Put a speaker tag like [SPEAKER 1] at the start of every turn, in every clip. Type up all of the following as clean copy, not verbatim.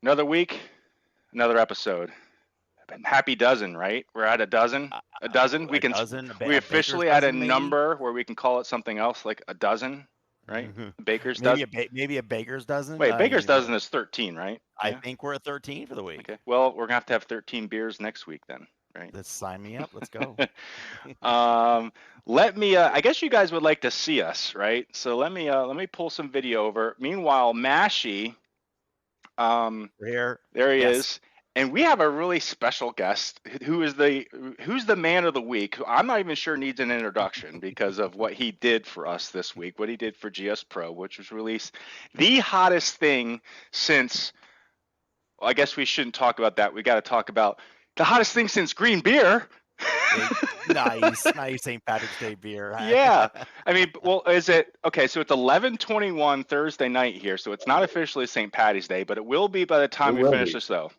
[SPEAKER 1] Another week, another episode. Happy dozen, right? We're at a dozen. A dozen. We
[SPEAKER 2] A
[SPEAKER 1] can.
[SPEAKER 2] dozen,
[SPEAKER 1] We
[SPEAKER 2] a baker's
[SPEAKER 1] officially at a
[SPEAKER 2] dozen, maybe.
[SPEAKER 1] number where we can call it something else, like a dozen, right? Baker's dozen.
[SPEAKER 2] Maybe a baker's dozen.
[SPEAKER 1] Wait,
[SPEAKER 2] I
[SPEAKER 1] baker's
[SPEAKER 2] mean,
[SPEAKER 1] dozen is 13, right?
[SPEAKER 2] I
[SPEAKER 1] Yeah.
[SPEAKER 2] think we're at 13 for the week.
[SPEAKER 1] Okay. Well, we're gonna have to have 13 beers next week then, right?
[SPEAKER 2] Let's sign me up. Let's go.
[SPEAKER 1] Let me. I guess you guys would like to see us, right? So let me pull some video over. Meanwhile, Mashie.
[SPEAKER 2] We're here.
[SPEAKER 1] There he
[SPEAKER 2] Yes.
[SPEAKER 1] is. And we have a really special guest who's the man of the week, who I'm not even sure needs an introduction because of what he did for us this week, what he did for GSPro, which was released the hottest thing since, well, I guess we shouldn't talk about that. We got to talk about the hottest thing since green beer.
[SPEAKER 2] Nice St. Patrick's Day beer.
[SPEAKER 1] Yeah. I mean, well, is it okay? So it's 11:21 Thursday night here. So it's not officially St. Patty's Day, but it will be by the time we finish this, though.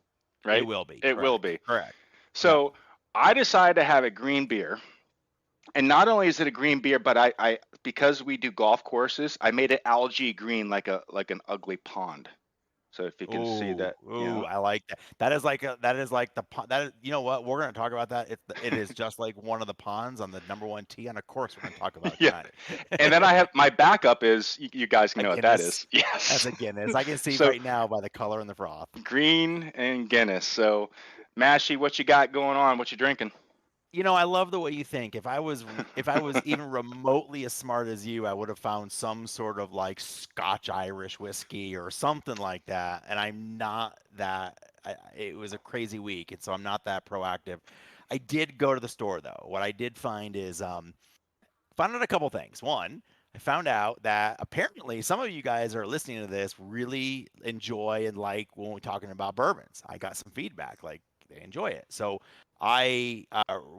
[SPEAKER 1] Right?
[SPEAKER 2] It will be.
[SPEAKER 1] It will be.
[SPEAKER 2] Correct.
[SPEAKER 1] So I decided to have a green beer. And not only is it a green beer, but I because we do golf courses, I made it algae green like an ugly pond. So if you can see that.
[SPEAKER 2] I like that. That is like the pond. That is, you know what? We're going to talk about that. It is just like one of the ponds on the #1 tee on a course we're going to talk about tonight.
[SPEAKER 1] And then I have my backup is you guys can know what that is. Yes.
[SPEAKER 2] That's a Guinness. I can see right now by the color and the froth.
[SPEAKER 1] Green and Guinness. So, Mashie, what you got going on? What you drinking?
[SPEAKER 2] You know, I love the way you think. If I was even remotely as smart as you, I would have found some sort of like Scotch Irish whiskey or something like that. And I'm not that. It was a crazy week, and so I'm not that proactive. I did go to the store though. What I did find is found out a couple things. One, I found out that apparently some of you guys are listening to this really enjoy and like when we're talking about bourbons. I got some feedback like they enjoy it. So I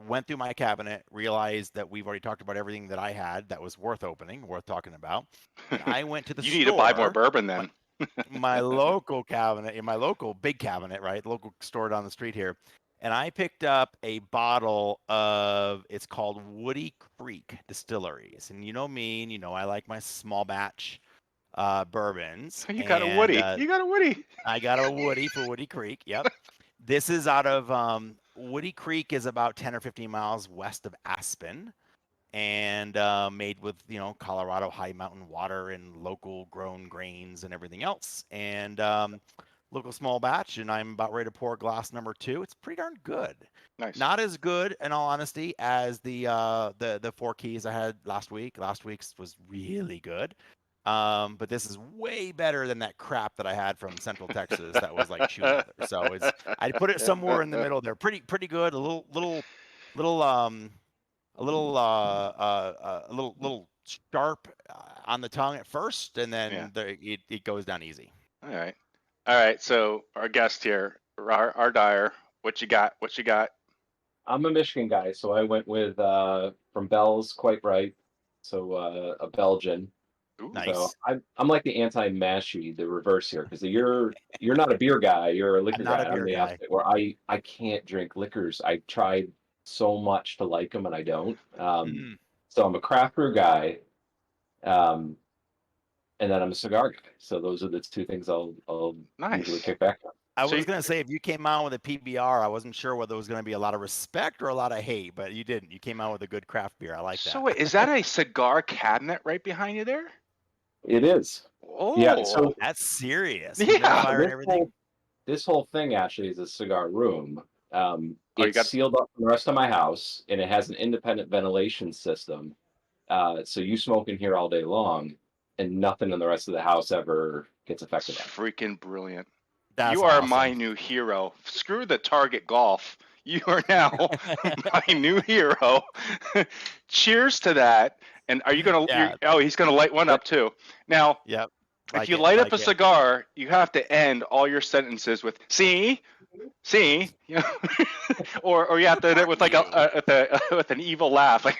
[SPEAKER 2] went through my cabinet, realized that we've already talked about everything that I had that was worth opening, worth talking about. And I went to the store.
[SPEAKER 1] You need to buy more bourbon then.
[SPEAKER 2] My local cabinet, in my local big cabinet, right? Local store down the street here. And I picked up a bottle of, it's called Woody Creek Distilleries. And you know me, and you know I like my small batch bourbons.
[SPEAKER 1] You got a Woody. You got a Woody.
[SPEAKER 2] I got a Woody for Woody Creek. Yep. This is out of Woody Creek is about 10 or 15 miles west of Aspen, and made with, you know, Colorado high mountain water and local grown grains and everything else. And local small batch, and I'm about ready to pour glass number 2. It's pretty darn good.
[SPEAKER 1] Nice.
[SPEAKER 2] Not as good, in all honesty, as the 4 keys I had last week. Last week's was really good. But this is way better than that crap that I had from Central Texas that was like shoe leather. So I put it somewhere in the middle there. Pretty good. A little sharp on the tongue at first, and then it goes down easy.
[SPEAKER 1] All right. So our guest here, Rdeyer, what you got?
[SPEAKER 3] I'm a Michigan guy, so I went with from Bell's Quite Right, so a Belgian.
[SPEAKER 1] Ooh.
[SPEAKER 2] Nice.
[SPEAKER 3] So I'm like the anti-Mashie, the reverse here, because you're not a beer guy, you're a liquor guy. I'm the opposite, where I can't drink liquors. I tried so much to like them, and I don't. So I'm a craft brew guy, and then I'm a cigar guy. So those are the two things I'll usually kick back on.
[SPEAKER 2] I was going to say, if you came out with a PBR, I wasn't sure whether it was going to be a lot of respect or a lot of hate, but you didn't. You came out with a good craft beer. I like that.
[SPEAKER 1] So wait, is that a cigar cabinet right behind you there?
[SPEAKER 3] It is.
[SPEAKER 1] Oh,
[SPEAKER 3] yeah. So
[SPEAKER 2] that's serious.
[SPEAKER 1] Yeah.
[SPEAKER 3] This whole thing actually is a cigar room. It's sealed up from the rest of my house, and it has an independent ventilation system. So you smoke in here all day long, and nothing in the rest of the house ever gets affected.
[SPEAKER 1] Freaking brilliant.
[SPEAKER 2] That's
[SPEAKER 1] are
[SPEAKER 2] awesome.
[SPEAKER 1] my new hero. Screw the Target Golf. You are now my new hero. Cheers to that. And are you going to, he's going to light one up too. Now, if you light up a cigar, you have to end all your sentences with, see, you know, or you have to end it with like with an evil laugh. Like,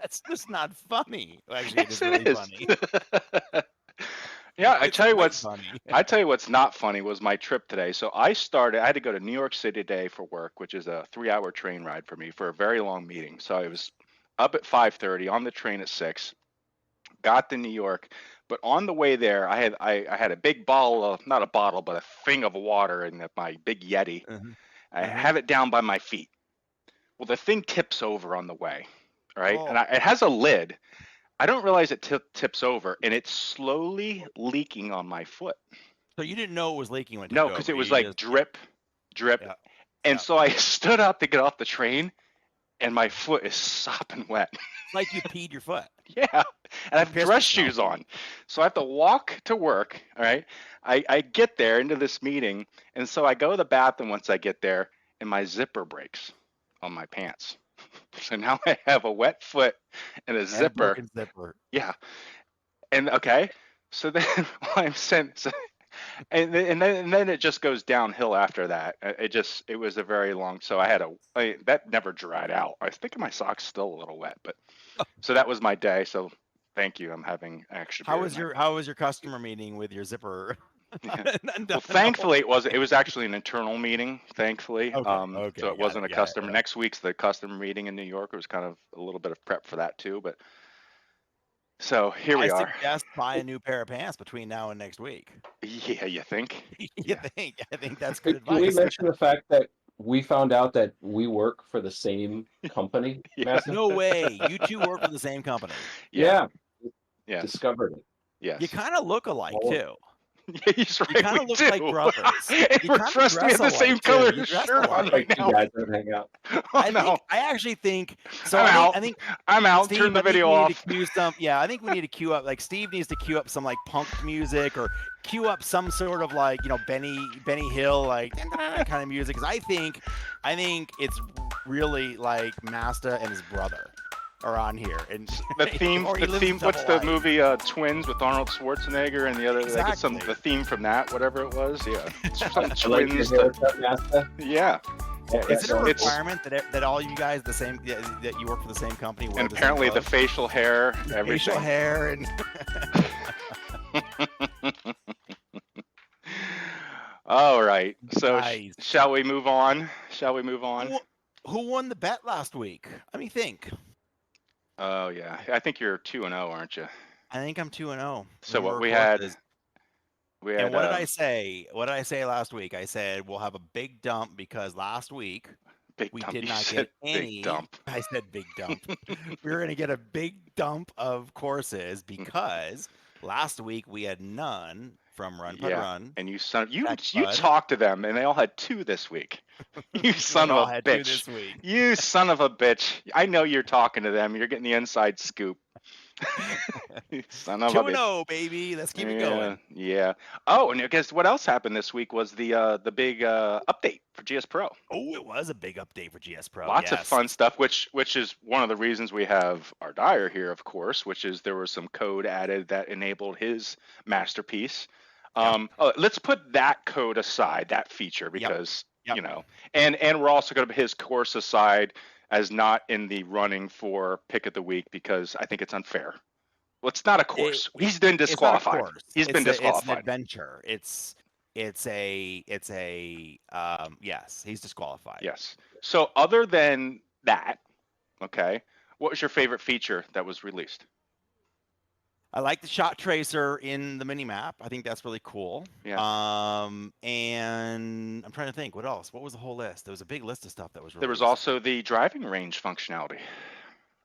[SPEAKER 2] that's just not funny. Actually,
[SPEAKER 1] yes,
[SPEAKER 2] it is really funny.
[SPEAKER 1] Yeah, I tell you what's not funny was my trip today. So I had to go to New York City today for work, which is a 3-hour train ride for me for a very long meeting. So I was up at 5:30 on the train at 6. got to New York, but on the way there, I had a big bottle of, not a bottle, but a thing of water in my big Yeti. I have it down by my feet. Well, the thing tips over on the way, right? And it has a lid. I don't realize it tips over, and it's slowly leaking on my foot.
[SPEAKER 2] So you didn't know it was leaking when it tipped
[SPEAKER 1] No,
[SPEAKER 2] over.
[SPEAKER 1] because it was like drip. And so I stood up to get off the train, and my foot is sopping wet.
[SPEAKER 2] Like you peed your foot.
[SPEAKER 1] Yeah, and I have dress shoes on. So I have to walk to work, all right? I get there into this meeting, and so I go to the bathroom once I get there, and my zipper breaks on my pants. So now I have a wet foot and a zipper. Yeah. And okay, so then I'm sent, and then it just goes downhill after that. It was a very long. So that never dried out. I think my sock's still a little wet, but so that was my day. So thank you. I'm having extra.
[SPEAKER 2] How was your customer meeting with your zipper?
[SPEAKER 1] Yeah. Well, thankfully it was actually an internal meeting, thankfully. So it wasn't a customer. Next week's the customer meeting in New York. It was kind of a little bit of prep for that too, but so here we are.
[SPEAKER 2] I suggest buy a new pair of pants between now and next week.
[SPEAKER 1] Yeah, you think?
[SPEAKER 2] I think that's good advice.
[SPEAKER 3] Can we mention the fact that we found out that we work for the same company?
[SPEAKER 2] No way. You two work for the same company.
[SPEAKER 3] Yeah.
[SPEAKER 1] Yeah.
[SPEAKER 3] Discovered it.
[SPEAKER 1] Yes.
[SPEAKER 2] You kind of look alike too.
[SPEAKER 1] Yeah, he's right.
[SPEAKER 2] You kind of look like brothers.
[SPEAKER 1] We're dressed in the same color shirt on right now.
[SPEAKER 3] You guys don't hang out.
[SPEAKER 2] I actually think so. I think
[SPEAKER 1] I'm out.
[SPEAKER 2] Steve,
[SPEAKER 1] Turn the video off.
[SPEAKER 2] I think we need to cue up. Like Steve needs to cue up some like punk music or cue up some sort of like Benny Hill like kind of music. Because I think it's really like Masta and his brother are on here, and
[SPEAKER 1] the theme. What's the movie Twins with Arnold Schwarzenegger and the other?
[SPEAKER 2] Exactly.
[SPEAKER 1] The theme from that, whatever it was. Yeah, some
[SPEAKER 3] Twins.
[SPEAKER 1] Yeah.
[SPEAKER 2] Is it a requirement that all you guys that you work for the same company?
[SPEAKER 1] And apparently the facial hair, everything.
[SPEAKER 2] Facial hair and.
[SPEAKER 1] All right. So
[SPEAKER 2] nice.
[SPEAKER 1] Shall we move on?
[SPEAKER 2] Who won the bet last week? Let me think.
[SPEAKER 1] Oh yeah, I think you're 2-0, aren't you?
[SPEAKER 2] I think I'm 2-0.
[SPEAKER 1] So what we had.
[SPEAKER 2] And what did I say? What did I say last week? I said we'll have a big dump because last week we did not get any.
[SPEAKER 1] Big dump.
[SPEAKER 2] I said big dump. We were going to get a big dump of courses because last week we had none from Run Putt Run.
[SPEAKER 1] And you talked to them, and they all had 2 this week. You son of a bitch. You son of a bitch. I know you're talking to them. You're getting the inside scoop. Son of a bitch.
[SPEAKER 2] 2-0, baby. Let's keep it going.
[SPEAKER 1] Yeah. Oh, and I guess what else happened this week was the big update for GSPro.
[SPEAKER 2] Oh, it was a big update for GSPro.
[SPEAKER 1] Lots of fun stuff, which is one of the reasons we have Rdeyer here, of course, which is there was some code added that enabled his masterpiece. Let's put that code aside, that feature, because and we're also going to put his course aside as not in the running for pick of the week because I think it's unfair. Well, it's not a course. He's been disqualified. He's been disqualified.
[SPEAKER 2] It's an adventure. Yes, he's disqualified.
[SPEAKER 1] Yes. So other than that, okay, what was your favorite feature that was released?
[SPEAKER 2] I like the shot tracer in the mini map. I think that's really cool.
[SPEAKER 1] Yeah.
[SPEAKER 2] And I'm trying to think what else. What was the whole list? There was a big list of stuff that was released.
[SPEAKER 1] There was also the driving range functionality,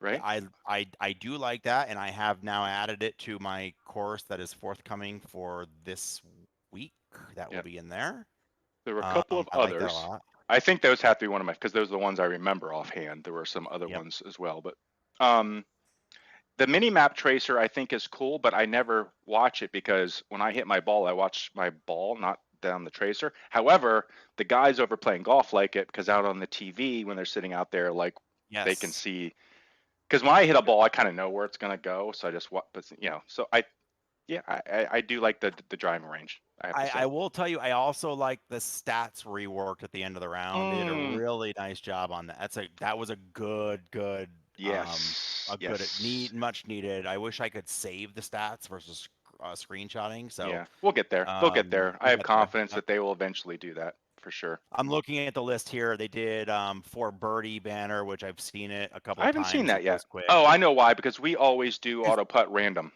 [SPEAKER 1] right?
[SPEAKER 2] I do like that, and I have now added it to my course that is forthcoming for this week. That will be in there.
[SPEAKER 1] There were a couple of others. I think those have to be one of my, because those are the ones I remember offhand. There were some other ones as well, but the mini map tracer I think is cool, but I never watch it because when I hit my ball, I watch my ball, not down the tracer. However, the guys over playing golf like it because out on the TV when they're sitting out there, like they can see. Because when I hit a ball, I kind of know where it's gonna go, so I just So I do like the driving range.
[SPEAKER 2] I will tell you, I also like the stats reworked at the end of the round. They did a really nice job on that. That was a good. Much needed. I wish I could save the stats versus screenshotting. So
[SPEAKER 1] yeah, we'll get there. They'll get there. I have confidence that they will eventually do that for sure.
[SPEAKER 2] I'm looking at the list here. They did for birdie banner, which I've seen it a couple.
[SPEAKER 1] I haven't seen that yet. Oh, I know why. Because we always do auto putt random.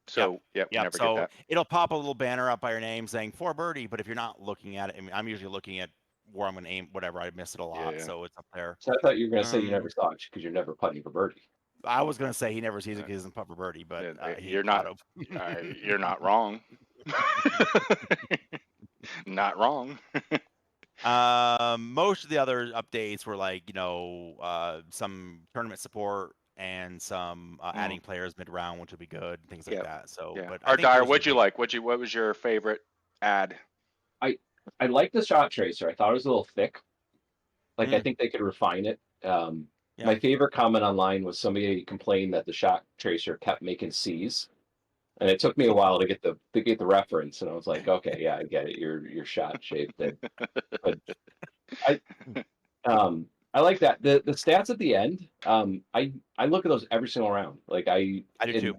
[SPEAKER 1] So yep,
[SPEAKER 2] Yep.
[SPEAKER 1] never
[SPEAKER 2] So
[SPEAKER 1] get that.
[SPEAKER 2] it'll pop a little banner up by your name saying for birdie, but if you're not looking at it, I mean, I'm usually looking at where I'm going to aim, whatever. I miss it a lot,
[SPEAKER 1] Yeah.
[SPEAKER 2] so it's up there.
[SPEAKER 3] So I thought you were going to say you never saw it because you're never putting for birdie.
[SPEAKER 2] I was going to say he never sees it because he doesn't putt for birdie, but
[SPEAKER 1] you're not you're not wrong. Not wrong.
[SPEAKER 2] Most of the other updates were like, some tournament support and some adding players mid-round, which would be good, things like that. So, but
[SPEAKER 1] Rdeyer, what'd you like? What was your favorite ad?
[SPEAKER 3] I like the shot tracer. I thought it was a little thick. Like I think they could refine it. My favorite comment online was somebody complained that the shot tracer kept making C's, and it took me a while to get the reference. And I was like, okay, yeah, I get it. Your shot shape. But I like that. The stats at the end. I look at those every single round. Like I
[SPEAKER 2] do too.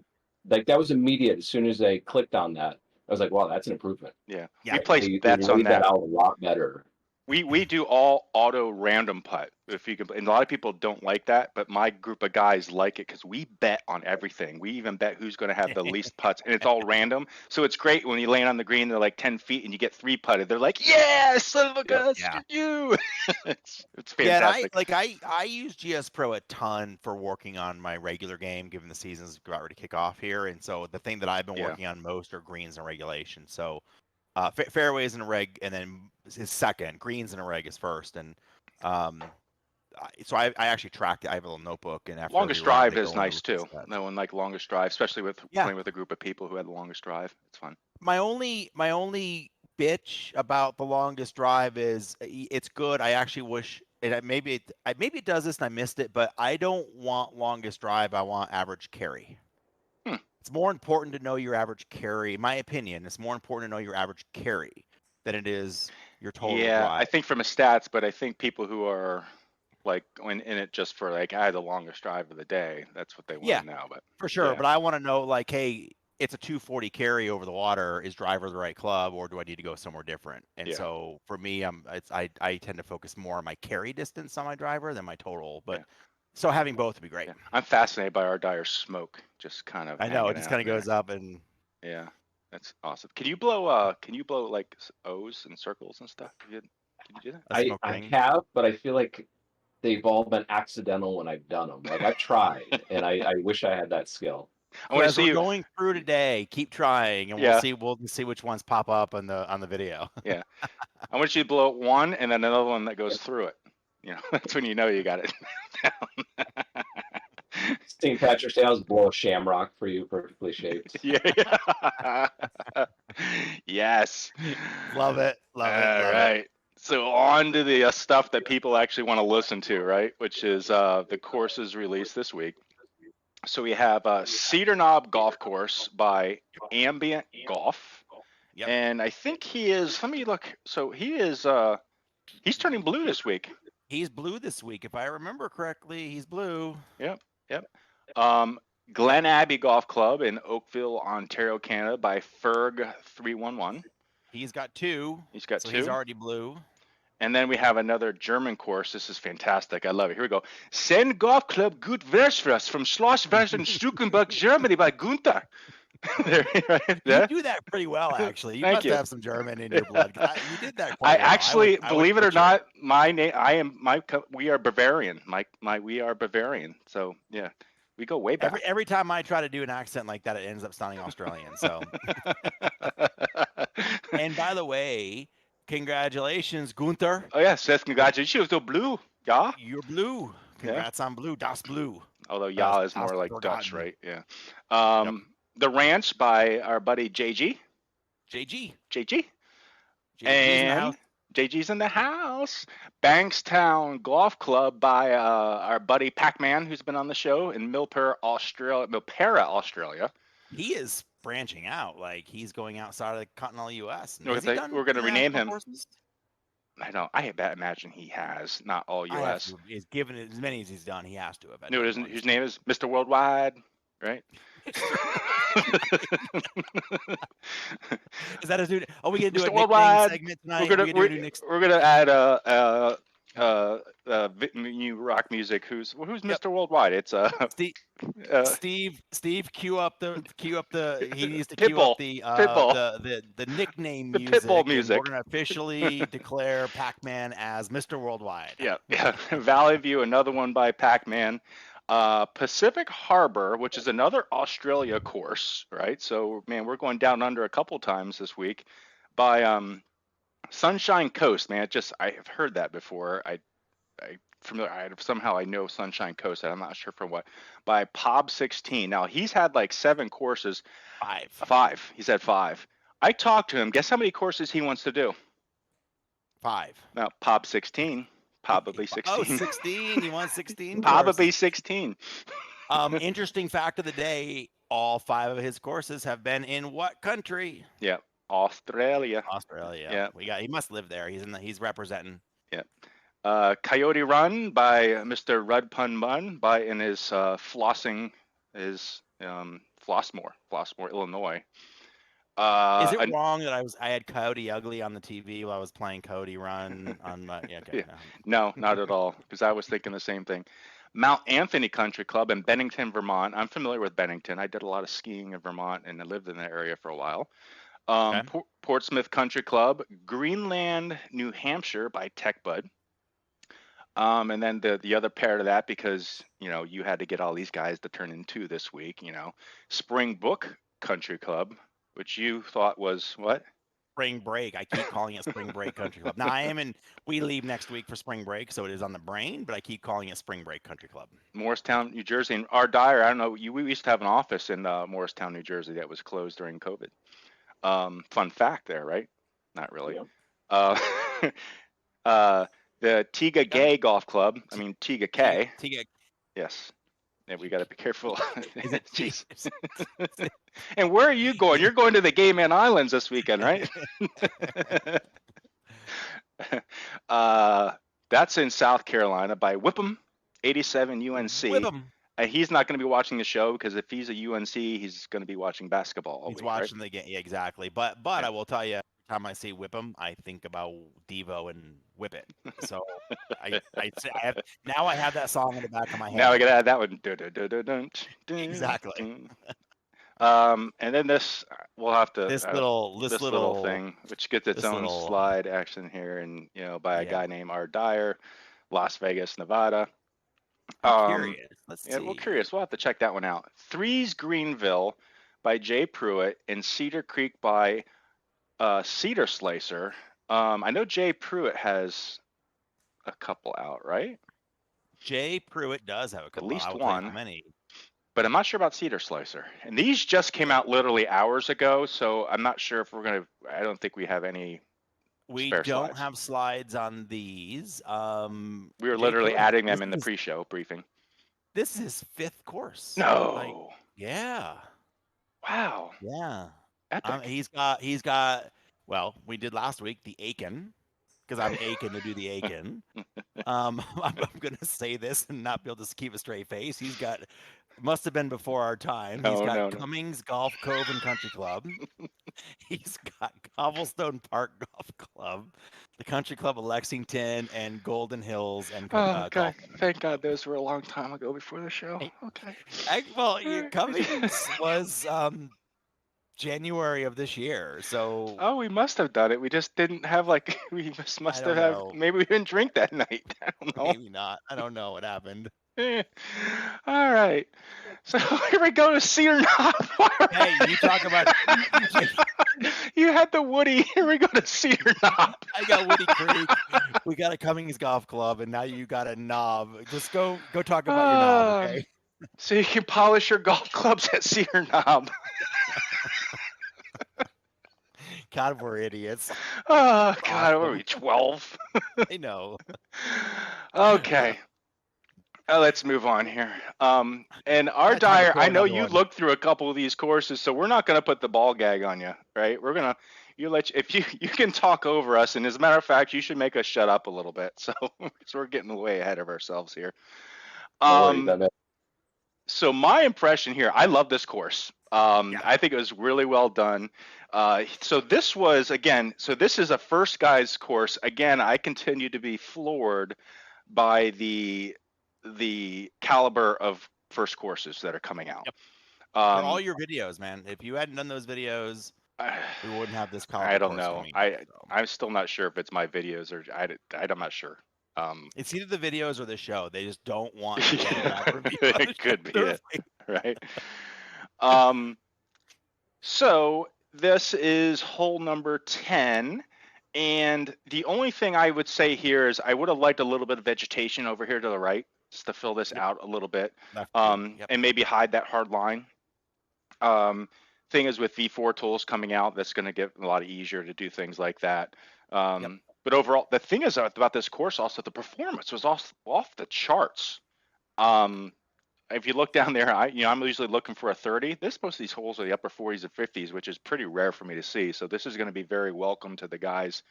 [SPEAKER 3] Like that was immediate. As soon as I clicked on that, I was like, wow, that's an improvement.
[SPEAKER 1] Yeah. We placed bets on
[SPEAKER 3] that out a lot better.
[SPEAKER 1] We do all auto random putt. If you can, and a lot of people don't like that, but my group of guys like it because we bet on everything. We even bet who's going to have the least putts, and it's all random. So it's great when you land on the green, they're like 10 feet, and you get 3 putted. They're like, "Yeah, son of a gun, you!" it's fantastic.
[SPEAKER 2] Yeah, I use GSPro a ton for working on my regular game, given the season's about ready to kick off here, and so the thing that I've been working on most are greens and regulation. So. Fairways and a reg, and then is second. Greens and a reg is first, and so I actually tracked it. I have a little notebook, and after
[SPEAKER 1] longest drive is nice too. No one like longest drive, especially with playing with a group of people who had the longest drive. It's fun.
[SPEAKER 2] My only bitch about the longest drive is it's good. I actually wish maybe it does this and I missed it, but I don't want longest drive. I want average carry. It's more important to know your average carry. In my opinion, it's more important to know your average carry than it is your total drive.
[SPEAKER 1] I think from a stats, but I think people who are like in it just for like I had the longest drive of the day, that's what they want to know. But
[SPEAKER 2] for sure. But I want to know like, hey, it's a 240 carry over the water. Is driver the right club, or do I need to go somewhere different? And so for me, I tend to focus more on my carry distance on my driver than my total. But so having both would be great.
[SPEAKER 1] I'm fascinated by Rdeyer smoke. Just kind of.
[SPEAKER 2] I know it just kind of goes up and.
[SPEAKER 1] Yeah, that's awesome. Can you blow like O's and circles and stuff? Can you do that?
[SPEAKER 3] I have, but I feel like they've all been accidental when I've done them. Like I've tried, and I wish I had that skill.
[SPEAKER 2] I want to see you going through today. Keep trying, and we'll see which ones pop up on the video.
[SPEAKER 1] Yeah, I want you to blow one, and then another one that goes through it. That's when you know you got it down.
[SPEAKER 3] St. Patrick's Day, I was blow a shamrock for you, perfectly shaped.
[SPEAKER 1] Yeah. Yes.
[SPEAKER 2] Love it.
[SPEAKER 1] All right. So on to the stuff that people actually want to listen to, right? Which is the courses released this week. So we have Cedar Knob Golf Course by Ambient Golf.
[SPEAKER 2] Yep.
[SPEAKER 1] And I think he is, let me look. So he is, he's turning blue this week.
[SPEAKER 2] He's blue this week. If I remember correctly, he's blue.
[SPEAKER 1] Yep. Glen Abbey Golf Club in Oakville, Ontario, Canada by Ferg311.
[SPEAKER 2] He's got two.
[SPEAKER 1] He's got two.
[SPEAKER 2] He's already blue.
[SPEAKER 1] And then we have another German course. This is fantastic. I love it. Here we go. Senne Golf Club Gut Versfress from Schlossweiß in Stukenberg, Germany by Gunther.
[SPEAKER 2] You do that pretty well, actually. You must have some German in your blood. You did that quite well.
[SPEAKER 1] Actually, believe it or not, my name, we are Bavarian. We are Bavarian. So yeah, we go way back.
[SPEAKER 2] Every time I try to do an accent like that, it ends up sounding Australian. So. And by the way, congratulations, Gunther.
[SPEAKER 1] Oh yes, congratulations. You're blue. Yeah.
[SPEAKER 2] You're blue. Congrats on blue. Das blue.
[SPEAKER 1] Although is more like Dutch, right? Yeah. The Ranch by our buddy JG. And JG's in the house. Bankstown Golf Club by our buddy Pac-Man, who's been on the show in Milperra, Australia.
[SPEAKER 2] He is branching out. Like he's going outside of the continental U.S.
[SPEAKER 1] We're going to rename him. I know. I imagine he has, not all U.S.
[SPEAKER 2] He's given as many as he's done. He has to have.
[SPEAKER 1] His name is Mr. Worldwide, right?
[SPEAKER 2] Is that his new? Are we gonna do
[SPEAKER 1] Mr.
[SPEAKER 2] a
[SPEAKER 1] Worldwide
[SPEAKER 2] segment tonight?
[SPEAKER 1] We're gonna add new rock music. Who's Mr. Worldwide? It's
[SPEAKER 2] Steve, cue up the he needs to cue
[SPEAKER 1] Pitbull.
[SPEAKER 2] up the
[SPEAKER 1] Pitbull.
[SPEAKER 2] the nickname
[SPEAKER 1] The
[SPEAKER 2] music,
[SPEAKER 1] Pitbull music.
[SPEAKER 2] and we're gonna officially declare Pac-Man as Mr. Worldwide.
[SPEAKER 1] Yeah. Valley View, another one by Pac-Man. Pacific Harbour, which is another Australia course, right? So man, we're going down under a couple times this week by Sunshine Coast, man. I have heard that before. Somehow I know Sunshine Coast. I'm not sure from what. By Pob 16. Now he's had like 7 courses. 5. He's had 5. I talked to him. Guess how many courses he wants to do?
[SPEAKER 2] 5.
[SPEAKER 1] Now Pob 16. Probably 16.
[SPEAKER 2] Oh, 16. You want 16?
[SPEAKER 1] Probably 16.
[SPEAKER 2] Interesting fact of the day: all 5 of his courses have been in what country?
[SPEAKER 1] Yeah, Australia.
[SPEAKER 2] Yeah. He must live there. He's representing.
[SPEAKER 1] Yeah. Coyote Run by Mr. Rudpun Bun in his Flossmore, Illinois.
[SPEAKER 2] Is it wrong that I had Coyote Ugly on the TV while I was playing Coyote Run on my? Yeah, okay,
[SPEAKER 1] yeah. No, not at all. Because I was thinking the same thing. Mount Anthony Country Club in Bennington, Vermont. I'm familiar with Bennington. I did a lot of skiing in Vermont and I lived in that area for a while. Portsmouth Country Club, Greenland, New Hampshire by Tech Bud. And then the other pair to that, because you had to get all these guys to turn in 2 this week. Springbrook Country Club, which you thought was what?
[SPEAKER 2] Spring break. I keep calling it Spring Break Country Club. Now we leave next week for spring break, so it is on the brain, but I keep calling it Spring Break Country Club.
[SPEAKER 1] Morristown, New Jersey, and Rdeyer. I don't know. We used to have an office in Morristown, New Jersey that was closed during COVID. Fun fact there, right? Not really. Yeah. The Tega Gay Golf Club. I mean Tega K.
[SPEAKER 2] Tega.
[SPEAKER 1] Yes. Yeah, we got to be careful. Jeez. And where are you going? You're going to the Gay Man Islands this weekend, right? That's in South Carolina by Whipham 87 UNC.
[SPEAKER 2] Whipham.
[SPEAKER 1] He's not going to be watching the show because if he's a UNC, he's going to be watching basketball.
[SPEAKER 2] He's watching the game, yeah, exactly. But yeah. I will tell you, every time I see Whipham, I think about Devo and Whip It. So now I have that song in the back of my head.
[SPEAKER 1] Now I gotta add that one.
[SPEAKER 2] Exactly.
[SPEAKER 1] And then this, we'll have to
[SPEAKER 2] this little
[SPEAKER 1] thing, which gets its own slide action here, and by a guy named Rdeyer, Las Vegas, Nevada.
[SPEAKER 2] Curious. Let's see.
[SPEAKER 1] We're curious. We'll have to check that one out. Threes Greenville by Jay Pruitt and Cedar Creek by Cedar Slicer. I know Jay Pruitt has a couple out, right?
[SPEAKER 2] Jay Pruitt does have a couple.
[SPEAKER 1] At least one. Many. But I'm not sure about Cedar Slicer. And these just came out literally hours ago, so I'm not sure if I don't think we have any.
[SPEAKER 2] We don't have slides on these.
[SPEAKER 1] We were literally adding them in the pre-show briefing.
[SPEAKER 2] This is 5th course.
[SPEAKER 1] No.
[SPEAKER 2] Yeah.
[SPEAKER 1] Wow.
[SPEAKER 2] Yeah. He's got. Well, we did last week the Aiken, because I'm aching to do the Aiken. I'm gonna say this and not be able to keep a straight face. He's got. Must have been before our time. He's got Cummings Golf Cove and Country Club. He's got Cobblestone Park Golf Club, the Country Club of Lexington, and Golden Hills and
[SPEAKER 1] God, thank God those were a long time ago before the show. Okay.
[SPEAKER 2] Cummings was January of this year, so.
[SPEAKER 1] Oh, we must have done it. We just didn't have we just must have had. Maybe we didn't drink that night. I don't know.
[SPEAKER 2] Maybe not. I don't know what happened.
[SPEAKER 1] All right. So here we go to Cedar Knob.
[SPEAKER 2] Hey, you talk about.
[SPEAKER 1] You had the Woody. Here we go to Cedar Knob.
[SPEAKER 2] I got Woody Creek. We got a Cummings Golf Club, and now you got a knob. Just go talk about your knob, okay?
[SPEAKER 1] So you can polish your golf clubs at Cedar Knob.
[SPEAKER 2] God, we're idiots.
[SPEAKER 1] Oh, God, what are we, 12?
[SPEAKER 2] I know.
[SPEAKER 1] Okay. Let's move on here. And Rdeyer, I know you looked through a couple of these courses, so we're not going to put the ball gag on you, right? We're going to if you can talk over us, and as a matter of fact, you should make us shut up a little bit. So we're getting way ahead of ourselves here. So my impression here, I love this course. I think it was really well done. So this was, again, so this is a first guys course. Again, I continue to be floored by the caliber of first courses that are coming out.
[SPEAKER 2] Yep. For all your videos, man. If you hadn't done those videos, we wouldn't have this caliber.
[SPEAKER 1] I don't know. I'm still not sure if it's my videos or I'm not sure.
[SPEAKER 2] It's either the videos or the show. They just don't want to get that review.
[SPEAKER 1] It could be it, right? So this is hole number 10. And the only thing I would say here is I would have liked a little bit of vegetation over here to the right, just to fill this out a little bit, and maybe hide that hard line. Thing is, with V4 tools coming out, that's going to get a lot easier to do things like that. But overall, the thing is about this course also, the performance was off the charts. If you look down there, I'm usually looking for a 30. Most of these holes are the upper 40s and 50s, which is pretty rare for me to see. So this is going to be very welcome to the guys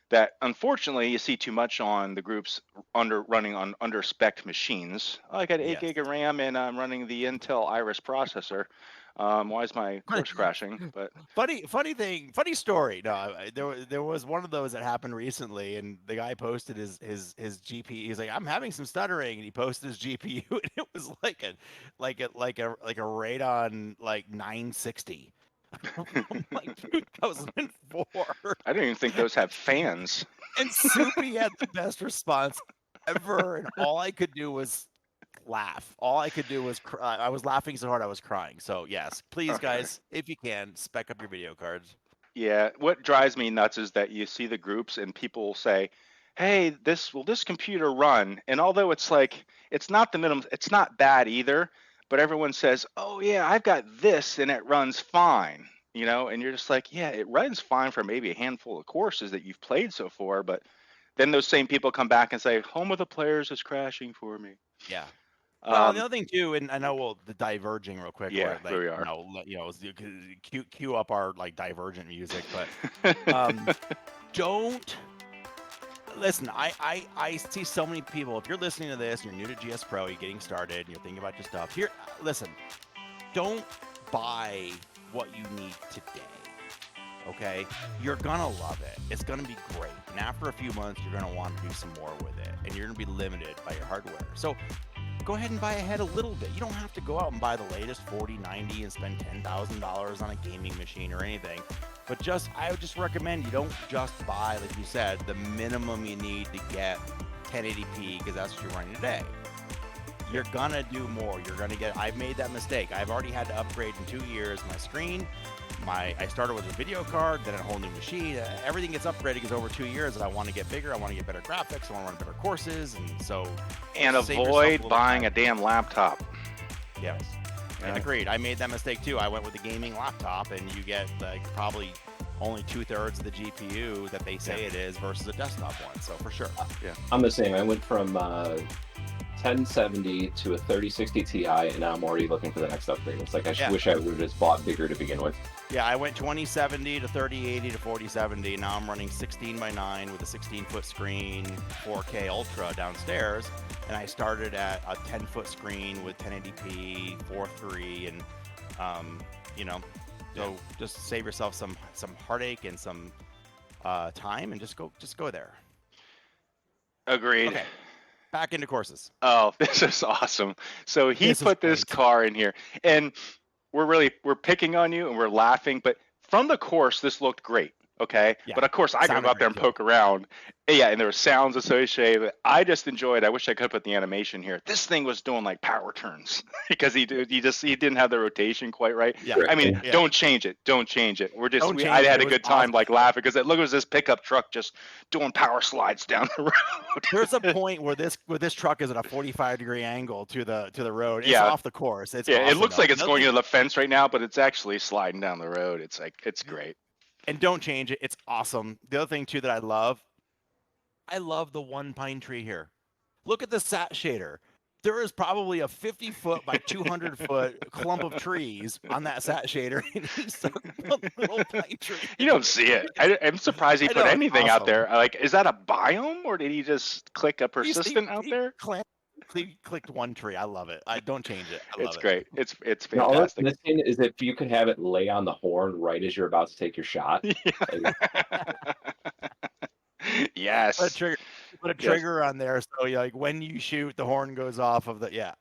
[SPEAKER 1] that unfortunately you see too much on the groups running on under spec machines. I got 8 gig of RAM and I'm running the Intel Iris processor. Why is my course crashing? But
[SPEAKER 2] funny story. No, there was one of those that happened recently, and the guy posted his GPU. He's like, I'm having some stuttering, and he posted his GPU, and it was like a Radeon 960. I'm like, 2004.
[SPEAKER 1] I don't even think those have fans.
[SPEAKER 2] And Soupy had the best response ever, and all I could do was laugh. All I could do was cry. I was laughing so hard I was crying. So yes, please guys, if you can, spec up your video cards.
[SPEAKER 1] Yeah, what drives me nuts is that you see the groups and people will say, hey, will this computer run? And although it's like, it's not the minimum, it's not bad either, but everyone says, oh yeah, I've got this and it runs fine, and you're just like, yeah, it runs fine for maybe a handful of courses that you've played so far, but then those same people come back and say, home of the players is crashing for me.
[SPEAKER 2] Yeah. Well, the other thing too, and I know the diverging real quick.
[SPEAKER 1] Yeah, here we are.
[SPEAKER 2] Cue up our divergent music, but don't listen. I see so many people. If you're listening to this, and you're new to GSPro, you're getting started, and you're thinking about your stuff. Here, listen. Don't buy what you need today. Okay, you're gonna love it. It's gonna be great, and after a few months, you're gonna want to do some more with it, and you're gonna be limited by your hardware. So go ahead and buy ahead a little bit. You don't have to go out and buy the latest 4090 and spend $10,000 on a gaming machine or anything. But I would just recommend you don't just buy, like you said, the minimum you need to get 1080p because that's what you're running today. You're gonna do more. I've made that mistake. I've already had to upgrade in 2 years my screen. I started with a video card, then a whole new machine. Everything gets upgraded because over 2 years, and I want to get bigger. I want to get better graphics. I want to run better courses, and
[SPEAKER 1] avoid buying a damn laptop.
[SPEAKER 2] Yes, and agreed. I made that mistake too. I went with a gaming laptop, and you get probably only 2/3 of the GPU that they say it is versus a desktop one. So for sure,
[SPEAKER 3] I'm the same. I went from 1070 to a 3060 Ti, and now I'm already looking for the next upgrade. It's like I wish I would have just bought bigger to begin with.
[SPEAKER 2] Yeah, I went 2070 to 3080 to 4070. Now I'm running 16:9 with a 16-foot screen, 4K Ultra downstairs, and I started at a 10-foot screen with 1080p, 4.3, and so just save yourself some heartache and some time, and just go there.
[SPEAKER 1] Agreed.
[SPEAKER 2] Okay. Back into courses.
[SPEAKER 1] Oh, this is awesome. So he put this car in here, and we're picking on you and we're laughing, but from the course, this looked great. Okay. Yeah. But of course I could go out there and poke around. Yeah. And there were sounds associated. I just enjoyed, I wish I could put the animation here. This thing was doing like power turns because he didn't have the rotation quite right. Yeah. I mean, don't change it. Don't change it. I had a good time like laughing because look at this pickup truck just doing power slides down the road.
[SPEAKER 2] There's a point where this truck is at a 45-degree angle to the road. It's off the course. It's awesome,
[SPEAKER 1] it looks like it's going into the fence right now, but it's actually sliding down the road. It's great.
[SPEAKER 2] And don't change it. It's awesome. The other thing too that I love the one pine tree here. Look at the sat shader. There is probably a 50-foot by 200-foot clump of trees on that sat shader. And he's a little pine tree.
[SPEAKER 1] You don't see it. I'm surprised he put anything out there. Like, is that a biome, or did he just click a persistent out there?
[SPEAKER 2] clicked one tree. I love it. I don't change it. I love
[SPEAKER 1] It's great. It's
[SPEAKER 3] Now, all that's
[SPEAKER 1] fantastic.
[SPEAKER 3] missing is if you could have it lay on the horn right as you're about to take your shot. Like,
[SPEAKER 1] Yes.
[SPEAKER 2] Put a trigger on there, so like when you shoot, the horn goes off of the
[SPEAKER 1] Yeah.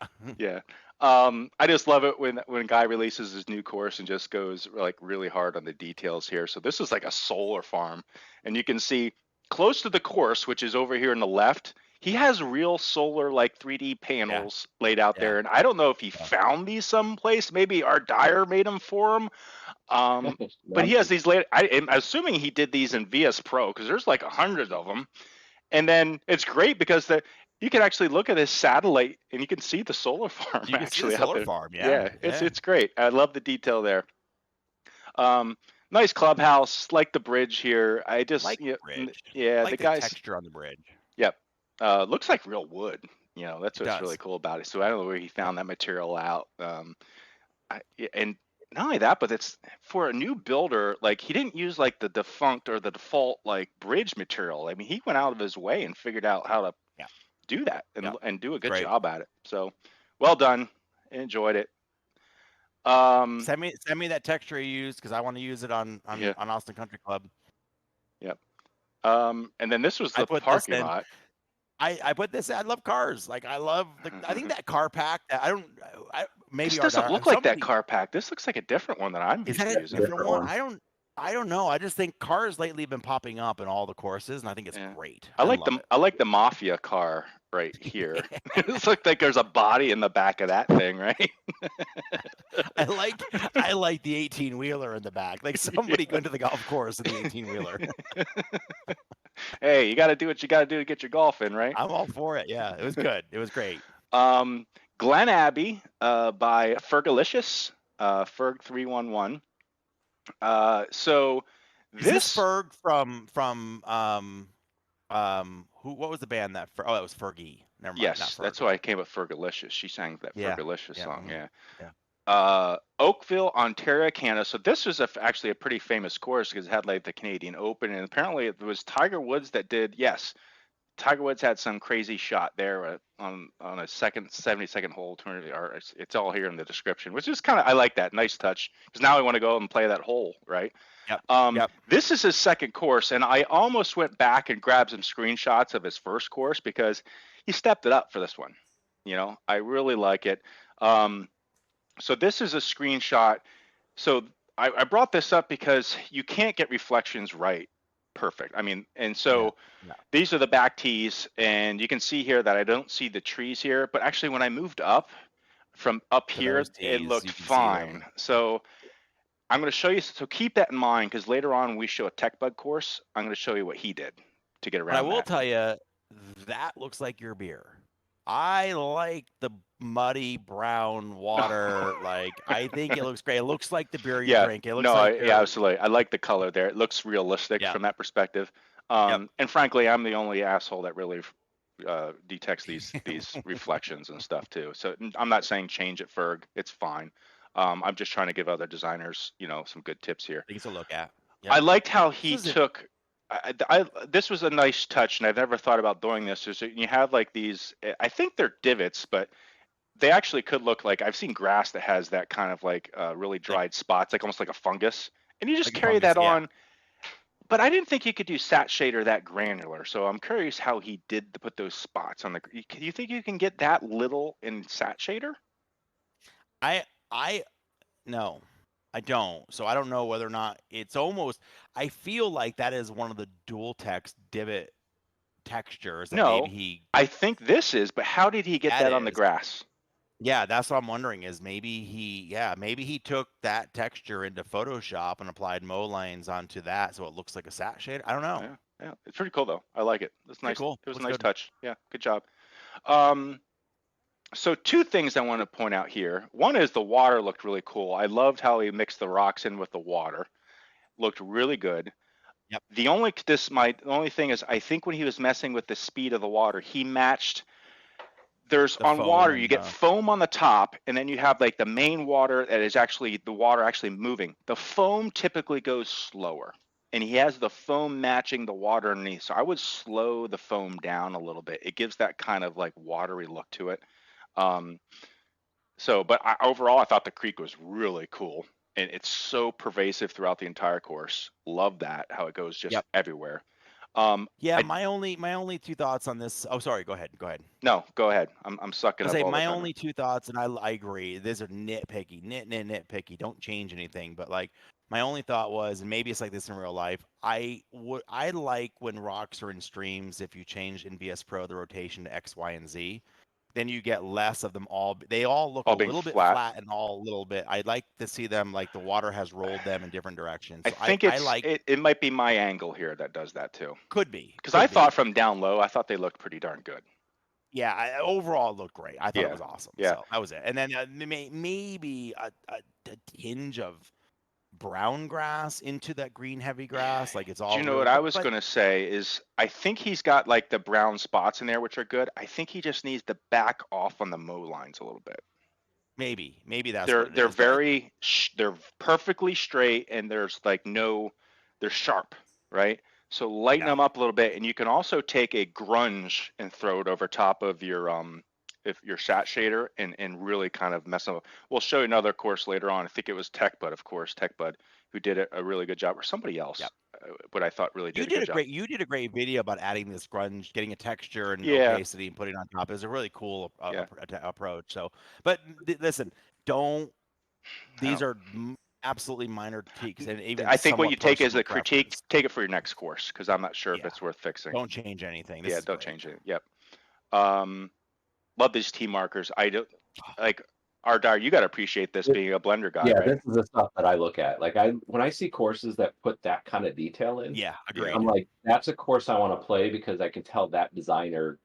[SPEAKER 1] I just love it when a guy releases his new course and just goes like really hard on the details here. So this is like a solar farm, and you can see close to the course, which is over here on the left, he has real solar like 3D panels laid out there. And I don't know if he found these someplace. Maybe Rdeyer made them for him. But he has these I'm assuming he did these in GSPro because there's like 100 of them. And then it's great because you can actually look at his satellite and you can see the solar farm.
[SPEAKER 2] You can
[SPEAKER 1] actually
[SPEAKER 2] see the solar farm,
[SPEAKER 1] it's great. I love the detail there. Nice clubhouse, like the bridge here. I just
[SPEAKER 2] like the bridge.
[SPEAKER 1] Yeah,
[SPEAKER 2] like
[SPEAKER 1] the guys
[SPEAKER 2] texture on the bridge.
[SPEAKER 1] Yep. Looks like real wood. That's what's really cool about it. So I don't know where he found that material out. And not only that, but it's for a new builder, like he didn't use like the defunct or the default like bridge material. I mean, he went out of his way and figured out how to do that and do a good job at it. So well done. Enjoyed it.
[SPEAKER 2] Send me that texture you used because I want to use it on Austin Country Club.
[SPEAKER 1] Yep. And then this was the parking lot.
[SPEAKER 2] I put this. I love cars. Like I love I think that car pack. Maybe
[SPEAKER 1] this doesn't look like that car pack. This looks like a different one that I'm used to using.
[SPEAKER 2] Different one? I don't know. I just think cars lately have been popping up in all the courses, and I think it's great.
[SPEAKER 1] I like the Mafia car right here. It looks like there's a body in the back of that thing, right?
[SPEAKER 2] I like the 18-wheeler in the back. Like somebody going to the golf course in the 18-wheeler.
[SPEAKER 1] Hey, you got to do what you got to do to get your golf in, right?
[SPEAKER 2] I'm all for it. Yeah, it was good. It was great.
[SPEAKER 1] Glen Abbey by Fergalicious, Ferg 311. So
[SPEAKER 2] is this Ferg from what was the band that? That was Fergie. Never mind.
[SPEAKER 1] Yes, that's why I came up with Fergalicious. She sang that Fergalicious song. Oakville, Ontario, Canada. So this was actually a pretty famous course because it had like the Canadian Open, and apparently it was Tiger Woods that did. Yes, Tiger Woods had some crazy shot there on a 72nd hole. It's all here in the description, which is I like that. Nice touch because now I want to go and play that hole, right?
[SPEAKER 2] Yep.
[SPEAKER 1] This is his second course, and I almost went back and grabbed some screenshots of his first course because he stepped it up for this one. I really like it. So this is a screenshot. So I brought this up because you can't get reflections right perfect. I mean, and so these are the back tees, and you can see here that I don't see the trees here, but actually when I moved up from up here, it looked fine. So I'm going to show you. So keep that in mind because later on when we show a tech bug course, I'm going to show you what he did to get around.
[SPEAKER 2] I will tell you that looks like your beer. I like the muddy brown water. Like I think it looks great. It looks like the beer you drink. It looks
[SPEAKER 1] absolutely. I like the color there. It looks realistic from that perspective. And frankly, I'm the only asshole that really detects these reflections and stuff too. So I'm not saying change it, Ferg. It's fine. I'm just trying to give other designers, some good tips here.
[SPEAKER 2] Things to look at.
[SPEAKER 1] I liked how he took. This was a nice touch, and I've never thought about doing this. So you have like these, I think they're divots, but they actually could look like, I've seen grass that has that kind of like really dried spots, like almost like a fungus, and you just carry that on. But I didn't think you could do sat shader that granular, so I'm curious how he did to put those spots on the. Do you think you can get that little in sat shader?
[SPEAKER 2] No. I don't. So I don't know whether or not it's almost. I feel like that is one of the dual text divot textures.
[SPEAKER 1] No,
[SPEAKER 2] maybe
[SPEAKER 1] I think this is. But how did he get that on the grass?
[SPEAKER 2] Yeah, that's what I'm wondering. Is maybe he took that texture into Photoshop and applied mow lines onto that, so it looks like a sat shade. I don't know.
[SPEAKER 1] Yeah, it's pretty cool though. I like it. It's nice.
[SPEAKER 2] Cool.
[SPEAKER 1] It was a nice touch. Yeah, good job. So two things I want to point out here. One is the water looked really cool. I loved how he mixed the rocks in with the water. Looked really good.
[SPEAKER 2] Yep.
[SPEAKER 1] The only thing is I think when he was messing with the speed of the water, he matched. There's on water you get foam on the top, and then you have like the main water that is actually the water actually moving. The foam typically goes slower. and he has the foam matching the water underneath. So I would slow the foam down a little bit. It gives that kind of like watery look to it. But overall, I thought the creek was really cool, and it's so pervasive throughout the entire course. Love that, how it goes just everywhere.
[SPEAKER 2] My only two thoughts on this. Oh, sorry. Go ahead.
[SPEAKER 1] No, go ahead. I'm sucking up all the time.
[SPEAKER 2] My only two thoughts, and I agree. These are nitpicky. Don't change anything. But like, my only thought was, and maybe it's like this in real life. I like when rocks are in streams. If you change in GSPro the rotation to X, Y, and Z, then you get less of them all. They all look a little bit flat and all a little bit. I'd like to see them like the water has rolled them in different directions. So
[SPEAKER 1] I think it might be my angle here that does that too.
[SPEAKER 2] Could be.
[SPEAKER 1] Because I thought from down low, I thought they looked pretty darn good.
[SPEAKER 2] Yeah, overall it looked great. I thought it was awesome.
[SPEAKER 1] Yeah.
[SPEAKER 2] So that was it. And then maybe a tinge of brown grass into that green heavy grass, like it's all.
[SPEAKER 1] Do you know what I was going to say is I think he's got like the brown spots in there, which are good. I think he just needs to back off on the mow lines a little bit.
[SPEAKER 2] Maybe that's
[SPEAKER 1] they're perfectly straight, and there's like they're sharp, right? So lighten them up a little bit, and you can also take a grunge and throw it over top of your sat shader and really kind of mess them up. We'll show you another course later on. I think it was Tech Bud, who did a really good job, or somebody else. But I thought really did a good job.
[SPEAKER 2] You did a great video about adding this grunge, getting a texture and opacity, and putting it on top. It was a really cool approach. So, but listen, these are absolutely minor critiques, and even
[SPEAKER 1] I think what you take as a critique, take it for your next course, because I'm not sure if it's worth fixing.
[SPEAKER 2] Don't change anything.
[SPEAKER 1] Don't change it. Yep. Love these T markers. I don't like Rdeyer. You got to appreciate this being a blender guy.
[SPEAKER 3] Yeah, this is the stuff that I look at. Like when I see courses that put that kind of detail in,
[SPEAKER 2] agreed.
[SPEAKER 3] I'm like, that's a course I want to play because I can tell that designer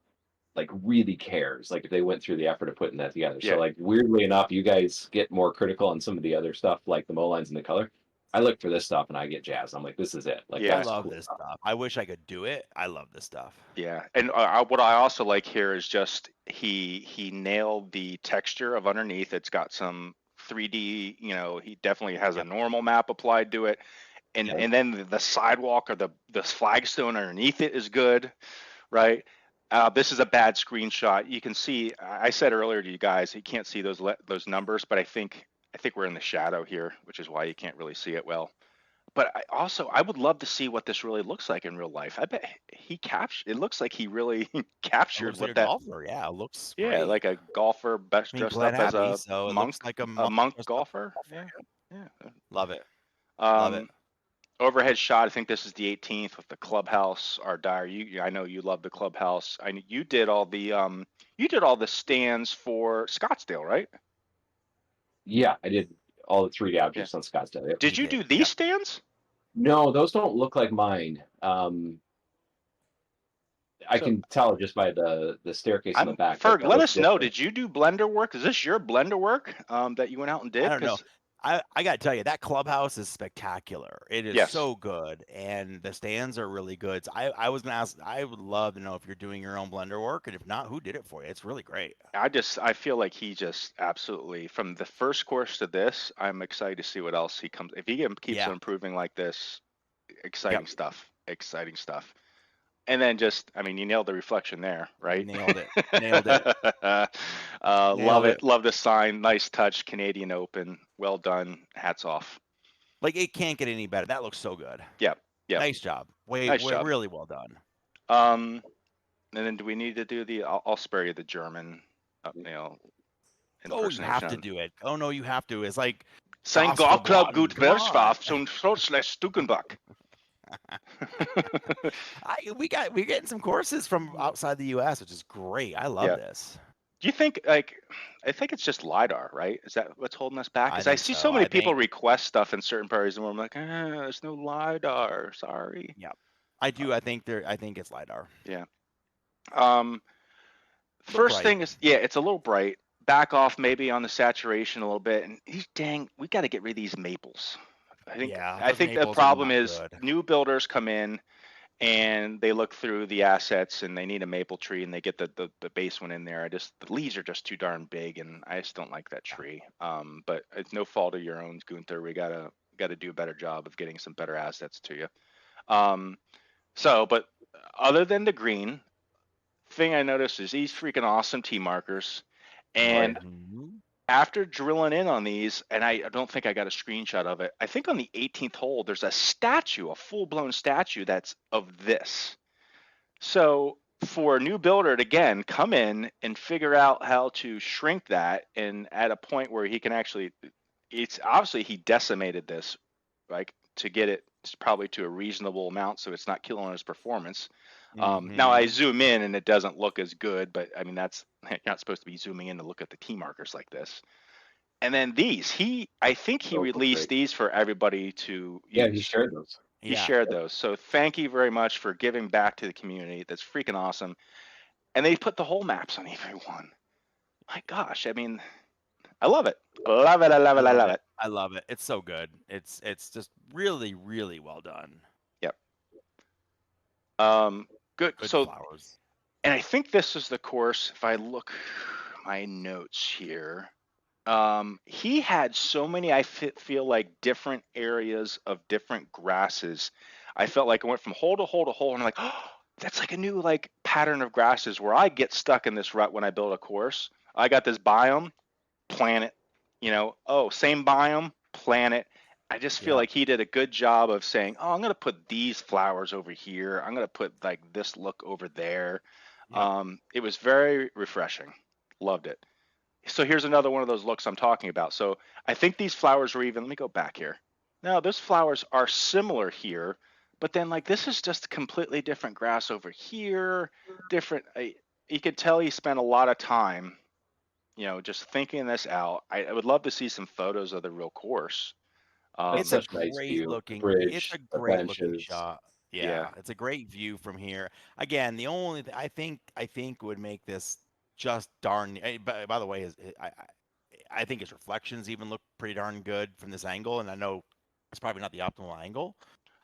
[SPEAKER 3] like really cares. Like if they went through the effort of putting that together. So like weirdly enough, you guys get more critical on some of the other stuff like the mow lines and the color. I look for this stuff and I get jazzed. I'm like, this is it. Like,
[SPEAKER 2] I love this stuff. I wish I could do it. I love this stuff.
[SPEAKER 1] Yeah, and what I also like here is just he nailed the texture of underneath. It's got some 3D. He definitely has a normal map applied to it, and then the sidewalk or the flagstone underneath it is good, right? This is a bad screenshot. You can see. I said earlier to you guys, you can't see those numbers, but I think we're in the shadow here, which is why you can't really see it well. But I would love to see what this really looks like in real life. I bet it looks like he really captured what that.
[SPEAKER 2] Golfer, it looks great.
[SPEAKER 1] Yeah, like a golfer best dressed up as a monk,
[SPEAKER 2] like a
[SPEAKER 1] monk golfer. Yeah.
[SPEAKER 2] Love it.
[SPEAKER 1] Love it. Overhead shot. I think this is the 18th with the clubhouse. Rdeyer, I know you love the clubhouse. You did all the stands for Scottsdale, right?
[SPEAKER 3] Yeah, I did all the 3D objects on Scottsdale. Yep.
[SPEAKER 1] Did you do these stands?
[SPEAKER 3] No, those don't look like mine. I can tell just by the staircase in the back.
[SPEAKER 1] Ferg, let us know. Did you do blender work? Is this your blender work that you went out and did?
[SPEAKER 2] I don't know. I got to tell you, that clubhouse is spectacular. It is so good, and the stands are really good. So I was going to ask, I would love to know if you're doing your own blender work, and if not, who did it for you? It's really great.
[SPEAKER 1] I feel like he just absolutely, from the first course to this, I'm excited to see what else he comes. If he keeps on improving like this, exciting stuff. And then you nailed the reflection there, right?
[SPEAKER 2] Nailed it.
[SPEAKER 1] Love it. Love the sign. Nice touch. Canadian Open. Well done. Hats off.
[SPEAKER 2] Like, it can't get any better. That looks so good.
[SPEAKER 1] Yep.
[SPEAKER 2] Nice job. Nice job. Really well done.
[SPEAKER 1] And then do we need to do I'll spare you the German,
[SPEAKER 2] you have to do it. Oh, no, you have to. It's like
[SPEAKER 1] Sein Golfclub gut Welschof zum Schloss Stukenbach.
[SPEAKER 2] We're getting some courses from outside the U.S., which is great. I love this.
[SPEAKER 1] Do you think I think it's just LiDAR, right? Is that what's holding us back? Because I see so many people request stuff in certain parties, and I'm like, there's no LiDAR. Sorry.
[SPEAKER 2] Yeah, I do. I think it's LiDAR.
[SPEAKER 1] Yeah. First thing is, it's a little bright. Back off maybe on the saturation a little bit, and we got to get rid of these maples. I think the problem is new builders come in and they look through the assets and they need a maple tree and they get the base one in there. The leaves are just too darn big and I just don't like that tree. But it's no fault of your own, Gunther. We gotta do a better job of getting some better assets to you. But other than the green, thing I noticed is these freaking awesome tee markers. And after drilling in on these, and I don't think I got a screenshot of it, I think on the 18th hole, there's a statue, a full-blown statue that's of this. So for a new builder to, again, come in and figure out how to shrink that and at a point where he can actually, it's obviously he decimated this, like to get it probably to a reasonable amount so it's not killing his performance. Now I zoom in and it doesn't look as good, but I mean, that's, you're not supposed to be zooming in to look at the tee markers like this. And then these, I think he released these for everybody to use.
[SPEAKER 3] Yeah, he shared those.
[SPEAKER 1] He shared those. So thank you very much for giving back to the community. That's freaking awesome. And they put the whole maps on every one. My gosh, I mean, I love it. Love it. I love it. I love it.
[SPEAKER 2] I love it. It's so good. It's just really, really well done.
[SPEAKER 1] Yep. Good. So
[SPEAKER 2] flowers.
[SPEAKER 1] And I think this is the course. If I look my notes here, he had so many, I feel like different areas of different grasses. I felt like I went from hole to hole to hole and I'm like, oh, that's like a new like pattern of grasses where I get stuck in this rut when I build a course. I got this biome, plant it, same biome, plant it. I just feel like he did a good job of saying, oh, I'm going to put these flowers over here. I'm going to put like this look over there. It was very refreshing. Loved it. So here's another one of those looks I'm talking about. So I think these flowers were even, let me go back here. No, those flowers are similar here, but then like this is just completely different grass over here, different. You could tell he spent a lot of time, just thinking this out. I would love to see some photos of the real course.
[SPEAKER 2] It's a great looking shot. Yeah, it's a great view from here. Again, the only I think would make this just darn. By the way, I think his reflections even look pretty darn good from this angle, and I know it's probably not the optimal angle.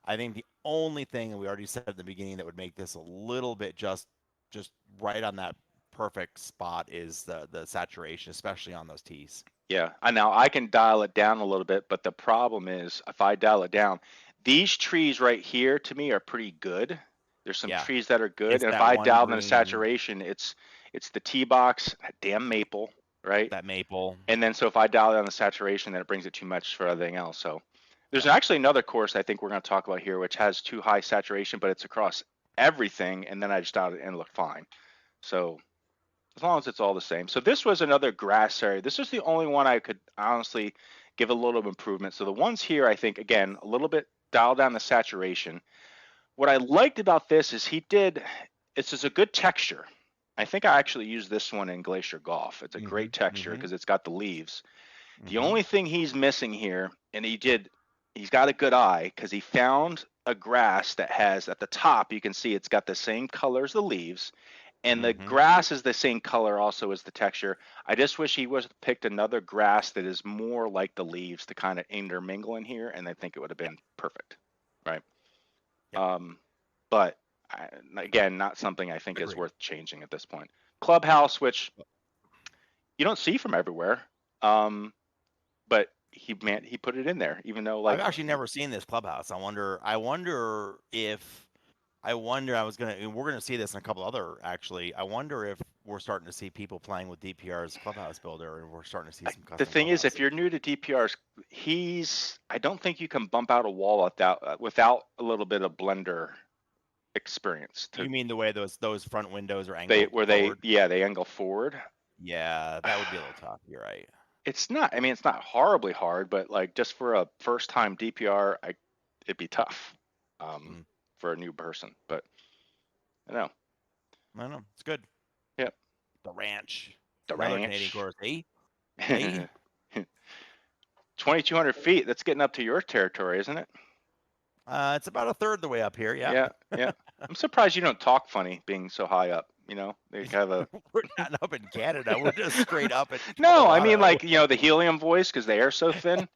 [SPEAKER 2] I think the only thing, and we already said at the beginning, that would make this a little bit just right on that perfect spot is the saturation, especially on those tees.
[SPEAKER 1] Yeah, now I can dial it down a little bit, but the problem is if I dial it down, these trees right here to me are pretty good. There's some trees that are good, and if I dial them in saturation, it's the tee box, that damn maple, right?
[SPEAKER 2] That maple.
[SPEAKER 1] And then so if I dial it on the saturation, then it brings it too much for everything else. So there's actually another course I think we're going to talk about here, which has too high saturation, but it's across everything, and then I just dialed it and it looked fine. So as long as it's all the same. So this was another grass area. This is the only one I could honestly give a little improvement. So the ones here, I think, again, a little bit dial down the saturation. What I liked about this is it's just a good texture. I think I actually used this one in Glacier Golf. It's a great texture because it's got the leaves. The only thing he's missing here, and he's got a good eye because he found a grass that has at the top, you can see it's got the same color as the leaves. And the grass is the same color also as the texture. I just wish he was picked another grass that is more like the leaves to kind of intermingle in here, and I think it would have been perfect, right? But again, not something I think is worth changing at this point. Clubhouse, which you don't see from everywhere, but he put it in there, even though like
[SPEAKER 2] I've actually never seen this clubhouse. We're gonna see this in a couple other actually. I wonder if we're starting to see people playing with DPR's clubhouse builder, and we're starting to see some custom.
[SPEAKER 1] The thing is, if you're new to DPRs, I don't think you can bump out a wall without a little bit of blender experience.
[SPEAKER 2] You mean the way those front windows are angled forward?
[SPEAKER 1] They angle forward.
[SPEAKER 2] Yeah, that would be a little tough. You're right.
[SPEAKER 1] It's not. I mean, it's not horribly hard, but like just for a first time DPR, it'd be tough. For a new person, but I don't know. It's good. Yep.
[SPEAKER 2] The ranch.
[SPEAKER 1] Canadian
[SPEAKER 2] course. Hey.
[SPEAKER 1] 2,200 feet. That's getting up to your territory, isn't it?
[SPEAKER 2] It's about a third the way up here. Yeah.
[SPEAKER 1] Yeah. I'm surprised you don't talk funny being so high up. They have a.
[SPEAKER 2] We're not up in Canada. We're just straight up.
[SPEAKER 1] No, I mean like the helium voice because the air's so thin.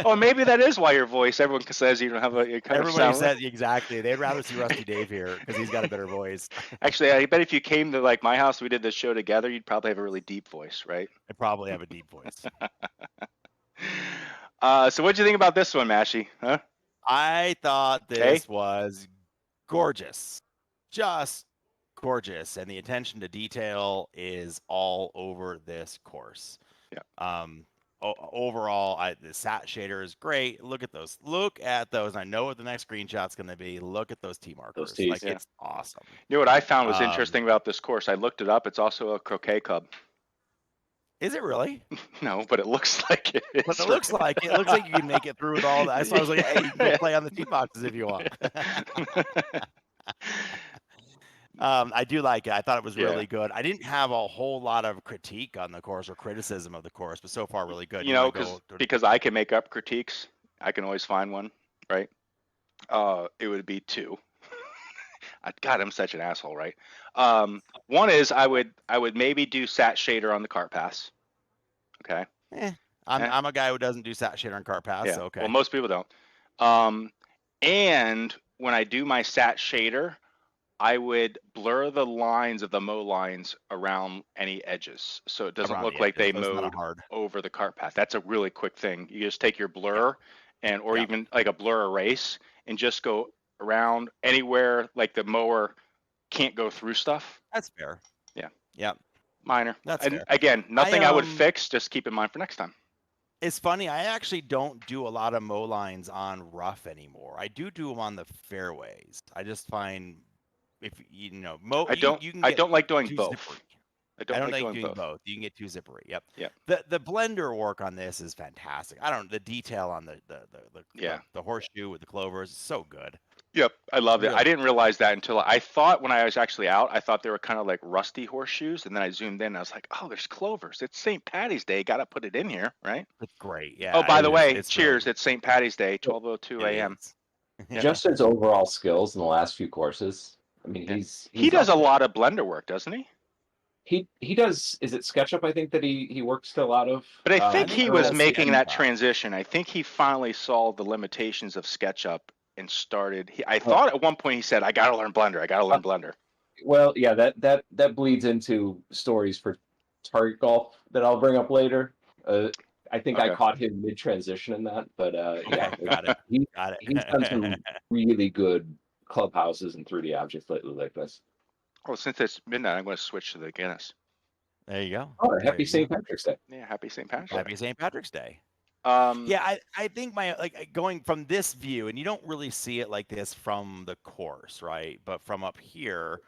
[SPEAKER 1] Oh, maybe that is why your voice. Everyone says you don't have a.
[SPEAKER 2] Everybody says exactly. They'd rather see Rusty Dave here because he's got a better voice.
[SPEAKER 1] Actually, I bet if you came to like my house, we did this show together, you'd probably have a really deep voice, right?
[SPEAKER 2] I probably have a deep voice.
[SPEAKER 1] So what'd you think about this one, Mashie? Huh?
[SPEAKER 2] I thought this was gorgeous, just gorgeous, and the attention to detail is all over this course.
[SPEAKER 1] Yeah.
[SPEAKER 2] Overall, the sat shader is great. Look at those. Look at those. I know what the next screenshot's going to be. Look at those tee markers.
[SPEAKER 3] Those tees,
[SPEAKER 2] it's awesome.
[SPEAKER 1] You know what I found was interesting about this course? I looked it up. It's also a croquet club.
[SPEAKER 2] Is it really?
[SPEAKER 1] No, but it looks like it is.
[SPEAKER 2] But it looks like it. It looks like you can make it through with all that. So I was like, hey, you can go play on the tee boxes if you want. I do like it. I thought it was really good. I didn't have a whole lot of critique on the course or criticism of the course, but so far really good.
[SPEAKER 1] You know, because I can make up critiques. I can always find one, right? It would be 2. God, I'm such an asshole, right? One is I would maybe do sat shader on the cart pass. Okay.
[SPEAKER 2] I'm a guy who doesn't do sat shader on cart pass.
[SPEAKER 1] Yeah.
[SPEAKER 2] So okay.
[SPEAKER 1] Well, most people don't. And when I do my sat shader, I would blur the lines of the mow lines around any edges, so it doesn't look like they mowed over the cart path. That's a really quick thing. You just take your blur or even like a blur erase and just go around anywhere like the mower can't go through stuff.
[SPEAKER 2] That's fair.
[SPEAKER 1] Yeah.
[SPEAKER 2] Yeah.
[SPEAKER 1] Minor.
[SPEAKER 2] That's
[SPEAKER 1] and
[SPEAKER 2] fair.
[SPEAKER 1] Again, nothing I would fix. Just keep in mind for next time.
[SPEAKER 2] It's funny. I actually don't do a lot of mow lines on rough anymore. I do them on the fairways. I just find if you know mow.
[SPEAKER 1] I don't like doing both.
[SPEAKER 2] Zippery. I don't like doing both. You can get too zippery. Yep.
[SPEAKER 1] Yeah.
[SPEAKER 2] The blender work on this is fantastic. The detail on the horseshoe with the clovers is so good.
[SPEAKER 1] Yep, I loved it. I didn't realize that until I thought when I was actually out, I thought they were kind of like rusty horseshoes, and then I zoomed in and I was like, oh, there's clovers. It's St. Patty's Day. Got to put it in here, right?
[SPEAKER 2] It's great. Yeah.
[SPEAKER 1] Oh, by the way, cheers! Really... It's St. Patty's Day, 12:02 a.m.
[SPEAKER 3] Just his overall skills in the last few courses. I mean,
[SPEAKER 1] he does a lot of blender work, doesn't he?
[SPEAKER 3] He does. Is it SketchUp? I think that he works still out of.
[SPEAKER 1] But I think he was making that transition. I think he finally saw the limitations of SketchUp and started. I thought at one point he said, "I got to learn Blender. I got to learn Blender."
[SPEAKER 3] Well, yeah, that bleeds into stories for Target Golf that I'll bring up later. I think I caught him mid transition in that, but yeah,
[SPEAKER 2] got it.
[SPEAKER 3] He's done some really good clubhouses and 3D objects lately like this.
[SPEAKER 1] Well, since it's midnight, I'm going to switch to the Guinness.
[SPEAKER 2] There you go.
[SPEAKER 3] Oh, happy St. Patrick's Day.
[SPEAKER 1] Yeah, happy St. Patrick's Day.
[SPEAKER 2] Happy St. Patrick's Day.
[SPEAKER 1] Yeah,
[SPEAKER 2] I think going from this view, and you don't really see it like this from the course, right? But from up here,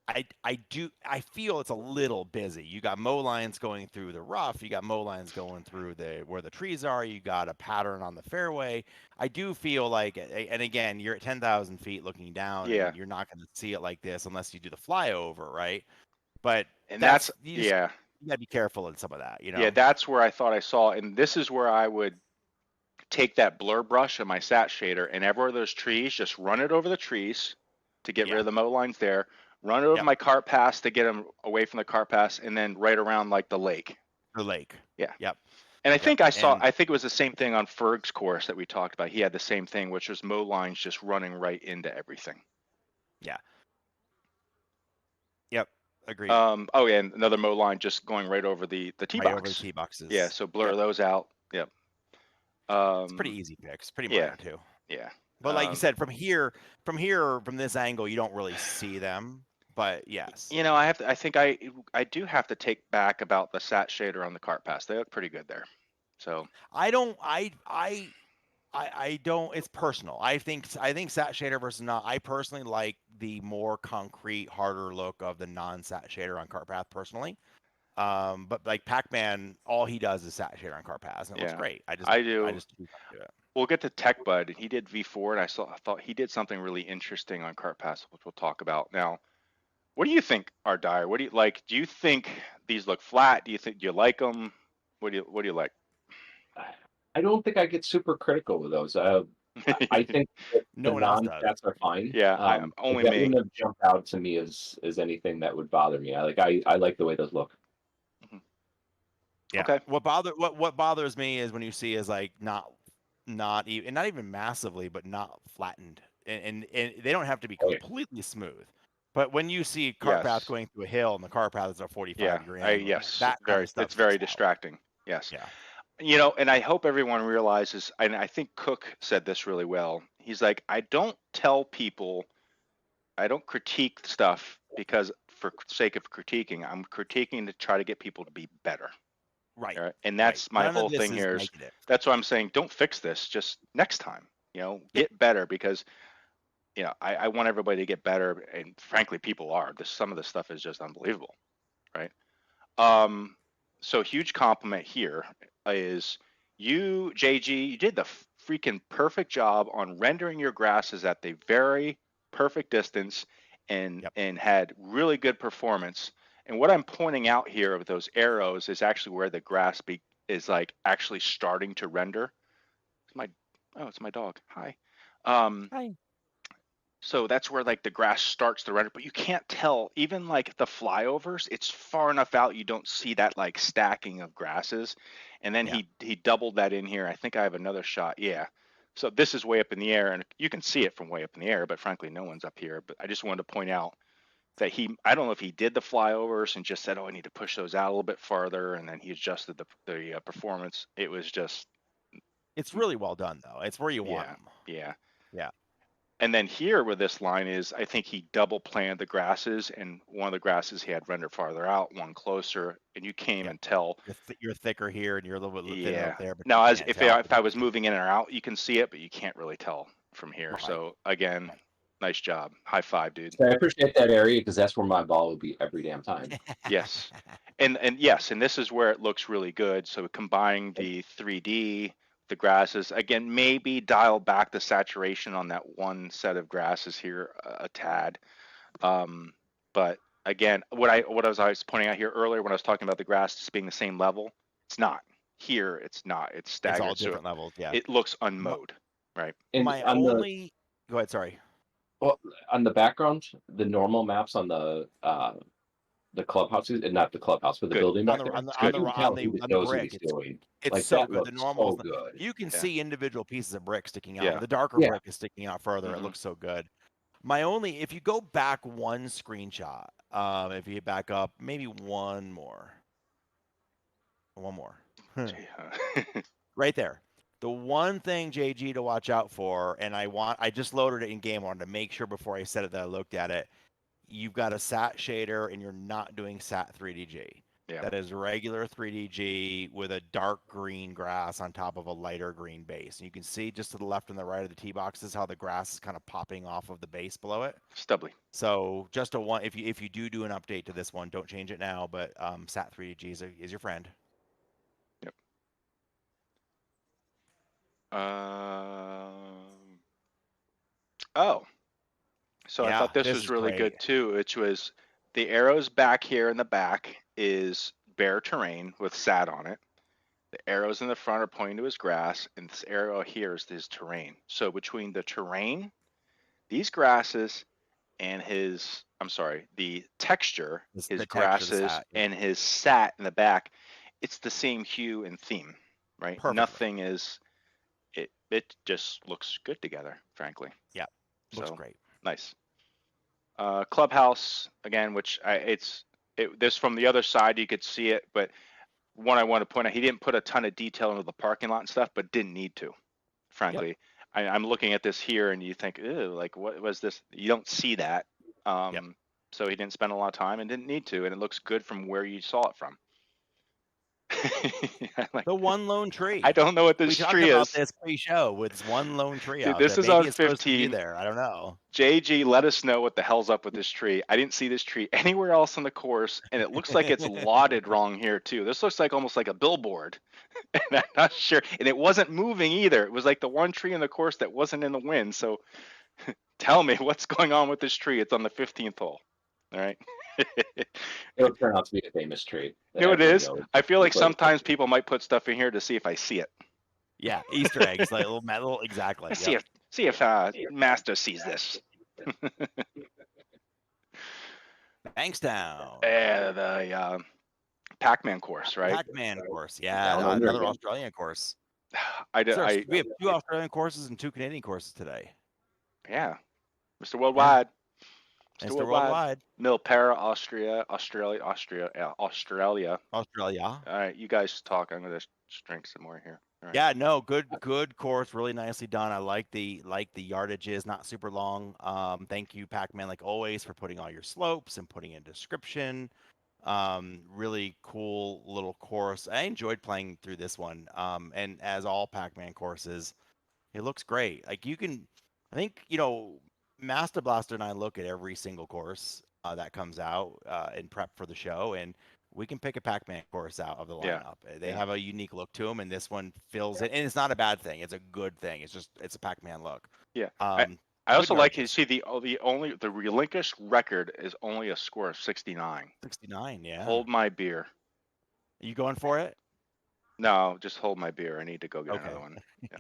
[SPEAKER 2] I feel it's a little busy. You got mow lines going through the rough, you got mow lines going through where the trees are, you got a pattern on the fairway. I do feel like, and again, you're at 10,000 feet looking down, and you're not going to see it like this unless you do the flyover, right? But you gotta be careful in some of that, you know.
[SPEAKER 1] Yeah, that's where I thought I saw, and this is where I would take that blur brush of my sat shader, and everywhere there's trees, just run it over the trees to get rid of the mow lines there. Run it over my cart pass to get them away from the cart pass, and then right around like the lake.
[SPEAKER 2] The lake.
[SPEAKER 1] Yeah.
[SPEAKER 2] Yep.
[SPEAKER 1] And I think I think it was the same thing on Ferg's course that we talked about. He had the same thing, which was mow lines just running right into everything.
[SPEAKER 2] Yeah. Yep. Agreed.
[SPEAKER 1] Oh yeah, and another mow line just going right over the tee box.
[SPEAKER 2] Over the tee boxes.
[SPEAKER 1] Yeah, so blur those out. Yep.
[SPEAKER 2] It's pretty easy picks. Pretty minor too.
[SPEAKER 1] Yeah.
[SPEAKER 2] But like you said, from this angle, you don't really see them. But yes.
[SPEAKER 1] You know, I think I do have to take back about the sat shader on the cart pass. They look pretty good there. So
[SPEAKER 2] I don't. It's personal. I think sat shader versus not. I personally like the more concrete, harder look of the non-sat shader on cart path personally. But like Pac-Man, all he does is sat shader on cart path, and it looks great. I do it.
[SPEAKER 1] We'll get to Tech Bud. He did V4, and I thought he did something really interesting on cart pass, which we'll talk about now. What do you think, Rdeyer? What do you like? Do you think these look flat? Do you like them? What do you like?
[SPEAKER 3] I don't think I get super critical with those. I think the non-stats are fine.
[SPEAKER 1] Yeah, only
[SPEAKER 3] that
[SPEAKER 1] me.
[SPEAKER 3] Wouldn't have jumped out to me as anything that would bother me. I like the way those look.
[SPEAKER 2] Yeah. Okay. What bothers me is when you see is like not even massively, but not flattened, and they don't have to be completely smooth. But when you see cart path going through a hill and the cart path is a 45 degree angle,
[SPEAKER 1] it's very distracting. Yes.
[SPEAKER 2] Yeah.
[SPEAKER 1] You know, and I hope everyone realizes, and I think Cook said this really well, he's like, I don't tell people, I don't critique stuff because for sake of critiquing, I'm critiquing to try to get people to be better.
[SPEAKER 2] Right.
[SPEAKER 1] And that's my whole thing here is that's why I'm saying don't fix this, just next time, get better, because I want everybody to get better, and frankly people are. Some of this stuff is just unbelievable, right? So huge compliment here is you, JG, you did the freaking perfect job on rendering your grasses at the very perfect distance and had really good performance. And what I'm pointing out here with those arrows is actually where the grass is like actually starting to render. It's my dog. Hi.
[SPEAKER 2] Hi.
[SPEAKER 1] So that's where like the grass starts to render, but you can't tell, even like the flyovers, it's far enough out you don't see that like stacking of grasses. And then he doubled that in here. I think I have another shot. Yeah. So this is way up in the air, and you can see it from way up in the air, but frankly no one's up here. But I just wanted to point out that I don't know if he did the flyovers and just said, oh, I need to push those out a little bit farther, and then he adjusted the performance. It was just,
[SPEAKER 2] it's really well done though. It's where you want them.
[SPEAKER 1] Yeah.
[SPEAKER 2] Yeah.
[SPEAKER 1] And then here where this line is, I think he double planted the grasses, and one of the grasses he had rendered farther out, one closer, and you can't even tell.
[SPEAKER 2] You're thicker here and you're a little bit thinner up there. But
[SPEAKER 1] now, if I was moving in or out, you can see it, but you can't really tell from here. Right. So again, nice job. High five, dude.
[SPEAKER 3] So I appreciate that area because that's where my ball would be every damn time.
[SPEAKER 1] Yes. And yes, and this is where it looks really good. So combining the 3D, the grasses, again, maybe dial back the saturation on that one set of grasses here a tad. But again, what I was pointing out here earlier when I was talking about the grass just being the same level, it's not. Here, it's not. It's staggered.
[SPEAKER 2] It's all different levels, yeah.
[SPEAKER 1] It looks unmowed, right?
[SPEAKER 2] And go ahead, sorry.
[SPEAKER 3] Well, on the background, the normal maps on the clubhouses, and not the clubhouse, but the building back there.
[SPEAKER 2] On the brick, it's like so good. The normal,
[SPEAKER 3] so good.
[SPEAKER 2] You can see individual pieces of brick sticking out. Yeah. The darker brick is sticking out further. Mm-hmm. It looks so good. If you go back one screenshot, if you back up, maybe one more. Right there. The one thing, JG, to watch out for, and I just loaded it in game, wanted to make sure before I said it that I looked at it. You've got a SAT shader and you're not doing SAT 3DG. Yeah. That is regular 3DG with a dark green grass on top of a lighter green base. And you can see just to the left and the right of the tee boxes how the grass is kind of popping off of the base below it.
[SPEAKER 1] Stubbly.
[SPEAKER 2] So just if you do an update to this one, don't change it now, but SAT 3DG is your friend.
[SPEAKER 1] Yep. So I thought this was really good too, which was the arrows back here in the back is bare terrain with SAT on it. The arrows in the front are pointing to his grass, and this arrow here is his terrain. So between the terrain, these grasses, and the texture, his grasses, and his SAT in the back, it's the same hue and theme, right? Perfectly. Nothing is, it just looks good together, frankly.
[SPEAKER 2] Yeah, looks great.
[SPEAKER 1] Nice. Clubhouse again, which this from the other side you could see it, but one I want to point out, he didn't put a ton of detail into the parking lot and stuff, but didn't need to, frankly. Yep. I'm looking at this here and you think, ew, like what was this? You don't see that. So he didn't spend a lot of time and didn't need to, and it looks good from where you saw it from.
[SPEAKER 2] The one lone tree.
[SPEAKER 1] I don't know what this tree is. We
[SPEAKER 2] talked about this pre-show with one lone tree.
[SPEAKER 1] Dude, this is on 15.
[SPEAKER 2] There, I don't know.
[SPEAKER 1] JG, let us know what the hell's up with this tree. I didn't see this tree anywhere else on the course, and it looks like it's lotted wrong here too. This looks like almost like a billboard, and I'm not sure. And it wasn't moving either. It was like the one tree in the course that wasn't in the wind. So, tell me what's going on with this tree. It's on the 15th hole. All right.
[SPEAKER 3] It'll turn out to be a famous tree.
[SPEAKER 1] It is. I feel like sometimes people might put stuff in here to see if I see it.
[SPEAKER 2] Yeah, Easter eggs, like little exactly.
[SPEAKER 1] See if Master sees this.
[SPEAKER 2] Bankstown.
[SPEAKER 1] The Pac-Man course, right?
[SPEAKER 2] Pac-Man course, yeah. Another Australian course. We have 2 Australian courses and 2 Canadian courses today.
[SPEAKER 1] Yeah, Mr. Worldwide.
[SPEAKER 2] Yeah. Mr. Worldwide.
[SPEAKER 1] Milpera, Australia.
[SPEAKER 2] Australia.
[SPEAKER 1] All right, you guys talk. I'm going to drink some more here. Right.
[SPEAKER 2] Yeah, no, good course, really nicely done. I like the yardages, not super long. Thank you, Pac-Man, like always, for putting all your slopes and putting in description. Really cool little course. I enjoyed playing through this one. And as all Pac-Man courses, it looks great. Like you can, I think, Master Blaster and I look at every single course that comes out in prep for the show, and we can pick a Pac-Man course out of the
[SPEAKER 1] Yeah.
[SPEAKER 2] lineup. They have a unique look to them, and this one fills it. And it's not a bad thing. It's a good thing. It's a Pac-Man look.
[SPEAKER 1] Yeah. I
[SPEAKER 2] Good
[SPEAKER 1] also like you
[SPEAKER 2] yardages.
[SPEAKER 1] see the relinquished record is only a score of 69.
[SPEAKER 2] 69, yeah.
[SPEAKER 1] Hold my beer.
[SPEAKER 2] Are you going for it?
[SPEAKER 1] No, just hold my beer. I need to go get another one. Yeah.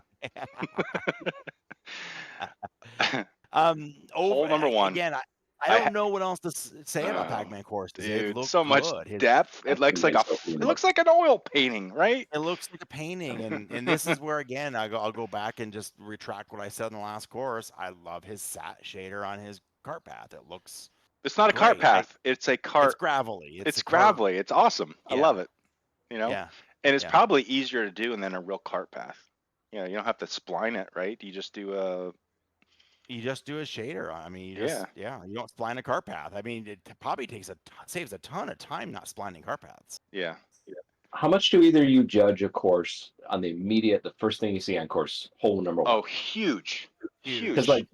[SPEAKER 1] Hole number 1.
[SPEAKER 2] Again, I don't know what else to say about Pac-Man courses.
[SPEAKER 1] Dude,
[SPEAKER 2] it looks
[SPEAKER 1] so much depth. It looks like an oil painting, right?
[SPEAKER 2] It looks like a painting, and this is where again I'll go back and just retract what I said in the last course. I love his sat shader on his cart path. It looks.
[SPEAKER 1] It's not a cart path. It's a cart.
[SPEAKER 2] It's gravelly.
[SPEAKER 1] It's gravelly. It's awesome.
[SPEAKER 2] Yeah.
[SPEAKER 1] I love it.
[SPEAKER 2] Yeah.
[SPEAKER 1] And it's probably easier to do than a real cart path. You don't have to spline it, right? You just do a.
[SPEAKER 2] You just do a shader. I mean, you don't spline a cart path. I mean, it probably saves a ton of time not splining cart paths.
[SPEAKER 1] Yeah.
[SPEAKER 3] How much do either you judge a course on the first thing you see on course, hole number 1?
[SPEAKER 1] Oh, huge.
[SPEAKER 3] Because like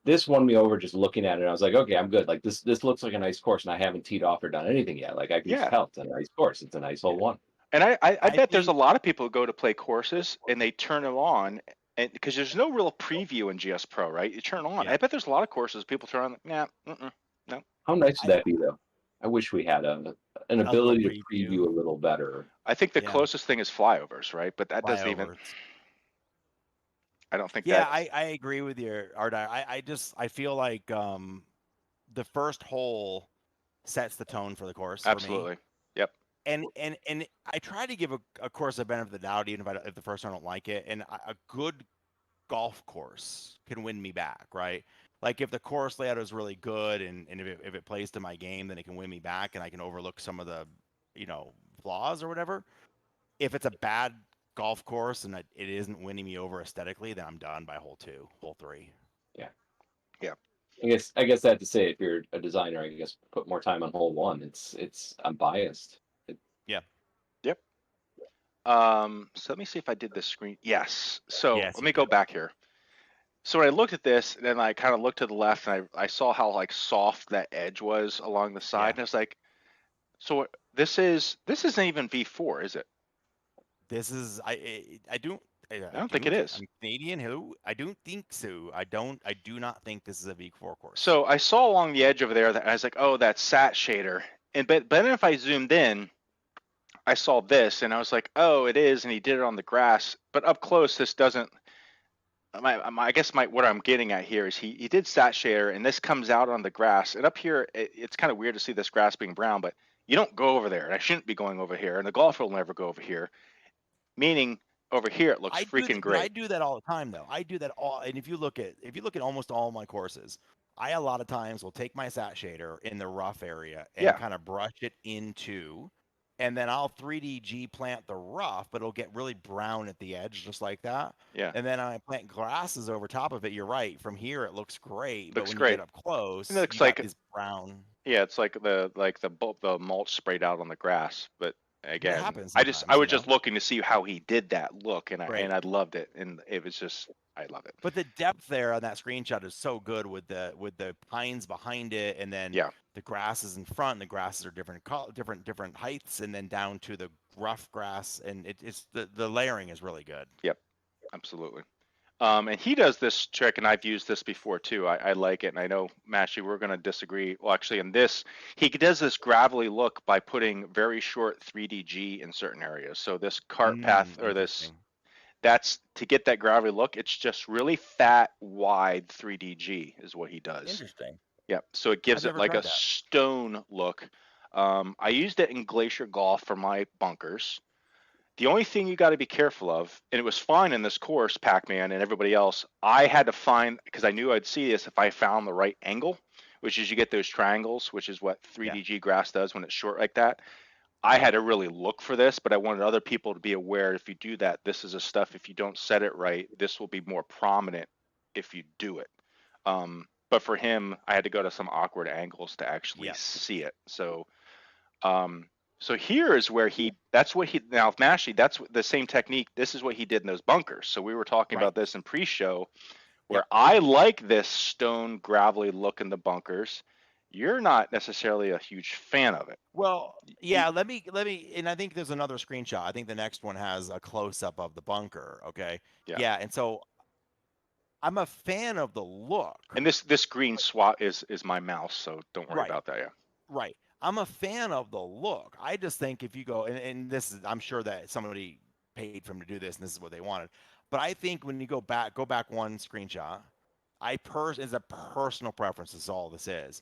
[SPEAKER 3] this won me over just looking at it. I was like, okay, I'm good. Like this looks like a nice course, and I haven't teed off or done anything yet. Like I can just tell it's a nice course. It's a nice hole 1.
[SPEAKER 1] And I bet there's a lot of people who go to play courses and they turn them on, and because there's no real preview in GSPro, right? You turn on. I bet there's a lot of courses people turn on. No.
[SPEAKER 3] How nice would that be, though? I wish we had an ability to preview a little better.
[SPEAKER 1] I think the closest thing is flyovers, right? But that doesn't even. I don't think.
[SPEAKER 2] Yeah, I agree with you, Rdeyer. I feel like the first hole sets the tone for the course.
[SPEAKER 1] Absolutely.
[SPEAKER 2] For me.
[SPEAKER 1] Yep.
[SPEAKER 2] And I try to give a course a benefit of the doubt, even if the first one I don't like it. And a good golf course can win me back, right? Like if the course layout is really good and if it plays to my game, then it can win me back and I can overlook some of the, flaws or whatever. If it's a bad golf course and it isn't winning me over aesthetically, then I'm done by hole 2, hole 3.
[SPEAKER 3] Yeah.
[SPEAKER 1] Yeah.
[SPEAKER 3] I guess that to say, if you're a designer, I guess put more time on hole 1. I'm biased.
[SPEAKER 2] Yep.
[SPEAKER 1] So let me see if I did this screen. Yes. So let me go back here. So when I looked at this, and then I kind of looked to the left, and I saw how like soft that edge was along the side, and I was like, so this isn't even V4, is it?
[SPEAKER 2] This is I don't
[SPEAKER 1] think it is.
[SPEAKER 2] I'm Canadian. Who? I don't think so. I do not think this is a V4 course.
[SPEAKER 1] So I saw along the edge over there that I was like, oh, that's sat shader, but then if I zoomed in, I saw this, and I was like, oh, it is, and he did it on the grass, but up close, this doesn't. I guess what I'm getting at here is he did sat shader, and this comes out on the grass, and up here it's kind of weird to see this grass being brown, but you don't go over there, and I shouldn't be going over here, and the golfer will never go over here. Meaning over here it looks freaking great.
[SPEAKER 2] I do that all the time though. I do that all, and if you look at almost all my courses, I a lot of times will take my sat shader in the rough area and kind of brush it into. And then I'll 3DG plant the rough, but it'll get really brown at the edge, just like that.
[SPEAKER 1] Yeah.
[SPEAKER 2] And then I plant grasses over top of it. You're right. From here, it looks great.
[SPEAKER 1] Looks
[SPEAKER 2] but when
[SPEAKER 1] great.
[SPEAKER 2] You get up close,
[SPEAKER 1] it looks like
[SPEAKER 2] this brown.
[SPEAKER 1] Yeah, it's like the mulch sprayed out on the grass. But again,
[SPEAKER 2] I
[SPEAKER 1] was just looking to see how he did that look, and
[SPEAKER 2] right.
[SPEAKER 1] I loved it, and it was just. I love it.
[SPEAKER 2] But the depth there on that screenshot is so good with the pines behind it, and then the grasses in front. And the grasses are different heights, and then down to the rough grass, and it's the layering is really good.
[SPEAKER 1] Yep, absolutely. And he does this trick, and I've used this before too. I like it, and I know Mashie, we're going to disagree. Well, actually, in this, he does this gravelly look by putting very short 3DG in certain areas. So this cart path or this. That's to get that gravelly look. It's just really fat, wide 3DG is what he does.
[SPEAKER 2] Interesting.
[SPEAKER 1] Yeah. So it gives it like a stone look. I used it in Glacier Golf for my bunkers. The only thing you got to be careful of, and it was fine in this course, Pac-Man and everybody else, I had to find, because I knew I'd see this if I found the right angle, which is you get those triangles, which is what 3DG grass does when it's short like that. I had to really look for this, but I wanted other people to be aware. If you do that, this is a stuff. If you don't set it right, this will be more prominent if you do it. But for him, I had to go to some awkward angles to actually see it. So, so here is where that's what he, now Mashie, that's the same technique. This is what he did in those bunkers. So we were talking about this in pre-show, where I like this stone gravelly look in the bunkers. You're not necessarily a huge fan of it.
[SPEAKER 2] Well, yeah, let me, and I think there's another screenshot. I think the next one has a close-up of the bunker. Okay. Yeah. And so I'm a fan of the look.
[SPEAKER 1] And this green swat is my mouse, so don't worry about that. Yeah.
[SPEAKER 2] Right. I'm a fan of the look. I just think if you go, and this is, I'm sure that somebody paid for him to do this, and this is what they wanted. But I think when you go back one screenshot. As a personal preference, is all this is.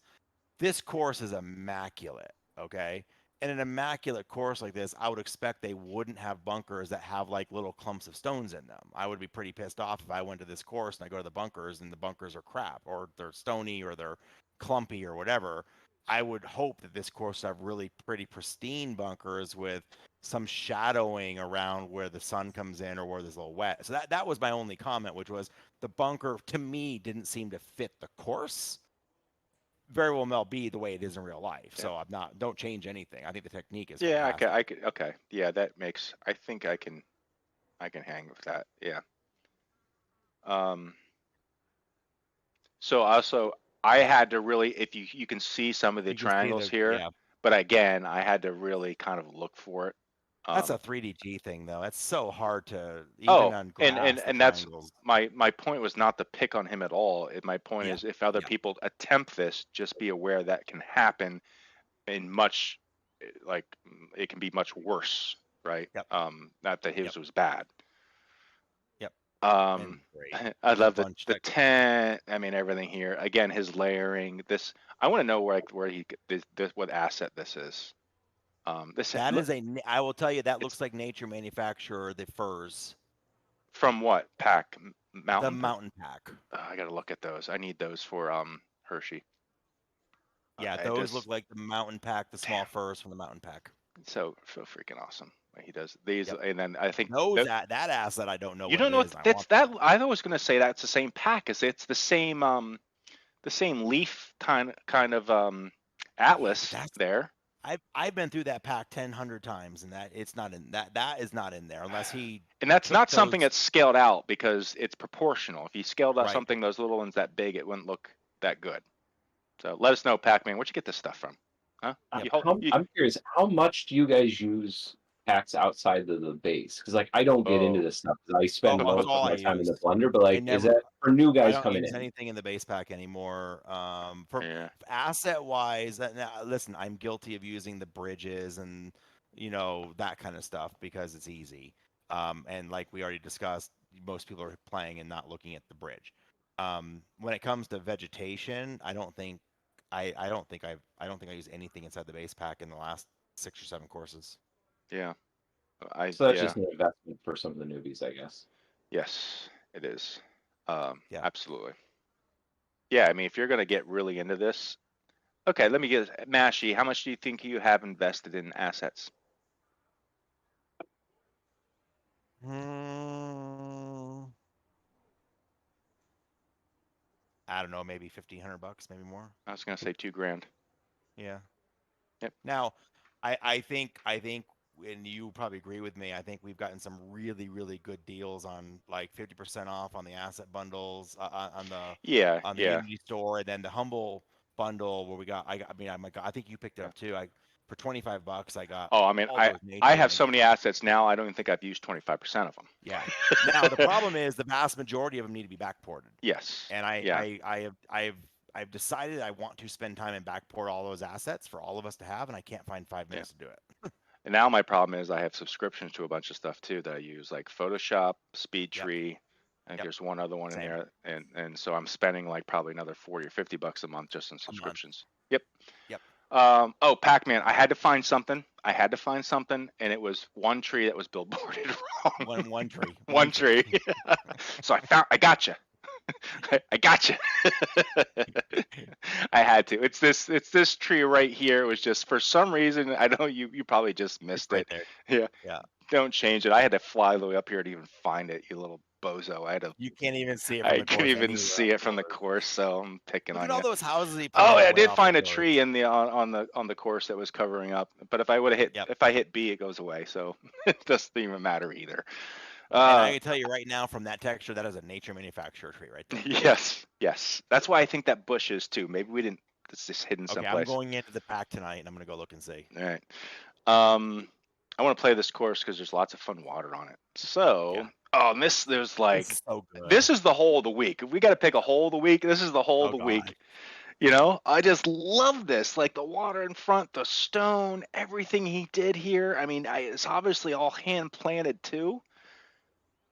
[SPEAKER 2] This course is immaculate. Okay. And an immaculate course like this, I would expect they wouldn't have bunkers that have like little clumps of stones in them. I would be pretty pissed off if I went to this course and I go to the bunkers and the bunkers are crap, or they're stony, or they're clumpy, or whatever. I would hope that this course would have really pretty pristine bunkers with some shadowing around where the sun comes in or where there's a little wet. So that was my only comment, which was the bunker to me didn't seem to fit the course. Very well may be the way it is in real life. Yeah. So don't change anything. I think the technique is fantastic.
[SPEAKER 1] Okay. Yeah, that makes, I think I can hang with that. Yeah. So also I had to really, if you can see some of the triangles here, but again, I had to really kind of look for it.
[SPEAKER 2] That's a 3DG thing, though. That's so hard to on grass,
[SPEAKER 1] and that's my point was not to pick on him at all. My point is, if other people attempt this, just be aware that can happen in much, like it can be much worse, right? Not that his was bad. I love the tent. I mean, everything here. Again, his layering. This, I want to know where what asset this is.
[SPEAKER 2] I will tell you, that looks like Nature Manufacturer, the furs.
[SPEAKER 1] From what pack? Mountain.
[SPEAKER 2] The mountain pack.
[SPEAKER 1] I gotta look at those. I need those for Hershey.
[SPEAKER 2] Yeah, those look like the mountain pack, the small furs from the mountain pack.
[SPEAKER 1] So freaking awesome. He does these, and then I think
[SPEAKER 2] that asset I don't know.
[SPEAKER 1] You don't know that's that. I was going to say that's the same pack. It's the same leaf kind of atlas there.
[SPEAKER 2] I've been through that pack 100 times, and that it's not in that is not in there unless he.
[SPEAKER 1] And that's not something that's scaled out because it's proportional. If you scaled out something those little ones that big, it wouldn't look that good. So let us know, Pac-Man, where'd you get this stuff from? Huh?
[SPEAKER 3] I'm curious, how much do you guys use packs outside of the base? Because like I don't get into this stuff. I spend most of my time in the blender, but like is that for new guys coming in?
[SPEAKER 2] Anything in the base pack anymore? For asset wise, listen, I'm guilty of using the bridges and that kind of stuff because it's easy. And like we already discussed, most people are playing and not looking at the bridge. When it comes to vegetation, I don't think I use anything inside the base pack in the last 6 or 7 courses.
[SPEAKER 1] Yeah.
[SPEAKER 3] So that's just an investment for some of the newbies, I guess.
[SPEAKER 1] Yes, it is. Absolutely. Yeah, I mean, if you're going to get really into this, okay, let me get Mashie. How much do you think you have invested in assets?
[SPEAKER 2] I don't know, maybe $1,500, maybe more.
[SPEAKER 1] I was going to say $2,000.
[SPEAKER 2] Yeah.
[SPEAKER 1] Yep.
[SPEAKER 2] Now, I think, and you probably agree with me, I think we've gotten some really, really good deals on like 50% off on the asset bundles on the Unity store, and then the Humble bundle where we got. I think you picked it up too. For $25, I got.
[SPEAKER 1] Oh, I mean, I have so many assets now. I don't even think I've used 25% of them.
[SPEAKER 2] Yeah. Now the problem is the vast majority of them need to be backported.
[SPEAKER 1] Yes.
[SPEAKER 2] And I've decided I want to spend time and backport all those assets for all of us to have, and I can't find 5 minutes to do it.
[SPEAKER 1] And now my problem is I have subscriptions to a bunch of stuff too that I use, like Photoshop, SpeedTree. I think there's one other one in there, and so I'm spending like probably another $40 or $50 a month just in subscriptions. Yep. Oh, Pac-Man, I had to find something. And it was one tree that was billboarded wrong.
[SPEAKER 2] One tree.
[SPEAKER 1] One tree. So I got you. I got you. I had to. It's this tree right here. It was just for some reason. I know you probably just missed
[SPEAKER 2] right
[SPEAKER 1] it.
[SPEAKER 2] there.
[SPEAKER 1] Yeah.
[SPEAKER 2] Yeah.
[SPEAKER 1] Don't change it. I had to fly all the way up here to even find it. You little bozo.
[SPEAKER 2] You can't even see it from
[SPEAKER 1] I
[SPEAKER 2] the
[SPEAKER 1] can't
[SPEAKER 2] course
[SPEAKER 1] even
[SPEAKER 2] anywhere
[SPEAKER 1] see
[SPEAKER 2] on
[SPEAKER 1] it
[SPEAKER 2] the
[SPEAKER 1] from the
[SPEAKER 2] course.
[SPEAKER 1] course. So I'm picking
[SPEAKER 2] Look
[SPEAKER 1] on
[SPEAKER 2] at all
[SPEAKER 1] you.
[SPEAKER 2] those houses he
[SPEAKER 1] Oh,
[SPEAKER 2] planted
[SPEAKER 1] I
[SPEAKER 2] way
[SPEAKER 1] did
[SPEAKER 2] off
[SPEAKER 1] find
[SPEAKER 2] the
[SPEAKER 1] a tree
[SPEAKER 2] course.
[SPEAKER 1] in the on the course that was covering up. But if I would have hit,
[SPEAKER 2] Yep.
[SPEAKER 1] if I hit B, it goes away. So it doesn't even matter either.
[SPEAKER 2] And I can tell you right now, from that texture, that is a nature manufacturer tree right there.
[SPEAKER 1] Yes. That's why I think that bush is too. Maybe we didn't. It's just hidden
[SPEAKER 2] Okay,
[SPEAKER 1] someplace.
[SPEAKER 2] I'm going into the pack tonight, and I'm going to go look and see.
[SPEAKER 1] All right. I want to play this course because there's lots of fun water on it. So,
[SPEAKER 2] Yeah.
[SPEAKER 1] oh, and there's like,
[SPEAKER 2] this is so good.
[SPEAKER 1] This is the hole of the week. If we got to pick a hole of the week, this is the hole of the week. You know, I just love this. Like the water in front, the stone, everything he did here. I mean, it's obviously all hand planted too.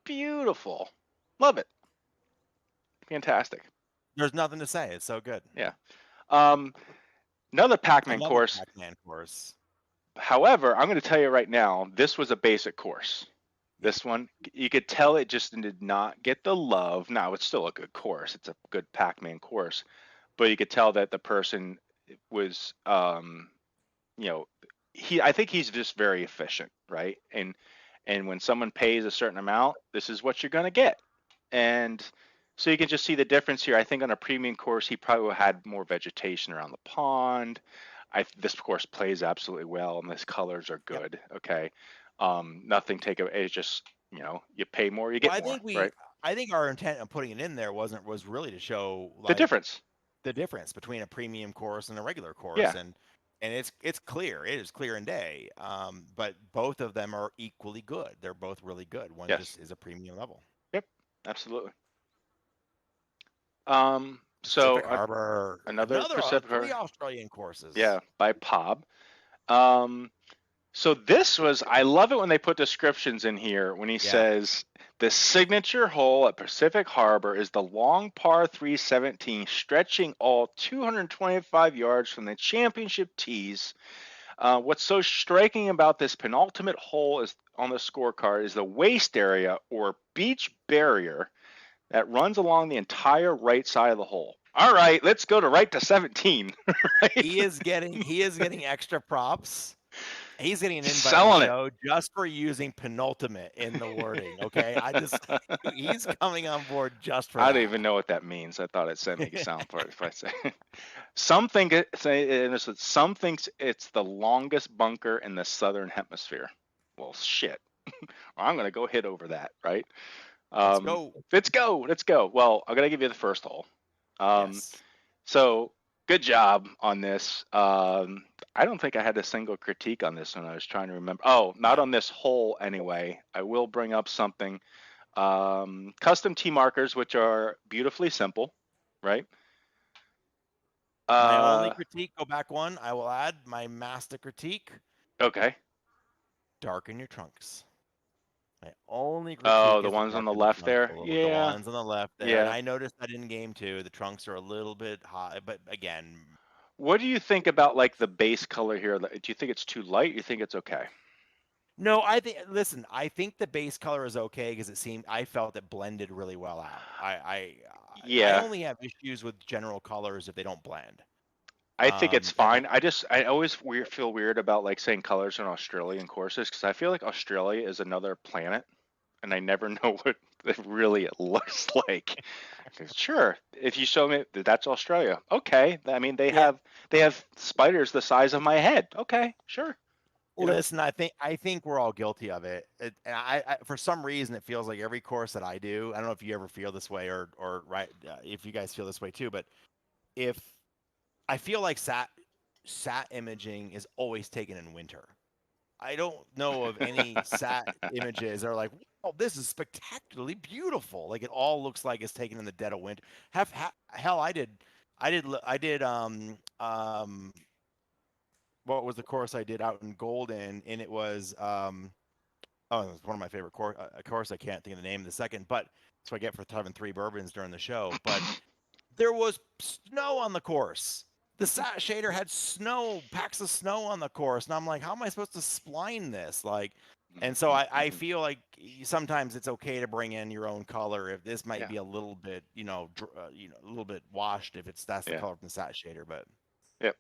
[SPEAKER 1] Beautiful. Love it. Fantastic.
[SPEAKER 2] There's nothing to say. It's so good.
[SPEAKER 1] Yeah. Another Pac-Man course.
[SPEAKER 2] Pac-Man course.
[SPEAKER 1] However, I'm going to tell you right now, this was a basic course. This one, you could tell it just did not get the love. Now, it's still a good course. It's a good Pac-Man course. But you could tell that the person was, you know, I think he's just very efficient, right? And when someone pays a certain amount, this is what you're going to get. And so you can just see the difference here. I think on a premium course, he probably had more vegetation around the pond. This course plays absolutely well, and these colors are good. Yep. Okay, nothing take away. It's just, you know, you pay more, you get more. Right?
[SPEAKER 2] I think our intent of putting it in there was really to show
[SPEAKER 1] like, the
[SPEAKER 2] difference between a premium course and a regular course.
[SPEAKER 1] Yeah.
[SPEAKER 2] And it's clear. It is clear in day. But both of them are equally good. They're both really good. One just is a premium level.
[SPEAKER 1] Yep, absolutely.
[SPEAKER 2] So Harbour, another Pacific Harbor, 3 Australian courses.
[SPEAKER 1] Yeah, by Pob. So this was, I love it when they put descriptions in here when he says the signature hole at Pacific Harbor is the long par 317 stretching all 225 yards from the championship tees. What's so striking about this penultimate hole is on the scorecard is the waste area or beach barrier that runs along the entire right side of the hole. All right, let's go to right to 17. Right?
[SPEAKER 2] He is getting extra props. He's getting an invite to the show just for using penultimate in the wording. Okay, he's coming on board just for that.
[SPEAKER 1] I don't even know what that means. I thought it said make a sound for it if I say. Some think it's the longest bunker in the southern hemisphere. Well, shit. I'm gonna go hit over that, right? Let's go. Well, I'm gonna give you the first hole. So good job on this. I don't think I had a single critique on this one. I was trying to remember. Oh, not on this hole anyway. I will bring up something. Custom tee markers, which are beautifully simple, right?
[SPEAKER 2] My only critique, go back one, I will add my Masta critique.
[SPEAKER 1] Okay.
[SPEAKER 2] Darken your trunks. My only critique.
[SPEAKER 1] Oh, the ones on the left there?
[SPEAKER 2] The ones on the left there. Yeah. And I noticed that in game 2, the trunks are a little bit high, but again.
[SPEAKER 1] What do you think about like the base color here? Do you think it's too light? You think it's okay?
[SPEAKER 2] No, I think the base color is okay because I felt it blended really well out. I only have issues with general colors if they don't blend.
[SPEAKER 1] I think it's fine. I always feel weird about like saying colors in Australian courses because I feel like Australia is another planet, and I never know what it really looks like. Sure, if you show me that's Australia, okay. I mean, they have spiders the size of my head. Okay, sure.
[SPEAKER 2] Listen, I think we're all guilty of it. And I for some reason it feels like every course that I do. I don't know if you ever feel this way or right if you guys feel this way too, but if I feel like sat imaging is always taken in winter. I don't know of any sat images that are like, oh, this is spectacularly beautiful. Like it all looks like it's taken in the dead of winter. Hell, I did. What was the course I did out in Golden? And it was, it was one of my favorite course. I can't think of the name in the second, but that's what I get for having 3 bourbons during the show. But there was snow on the course. The sat shader had packs of snow on the course. And I'm like, how am I supposed to spline this? Like, And so I feel like sometimes it's okay to bring in your own color if this might be a little bit, a little bit washed if that's the color from the sat shader, but.
[SPEAKER 1] Yep.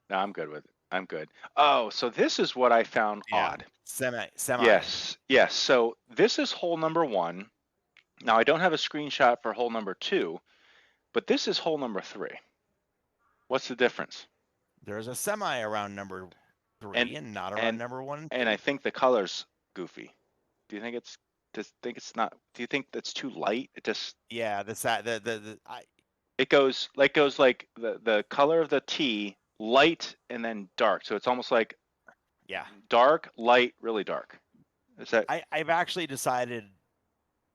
[SPEAKER 1] No, I'm good with it. I'm good. Oh, so this is what I found odd.
[SPEAKER 2] Semi.
[SPEAKER 1] Yes. Yes. So this is hole number 1. Now I don't have a screenshot for hole number 2, but this is hole number 3. What's the difference?
[SPEAKER 2] There's a semi around number 3 and not around number 1.
[SPEAKER 1] And I think the color's goofy. Do you think it's? Not? Do you think that's too light? It just.
[SPEAKER 2] Yeah,
[SPEAKER 1] It goes like the color of the tee, light and then dark. So it's almost like.
[SPEAKER 2] Yeah.
[SPEAKER 1] Dark, light, really dark. Is that?
[SPEAKER 2] I've actually decided,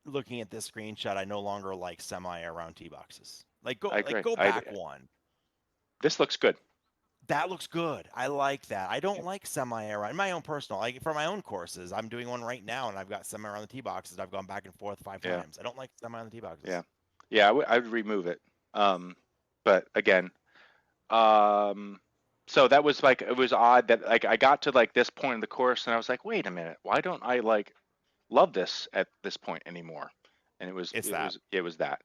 [SPEAKER 2] looking at this screenshot, I no longer like semi around tee boxes. Go back one.
[SPEAKER 1] This looks good.
[SPEAKER 2] That looks good. I like that. I don't like semi around my own personal. For my own courses, I'm doing one right now, and I've got semi around the tee boxes. I've gone back and forth 5 times. I don't like semi on the tee boxes.
[SPEAKER 1] Yeah, yeah. I would remove it. But again, so that was like, it was odd that like I got to like this point in the course, and I was like, wait a minute, why don't I like love this at this point anymore? And it was that.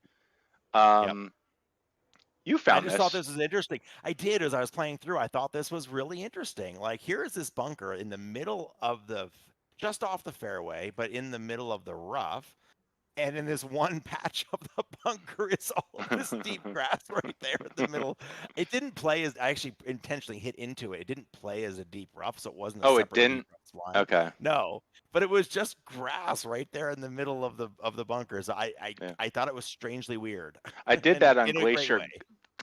[SPEAKER 1] You found
[SPEAKER 2] I just thought this was interesting. I did, as I was playing through. I thought this was really interesting. Like, here is this bunker in the middle of just off the fairway, but in the middle of the rough. And in this one patch of the bunker is all this deep grass right there in the middle. It didn't play as, I actually intentionally hit into it. It didn't play as a deep rough, so it wasn't a separate deep rough line.
[SPEAKER 1] Okay.
[SPEAKER 2] No, but it was just grass right there in the middle of the bunkers. I thought it was strangely weird.
[SPEAKER 1] I did that on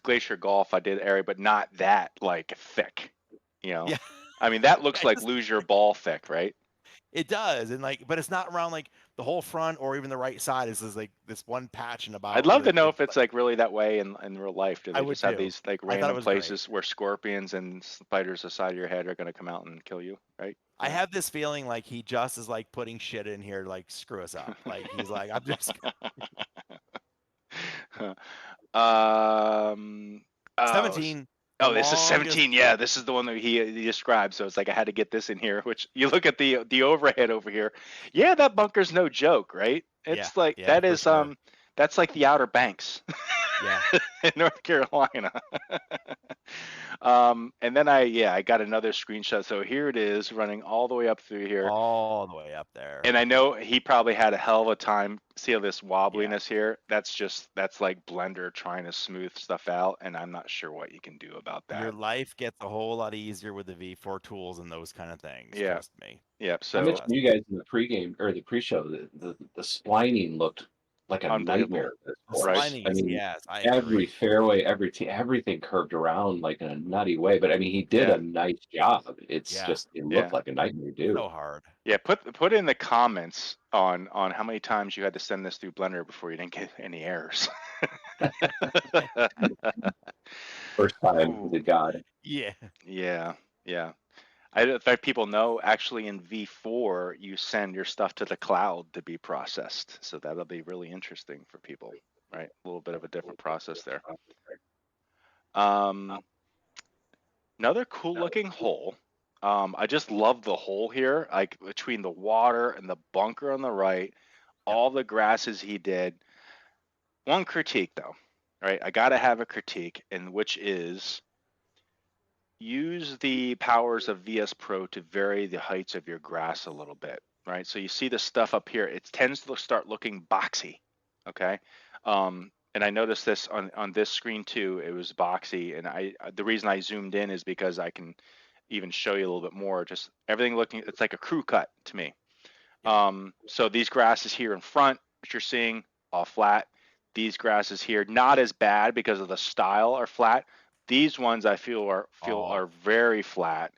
[SPEAKER 1] Glacier Golf. I did area, but not that like thick. Yeah. I mean, that looks like lose your ball thick, right?
[SPEAKER 2] It does, and but it's not around like the whole front or even the right side. Is like this one patch and about.
[SPEAKER 1] I'd love to know if it's like really that way in real life. Do they just have these like random places where scorpions and spiders the side of your head are going to come out and kill you, right?
[SPEAKER 2] I have this feeling like he just is like putting shit in here to like screw us up. Like he's like, I'm just. 17.
[SPEAKER 1] Oh, this is 17. Yeah, this is the one that he described. So it's like I had to get this in here. Which you look at the overhead over here. Yeah, that bunker's no joke, right? It's that is sure. That's like the Outer Banks. In North Carolina. And then I got another screenshot. So here it is running all the way up through here.
[SPEAKER 2] All the way up there.
[SPEAKER 1] And I know he probably had a hell of a time. See all this wobbliness here? That's like Blender trying to smooth stuff out, and I'm not sure what you can do about that.
[SPEAKER 2] Your life gets a whole lot easier with the V4 tools and those kind of things.
[SPEAKER 1] Yeah.
[SPEAKER 2] Trust me.
[SPEAKER 1] Yeah. So
[SPEAKER 3] I mentioned you guys in the pregame or the pre-show the splining looked like a nightmare.
[SPEAKER 2] Right. I mean, yes,
[SPEAKER 3] every fairway, everything curved around like in a nutty way. But I mean, he did a nice job. It's just it looked like a nightmare to do.
[SPEAKER 2] So hard.
[SPEAKER 1] Yeah, put in the comments on how many times you had to send this through Blender before you didn't get any errors.
[SPEAKER 3] First time, did God.
[SPEAKER 2] Yeah.
[SPEAKER 1] Yeah. Yeah. In fact, people know actually in V4 you send your stuff to the cloud to be processed, so that'll be really interesting for people, right? A little bit of a different process there. Another cool looking hole. I just love the hole here, like between the water and the bunker on the right, all the grasses he did. One critique though, right? I gotta have a critique, and which is. Use the powers of GSPro to vary the heights of your grass a little bit, right? So you see the stuff up here, it tends to start looking boxy, okay? And I noticed this on this screen too, it was boxy, and the reason I zoomed in is because I can even show you a little bit more, just everything looking, it's like a crew cut to me. So these grasses here in front, which you're seeing, all flat. These grasses here, not as bad because of the style are flat. These ones I feel are very flat.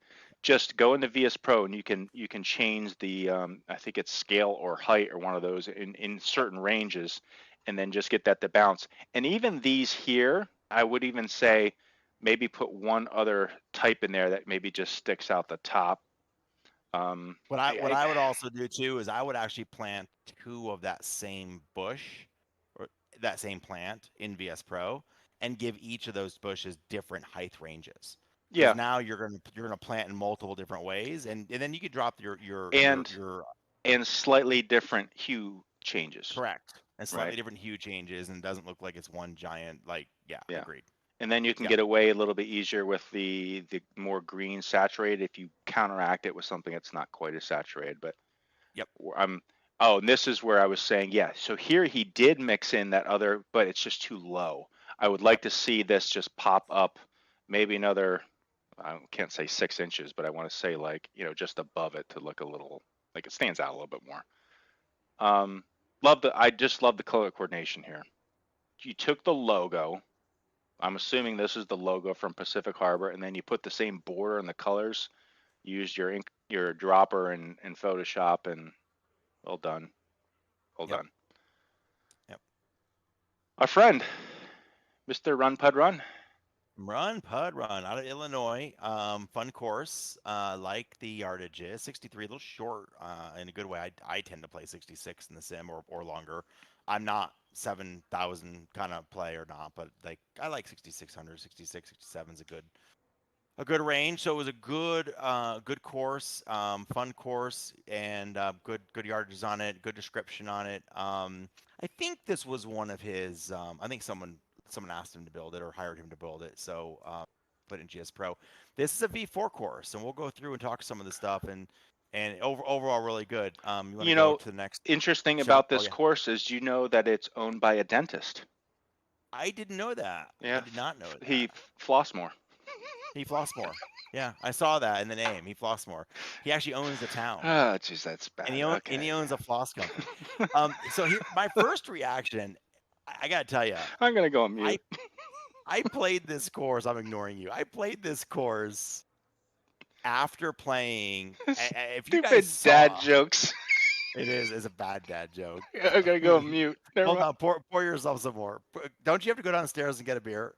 [SPEAKER 1] Just go into GSPro and you can change the I think it's scale or height or one of those in certain ranges, and then just get that to bounce. And even these here, I would even say maybe put one other type in there that maybe just sticks out the top.
[SPEAKER 2] What I would also do too is I would actually plant 2 of that same bush or that same plant in GSPro. And give each of those bushes different height ranges. Because now you're gonna plant in multiple different ways, and then you could drop your
[SPEAKER 1] and slightly different hue changes.
[SPEAKER 2] Correct. And slightly different hue changes, and doesn't look like it's one giant, like, yeah. Agreed.
[SPEAKER 1] And then you can get away a little bit easier with the more green saturated if you counteract it with something that's not quite as saturated. But and this is where I was saying, so here he did mix in that other, but it's just too low. I would like to see this just pop up maybe another, I can't say 6 inches, but I want to say, like, just above it to look a little like it stands out a little bit more. I just love the color coordination here. You took the logo. I'm assuming this is the logo from Pacific Harbor, and then you put the same border and the colors. You used your dropper in Photoshop, and well done. Well done.
[SPEAKER 2] Yep.
[SPEAKER 1] Our friend, Mr. Run Pud Run.
[SPEAKER 2] Run Pud Run out of Illinois. Fun course. Like the yardage is 63, a little short in a good way. I tend to play 66 in the sim or longer. I'm not 7,000 kind of play or not, but like I like 6,600, 66, 67 is a good range. So it was a good course, fun course, and good yardage on it, good description on it. I think this was one of his. I think someone asked him to build it or hired him to build it. So put in GSPro. This is a V4 course, and we'll go through and talk some of the stuff and overall really good. You go to the next
[SPEAKER 1] interesting about this course is that it's owned by a dentist.
[SPEAKER 2] I didn't know that.
[SPEAKER 1] Yeah,
[SPEAKER 2] I did not know that.
[SPEAKER 1] He floss more.
[SPEAKER 2] He Flossmore. Yeah, I saw that in the name. He Flossmore. He actually owns the town.
[SPEAKER 1] Oh, jeez, that's bad.
[SPEAKER 2] And he owns a floss company. So my first reaction, I gotta tell you,
[SPEAKER 1] I'm gonna go on mute.
[SPEAKER 2] I played this course. I'm ignoring you. I played this course after playing. If you guys saw,
[SPEAKER 1] dad jokes.
[SPEAKER 2] It's a bad dad joke.
[SPEAKER 1] I'm gonna go on mute.
[SPEAKER 2] Hold on, pour yourself some more. Don't you have to go downstairs and get a beer?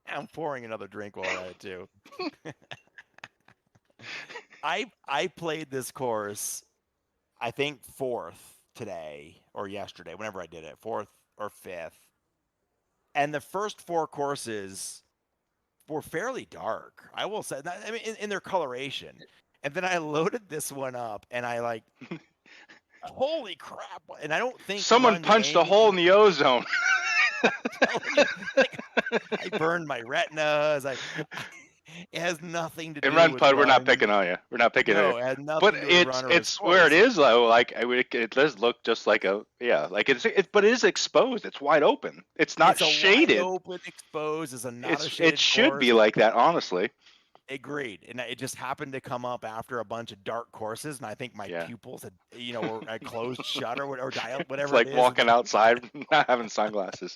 [SPEAKER 2] I'm pouring another drink while I too. I played this course, I think 4th today or yesterday, whenever I did it, 4th or 5th. And the first 4 courses were fairly dark, I will say. I mean, in their coloration. And then I loaded this one up, and I like, holy crap! And I don't think
[SPEAKER 1] someone punched a hole in the ozone.
[SPEAKER 2] I burned my retinas. It has nothing to do with
[SPEAKER 1] Run Pud. We're not picking on you. We're not picking on you.
[SPEAKER 2] It has nothing
[SPEAKER 1] but
[SPEAKER 2] to do with
[SPEAKER 1] it's where it is though. Like it does look just like but it is exposed. It's wide open. It's not shaded.
[SPEAKER 2] Wide open, exposed. It's not a shaded
[SPEAKER 1] It should
[SPEAKER 2] course.
[SPEAKER 1] be like that, honestly.
[SPEAKER 2] Agreed, and it just happened to come up after a bunch of dark courses, and I think my pupils had, were closed shut or dialed, whatever.
[SPEAKER 1] It's like walking outside, not having sunglasses.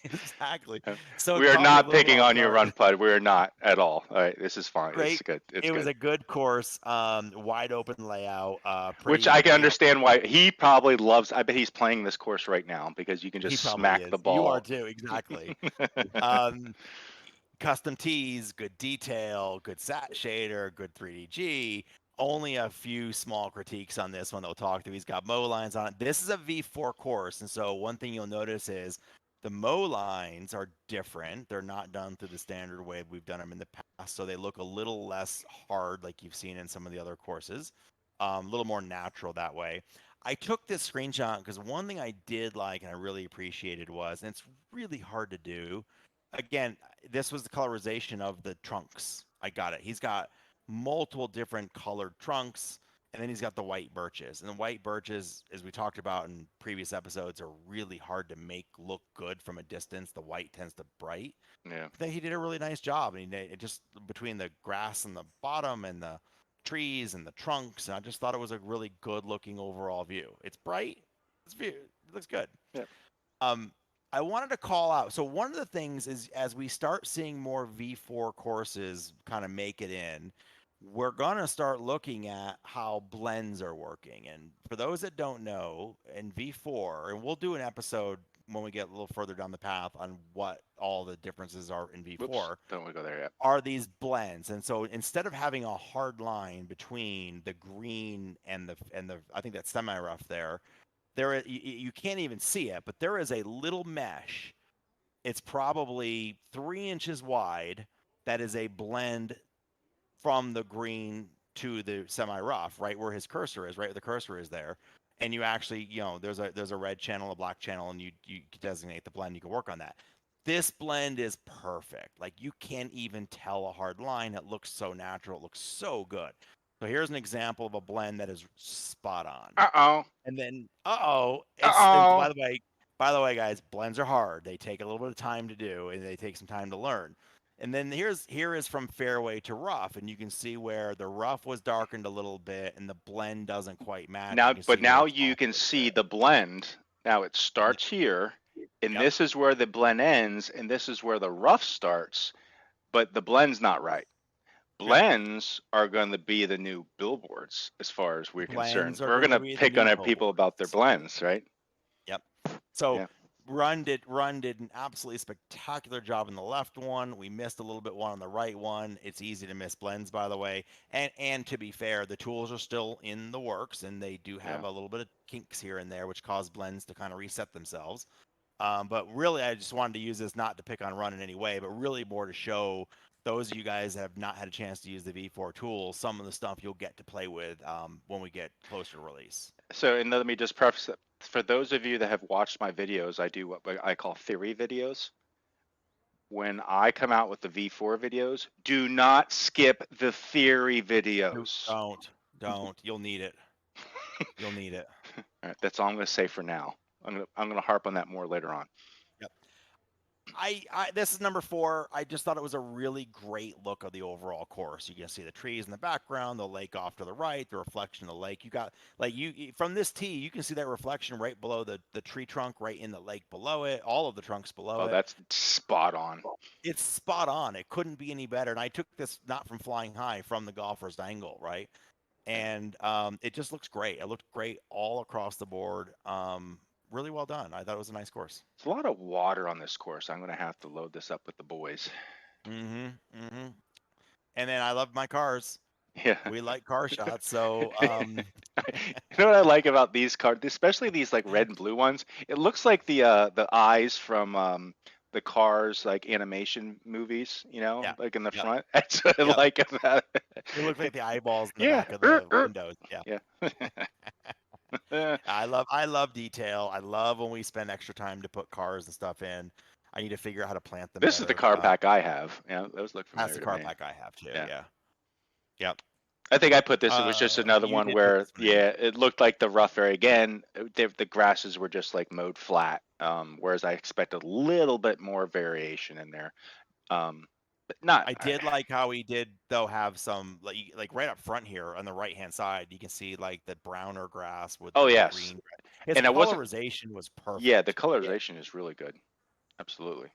[SPEAKER 2] Exactly. So
[SPEAKER 1] we are not picking on you, Run Pud. We are not at all. All right, this is fine.
[SPEAKER 2] Great.
[SPEAKER 1] It's good.
[SPEAKER 2] It was a good course, wide open layout.
[SPEAKER 1] Which I can understand why he probably loves. I bet he's playing this course right now because you can just smack the ball.
[SPEAKER 2] You are too, exactly. Custom tees, good detail, good sat shader, good 3DG. Only a few small critiques on this one that we'll talk to. He's got mow lines on it. This is a V4 course, and so one thing you'll notice is the mow lines are different. They're not done through the standard way we've done them in the past, so they look a little less hard like you've seen in some of the other courses. A little more natural that way. I took this screenshot because one thing I did like and I really appreciated was, and it's really hard to do, again, this was the colorization of the trunks. I got it. He's got multiple different colored trunks, and then he's got the white birches. And the white birches, as we talked about in previous episodes, are really hard to make look good from a distance. The white tends to bright.
[SPEAKER 1] Yeah.
[SPEAKER 2] But then he did a really nice job. And it just between the grass and the bottom and the trees and the trunks, and I just thought it was a really good looking overall view. It's bright. It looks good.
[SPEAKER 1] Yeah.
[SPEAKER 2] I wanted to call out. So one of the things is as we start seeing more V4 courses kind of make it in, we're going to start looking at how blends are working. And for those that don't know, in V4, and we'll do an episode when we get a little further down the path on what all the differences are in V4.
[SPEAKER 1] Oops, don't we go there yet?
[SPEAKER 2] Are these blends. And so instead of having a hard line between the green and the I think that's semi-rough there, you can't even see it, but there is a little mesh It's probably 3 inches wide. That is a blend from the green to the semi-rough, right where his cursor is, right where the cursor is there. And you actually, there's a red channel, a black channel, and you designate the blend. You can work on that. This blend is perfect. Like, you can't even tell a hard line. It looks so natural. It looks so good. So here's an example of a blend that is spot on.
[SPEAKER 1] Uh-oh.
[SPEAKER 2] And then,
[SPEAKER 1] Uh-oh.
[SPEAKER 2] by the way, guys, blends are hard. They take a little bit of time to do, and they take some time to learn. And then here is from fairway to rough, and you can see where the rough was darkened a little bit, and the blend doesn't quite match.
[SPEAKER 1] Now you can see the blend. Now it starts here, and this is where the blend ends, and this is where the rough starts, but the blend's not right. Blends are going to be the new billboards, as far as we're concerned. We're going to pick on people about their blends, right?
[SPEAKER 2] Yep. So Run did an absolutely spectacular job in the left one. We missed a little bit one on the right one. It's easy to miss blends, by the way. And to be fair, the tools are still in the works, and they do have a little bit of kinks here and there, which cause blends to kind of reset themselves. But really, I just wanted to use this not to pick on Run in any way, but really more to show those of you guys that have not had a chance to use the V4 tool, some of the stuff you'll get to play with when we get closer to release.
[SPEAKER 1] So, and let me just preface it. For those of you that have watched my videos, I do what I call theory videos. When I come out with the V4 videos, do not skip the theory videos.
[SPEAKER 2] Don't. You'll need it. You'll need it.
[SPEAKER 1] All right, that's all I'm going to say for now. I'm going to harp on that more later on.
[SPEAKER 2] Yep. This is number 4. I just thought it was a really great look of the overall course. You can see the trees in the background, the lake off to the right, the reflection of the lake. You got from this tee, you can see that reflection right below the tree trunk, right in the lake below it, all of the trunks below it.
[SPEAKER 1] Oh, that's spot on.
[SPEAKER 2] It's spot on. It couldn't be any better. And I took this not from flying high, from the golfer's angle, right? And it just looks great. It looked great all across the board. Really well done. I thought it was a nice course.
[SPEAKER 1] It's a lot of water on this course. I'm going to have to load this up with the boys.
[SPEAKER 2] And then I love my cars.
[SPEAKER 1] Yeah.
[SPEAKER 2] We like car shots. So,
[SPEAKER 1] you know what I like about these cars, especially these like red and blue ones? It looks like the eyes from the Cars like animation movies, like in the front. That's what I like about it.
[SPEAKER 2] They look like the eyeballs in the back of the windows. Yeah. I love detail. I love when we spend extra time to put cars and stuff in. I need to figure out how to plant them.
[SPEAKER 1] This is the car pack I have. Yeah, those look familiar.
[SPEAKER 2] That's the car pack I have too. Yeah. Yep.
[SPEAKER 1] I think I put this. It was just another one where, it looked like the rough area again. The grasses were just like mowed flat, whereas I expected a little bit more variation in there. But not.
[SPEAKER 2] I did like how he did though have some like right up front here on the right hand side. You can see like the browner grass with the green. His colorization was perfect.
[SPEAKER 1] Yeah, the colorization is really good. Absolutely.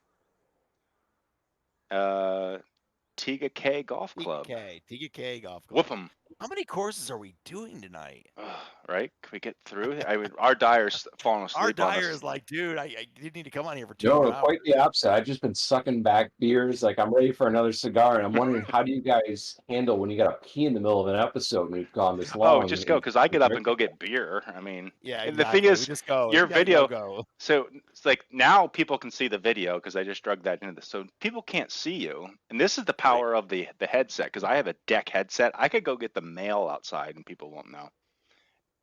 [SPEAKER 1] Tega K Golf Club.
[SPEAKER 2] Tega K Golf Club.
[SPEAKER 1] Whoop 'em.
[SPEAKER 2] How many courses are we doing tonight?
[SPEAKER 1] Right? Can we get through? I mean, Rdyer's falling asleep.
[SPEAKER 2] Rdeyer is like, dude, I didn't need to come on here for 2 hours.
[SPEAKER 3] No, quite the opposite. I've just been sucking back beers. Like, I'm ready for another cigar, and I'm wondering, how do you guys handle when you got to pee in the middle of an episode and we've gone this long?
[SPEAKER 1] Oh, just go, because I get up and go get beer. I mean,
[SPEAKER 2] yeah.
[SPEAKER 1] Exactly. The thing is,
[SPEAKER 2] just go.
[SPEAKER 1] Your video. So it's like now people can see the video because I just drug that into this. So people can't see you, and this is the power of the headset. Because I have a deck headset, I could go get the mail outside and people won't know.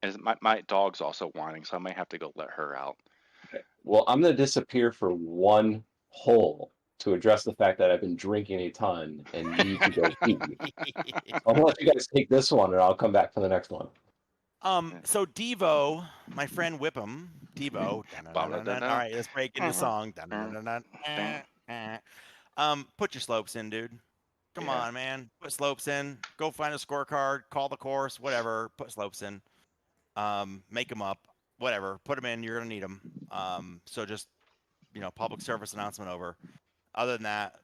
[SPEAKER 1] And my dog's also whining, so I might have to go let her out.
[SPEAKER 3] Okay. Well, I'm going to disappear for one hole to address the fact that I've been drinking a ton and need to go pee. I'm going to let you guys take this one, and I'll come back for the next one.
[SPEAKER 2] So Devo, my friend Whipham, Devo. All right, let's break into song. Put your slopes in, dude. Come on, man. Put slopes in. Go find a scorecard. Call the course. Whatever. Put slopes in. Make them up. Whatever. Put them in. You're gonna need them. So just public service announcement over. Other than that,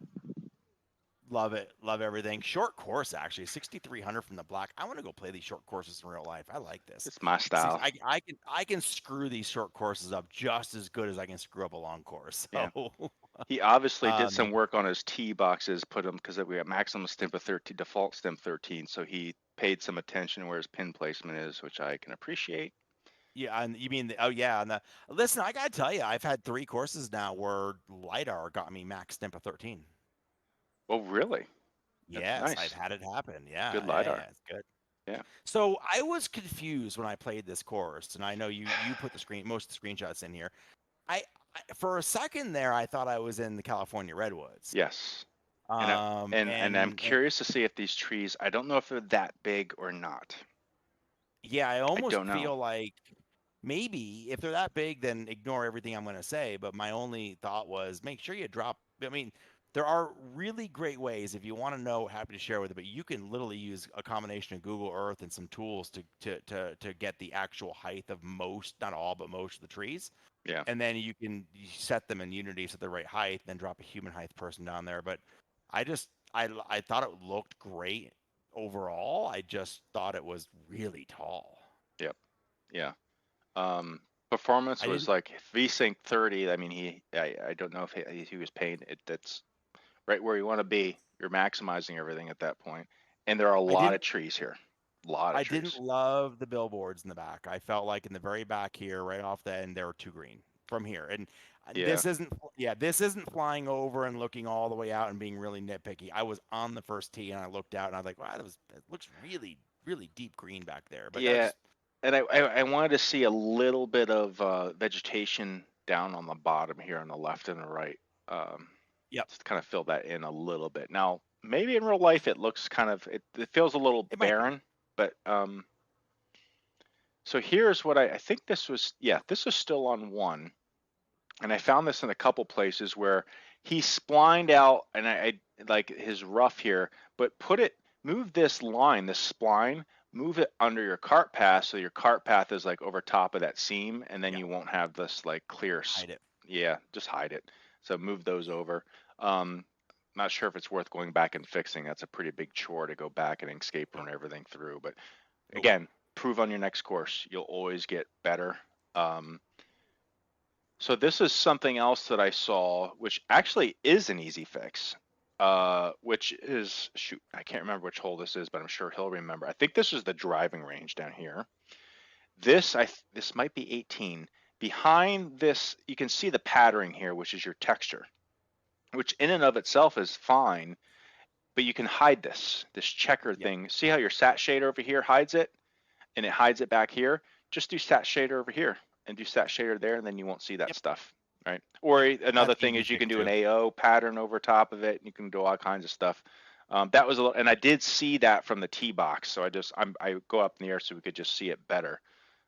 [SPEAKER 2] love it. Love everything. Short course actually. 6,300 from the black. I want to go play these short courses in real life. I like this.
[SPEAKER 1] It's my style.
[SPEAKER 2] I can screw these short courses up just as good as I can screw up a long course. So.
[SPEAKER 1] Yeah. He obviously did some work on his tee boxes, put them because we got maximum stem of 13, default stem 13. So he paid some attention where his pin placement is, which I can appreciate.
[SPEAKER 2] Yeah, and you mean oh yeah, and listen, I gotta tell you, I've had 3 courses now where LiDAR got me max stimp of 13.
[SPEAKER 1] Oh, really? That's
[SPEAKER 2] Yes, I've
[SPEAKER 1] nice.
[SPEAKER 2] had it happen.
[SPEAKER 1] Good
[SPEAKER 2] Yeah,
[SPEAKER 1] LiDAR.
[SPEAKER 2] it's good.
[SPEAKER 1] Yeah.
[SPEAKER 2] So I was confused when I played this course, and I know you put most of the screenshots in here. I for a second there, I thought I was in the California redwoods.
[SPEAKER 1] Yes. And I'm curious to see if these trees, I don't know if they're that big or not.
[SPEAKER 2] Yeah, I almost
[SPEAKER 1] don't know.
[SPEAKER 2] feel like maybe if they're that big, then ignore everything I'm going to say. But my only thought was make sure you drop. I mean, there are really great ways if you want to know. Happy to share with it, but you can literally use a combination of Google Earth and some tools to get the actual height of most, not all, but most of the trees.
[SPEAKER 1] Yeah.
[SPEAKER 2] And then you set them in Unity so the right height, then drop a human height person down there. But I thought it looked great overall. I just thought it was really tall.
[SPEAKER 1] Yep. Yeah. Performance was like VSync 30. I mean, I don't know if he was paying it. That's right where you want to be. You're maximizing everything at that point. And there are a lot of trees here. I
[SPEAKER 2] didn't love the billboards in the back. I felt like in the very back here, right off the end, they were too green from here. And this isn't flying over and looking all the way out and being really nitpicky. I was on the first tee and I looked out and I was like, wow, it looks really, really deep green back there. But
[SPEAKER 1] yeah. And I wanted to see a little bit of vegetation down on the bottom here on the left and the right. Just kind of fill that in a little bit. Now, maybe in real life it looks kind of, it feels a little barren, but so here's what I think this was, this is still on 1. And I found this in a couple places where he splined out, and I like his rough here, but move this line, this spline, move it under your cart path so your cart path is like over top of that seam, and then you won't have this like clear.
[SPEAKER 2] Hide it.
[SPEAKER 1] Yeah, just hide it. So move those over. Not sure if it's worth going back and fixing. That's a pretty big chore to go back and escape run everything through. But again, prove on your next course. You'll always get better. So this is something else that I saw, which actually is an easy fix, which is, shoot, I can't remember which hole this is, but I'm sure he'll remember. I think this is the driving range down here. This might be 18. Behind this, you can see the patterning here, which is your texture, which in and of itself is fine, but you can hide this checker thing. See how your sat shader over here hides it, and it hides it back here? Just do sat shader over here and do sat shader there, and then you won't see that stuff, right? Or another thing is you can do an AO pattern over top of it, and you can do all kinds of stuff. That was a little, and I did see that from the tee box, so I go up in the air so we could just see it better.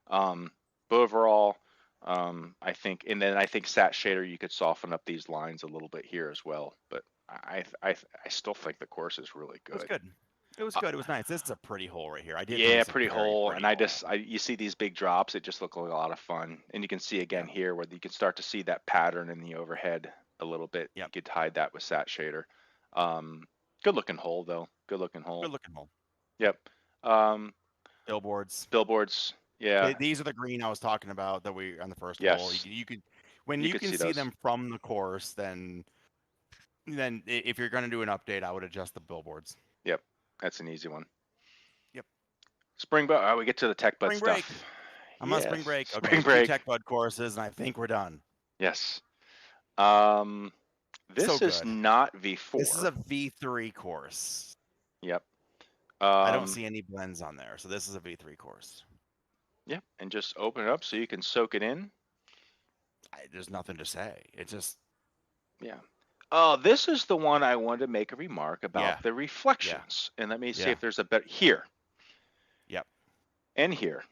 [SPEAKER 1] But overall, I think, and then I think sat shader, you could soften up these lines a little bit here as well. But I still think the course is really good.
[SPEAKER 2] It was good. It was good. It was nice. This is a pretty hole right here.
[SPEAKER 1] Pretty hole. And you see these big drops. It just looked like a lot of fun. And you can see again here where you can start to see that pattern in the overhead a little bit. You could hide that with sat shader. Good looking hole though. Good looking hole. Yep.
[SPEAKER 2] Billboards.
[SPEAKER 1] Yeah.
[SPEAKER 2] These are the green I was talking about that we on the first hole. You can see them from the course, then if you're going to do an update, I would adjust the billboards.
[SPEAKER 1] Yep. That's an easy one.
[SPEAKER 2] Yep.
[SPEAKER 1] Spring bud. We get to the tech bud
[SPEAKER 2] stuff.
[SPEAKER 1] Break.
[SPEAKER 2] I'm on spring break. Okay.
[SPEAKER 1] Spring break.
[SPEAKER 2] 2 tech bud courses, and I think we're done.
[SPEAKER 1] Yes. This is not V4.
[SPEAKER 2] This is a V3 course.
[SPEAKER 1] Yep.
[SPEAKER 2] I don't see any blends on there, so this is a V3 course.
[SPEAKER 1] Yeah, and just open it up so you can soak it in.
[SPEAKER 2] There's nothing to say. It just.
[SPEAKER 1] Yeah. This is the one I wanted to make a remark about the reflections. And let me see if there's a better here.
[SPEAKER 2] Yep.
[SPEAKER 1] And here,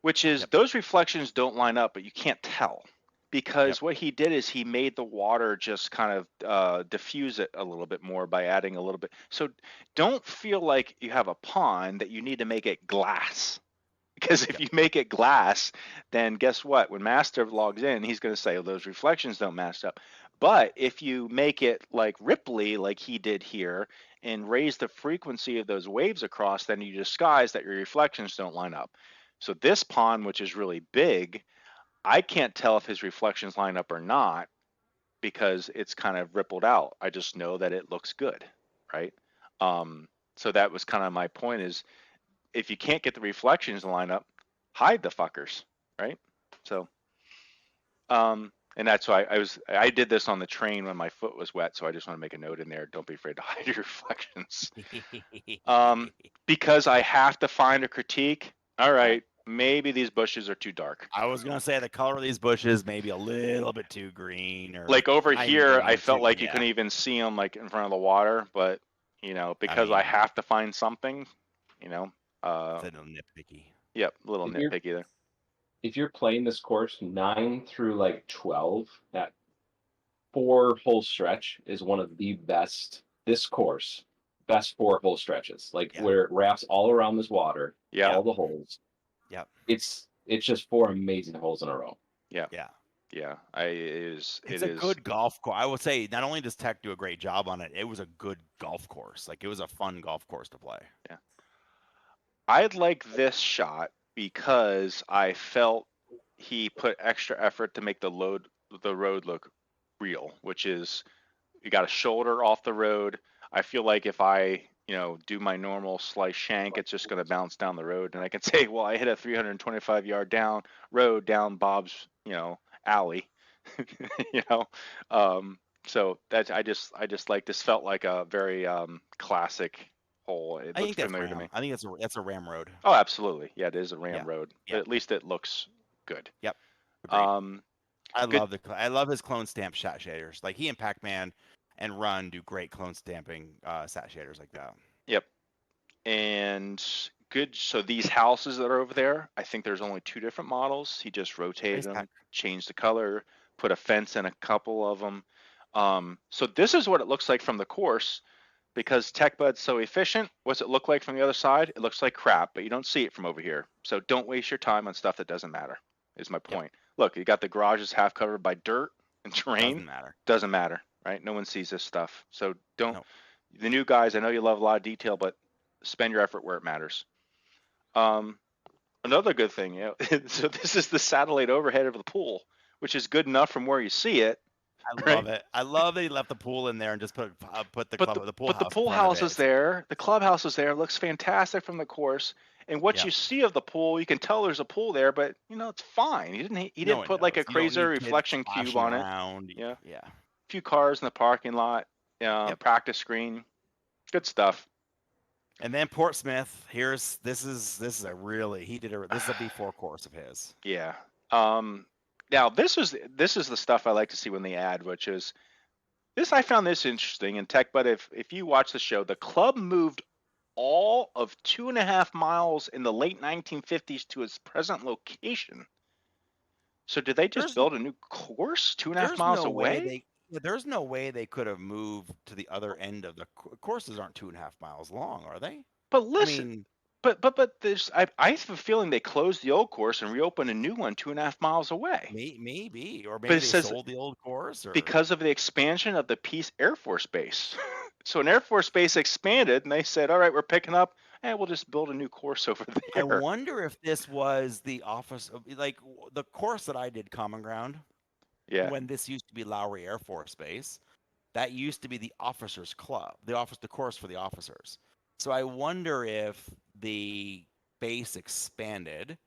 [SPEAKER 1] which is those reflections don't line up, but you can't tell because what he did is he made the water just kind of diffuse it a little bit more by adding a little bit. So don't feel like you have a pond that you need to make it glass. Because if you make it glass, then guess what? When Master logs in, he's going to say, those reflections don't match up. But if you make it like Ripley, like he did here, and raise the frequency of those waves across, then you disguise that your reflections don't line up. So this pond, which is really big, I can't tell if his reflections line up or not because it's kind of rippled out. I just know that it looks good, right? So that was kind of my point is, if you can't get the reflections to line up, hide the fuckers, right? So, and that's why I did this on the train when my foot was wet. So I just want to make a note in there. Don't be afraid to hide your reflections. Because I have to find a critique. All right, maybe these bushes are too dark.
[SPEAKER 2] I was gonna say the color of these bushes maybe a little bit too green, or
[SPEAKER 1] like over here, I felt like you couldn't even see them like in front of the water, but you know, because I have to find something, you know.
[SPEAKER 2] It's a little nitpicky.
[SPEAKER 1] Yep, a little nitpicky there.
[SPEAKER 3] If you're playing this course 9 through like 12, that 4-hole stretch is one of the best. This course, best 4-hole stretches, like where it wraps all around this water, all the holes.
[SPEAKER 2] Yep.
[SPEAKER 3] It's just 4 amazing holes in a row.
[SPEAKER 1] Yeah.
[SPEAKER 2] It's a good golf course. I would say not only does Tech do a great job on it, it was a good golf course. Like it was a fun golf course to play.
[SPEAKER 1] Yeah. I'd like this shot because I felt he put extra effort to make the road look real, which is you got a shoulder off the road. I feel like if I, you know, do my normal slice shank, it's just going to bounce down the road, and I can say, well, I hit a 325-yard down road down Bob's, you know, alley, you know. So that's I just like this. Felt like a very classic hole. It looks familiar to me.
[SPEAKER 2] I think that's a Ram road.
[SPEAKER 1] Oh, absolutely. Yeah, it is a Ram road. But at least it looks good.
[SPEAKER 2] Yep. Agreed. I love his clone stamp shot shaders. Like he and Pac-Man and Run do great clone stamping sat shaders like that.
[SPEAKER 1] Yep. And good. So these houses that are over there, I think there's only 2 different models. He just rotated them, changed the color, put a fence in a couple of them. So this is what it looks like from the course. Because TechBud's so efficient, what's it look like from the other side? It looks like crap, but you don't see it from over here. So don't waste your time on stuff that doesn't matter, is my point. Yep. Look, you got the garages half covered by dirt and terrain. Doesn't matter, right? No one sees this stuff. So don't, the new guys, I know you love a lot of detail, but spend your effort where it matters. Another good thing, you know, so this is the satellite overhead of the pool, which is good enough from where you see it.
[SPEAKER 2] I love it. I love that he left the pool in there and just put the pool house.
[SPEAKER 1] But the pool house is there. The clubhouse is there. It looks fantastic from the course. And what you see of the pool, you can tell there's a pool there, but you know it's fine. He didn't put like a crazy reflection cube on it. Yeah. A few cars in the parking lot. Practice screen. Good stuff.
[SPEAKER 2] And then Portsmouth. This is a B4 course of his.
[SPEAKER 1] Yeah. Now this is the stuff I like to see when they add, which is this. I found this interesting in Tech, but if you watch the show, the club moved all of 2.5 miles in the late 1950s to its present location. So did they just build a new course 2.5 miles away?
[SPEAKER 2] There's no way they could have moved to the other end of the courses. Aren't 2.5 miles long, are they?
[SPEAKER 1] But listen. I mean, But there's I have a feeling they closed the old course and reopened a new one 2.5 miles away.
[SPEAKER 2] Maybe they sold the old course
[SPEAKER 1] because of the expansion of the Peace Air Force Base. So an Air Force Base expanded, and they said, "All right, we're picking up, and we'll just build a new course over there."
[SPEAKER 2] I wonder if this was the office of like the course that I did, Common Ground.
[SPEAKER 1] Yeah.
[SPEAKER 2] When this used to be Lowry Air Force Base, that used to be the officers' club, the course for the officers. So I wonder if the base expanded,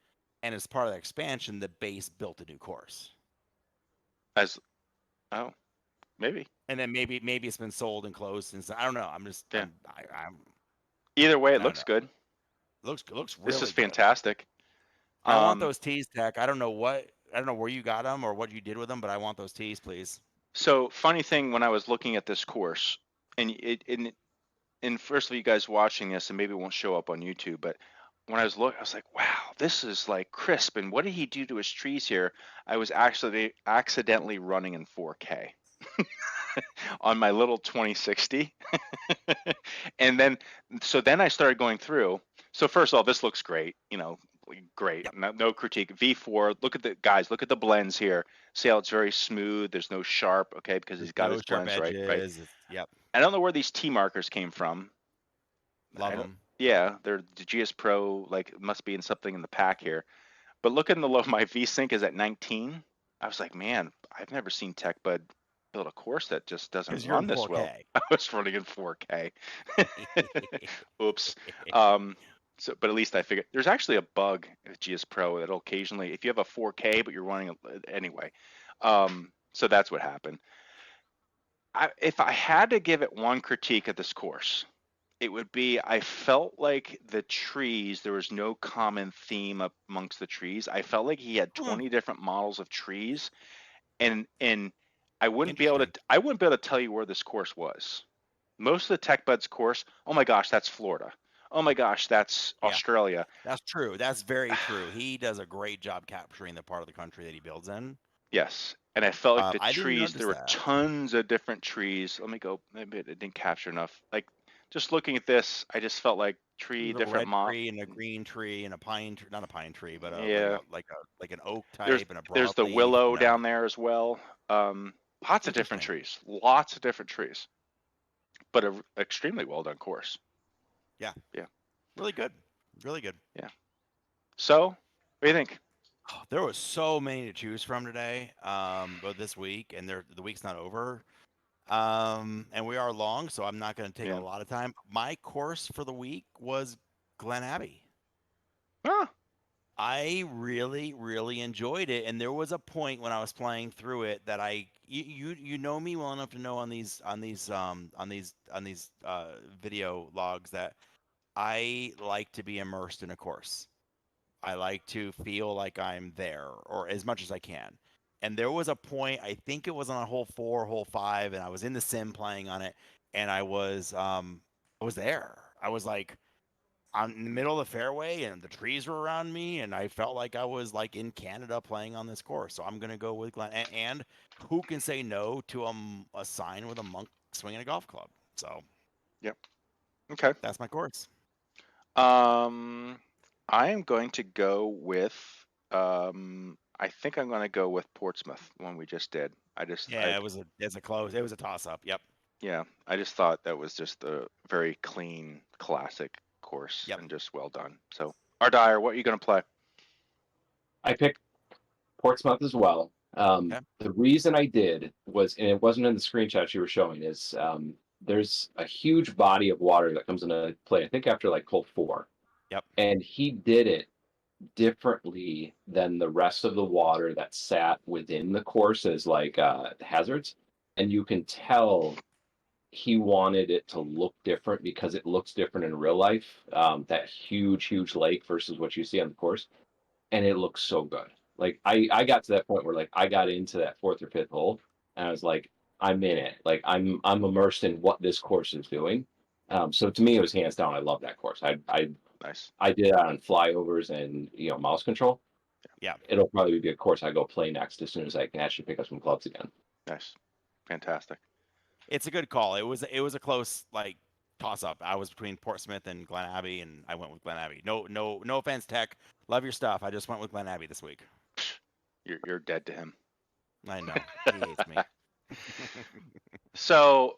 [SPEAKER 2] and as part of the expansion, the base built a new course.
[SPEAKER 1] Maybe.
[SPEAKER 2] And then maybe it's been sold and closed, and I don't know. I'm just I'm
[SPEAKER 1] either way, it looks good.
[SPEAKER 2] It looks really.
[SPEAKER 1] This is fantastic.
[SPEAKER 2] I want those tees, Tech. I don't know where you got them or what you did with them, but I want those tees, please.
[SPEAKER 1] So funny thing, when I was looking at this course, and first of you guys watching this, and maybe it won't show up on YouTube, but when I was looking, I was like, wow, this is like crisp. And what did he do to his trees here? I was actually accidentally running in 4K on my little 2060. And then I started going through. So first of all, this looks great, you know, great. Yep. No critique. V4, look at the blends here. See how it's very smooth. There's no sharp, okay, because he's got his blends right.
[SPEAKER 2] Yep.
[SPEAKER 1] I don't know where these T markers came from.
[SPEAKER 2] Love them.
[SPEAKER 1] Yeah, they're the GSPro, like must be in something in the pack here. But look in the low, my V-Sync is at 19. I was like, man, I've never seen TechBud build a course that just doesn't run this well. I was running in 4K. Oops. So, but at least I figured there's actually a bug with GSPro that'll occasionally, if you have a 4K but you're running anyway. So that's what happened. If I had to give it one critique of this course, it would be I felt like the trees, there was no common theme amongst the trees. I felt like he had 20 different models of trees, and I wouldn't be able to tell you where this course was. Most of the Tech Buds course, oh my gosh, that's Florida. Oh my gosh, that's Australia.
[SPEAKER 2] That's true. That's very true. He does a great job capturing the part of the country that he builds in.
[SPEAKER 1] Yes, and I felt like the trees, there were tons of different trees. Let me go, maybe it didn't capture enough. Like, just looking at this, I just felt like different
[SPEAKER 2] tree and a green tree and a pine tree, not a pine tree, but like an oak type and a broadleaf.
[SPEAKER 1] There's the willow down there as well. Lots of different trees, but an extremely well done course.
[SPEAKER 2] Yeah. Really good.
[SPEAKER 1] Yeah. So, what do you think?
[SPEAKER 2] There was so many to choose from today, but this week, and the week's not over. And we are long, so I'm not going to take a lot of time. My course for the week was Glen Abbey.
[SPEAKER 1] Huh.
[SPEAKER 2] I really, really enjoyed it, and there was a point when I was playing through it that you know me well enough to know on these video logs that I like to be immersed in a course. I like to feel like I'm there, or as much as I can. And there was a point, I think it was on hole 4, hole 5, and I was in the sim playing on it, and I was there. I was like in the middle of the fairway, and the trees were around me, and I felt like I was like in Canada playing on this course. So I'm gonna go with Glen. And who can say no to a sign with a monk swinging a golf club? So,
[SPEAKER 1] yep. Okay.
[SPEAKER 2] That's my course.
[SPEAKER 1] I am going to go with. I think I'm going to go with Portsmouth, the one we just did.
[SPEAKER 2] It was a toss up. Yep.
[SPEAKER 1] Yeah, I just thought that was just a very clean, classic course and just well done. So, Rdeyer, what are you going to play?
[SPEAKER 3] I picked Portsmouth as well. The reason I did was, and it wasn't in the screenshots you were showing, is there's a huge body of water that comes into play, I think after like hole 4.
[SPEAKER 2] Yep.
[SPEAKER 3] And he did it differently than the rest of the water that sat within the course as like hazards. And you can tell he wanted it to look different because it looks different in real life. That huge lake versus what you see on the course. And it looks so good. Like I got to that point where like I got into that 4th or 5th hole and I was like, I'm in it. Like I'm immersed in what this course is doing. So to me, it was hands down. I love that course.
[SPEAKER 1] Nice.
[SPEAKER 3] I did it on flyovers and mouse control.
[SPEAKER 2] Yeah,
[SPEAKER 3] it'll probably be a course I go play next as soon as I can actually pick up some clubs again.
[SPEAKER 1] Nice, fantastic.
[SPEAKER 2] It's a good call. It was a close like toss up. I was between Portsmouth and Glen Abbey, and I went with Glen Abbey. No offense, Tech. Love your stuff. I just went with Glen Abbey this week.
[SPEAKER 1] You're dead to him.
[SPEAKER 2] I know. He hates me.
[SPEAKER 1] So,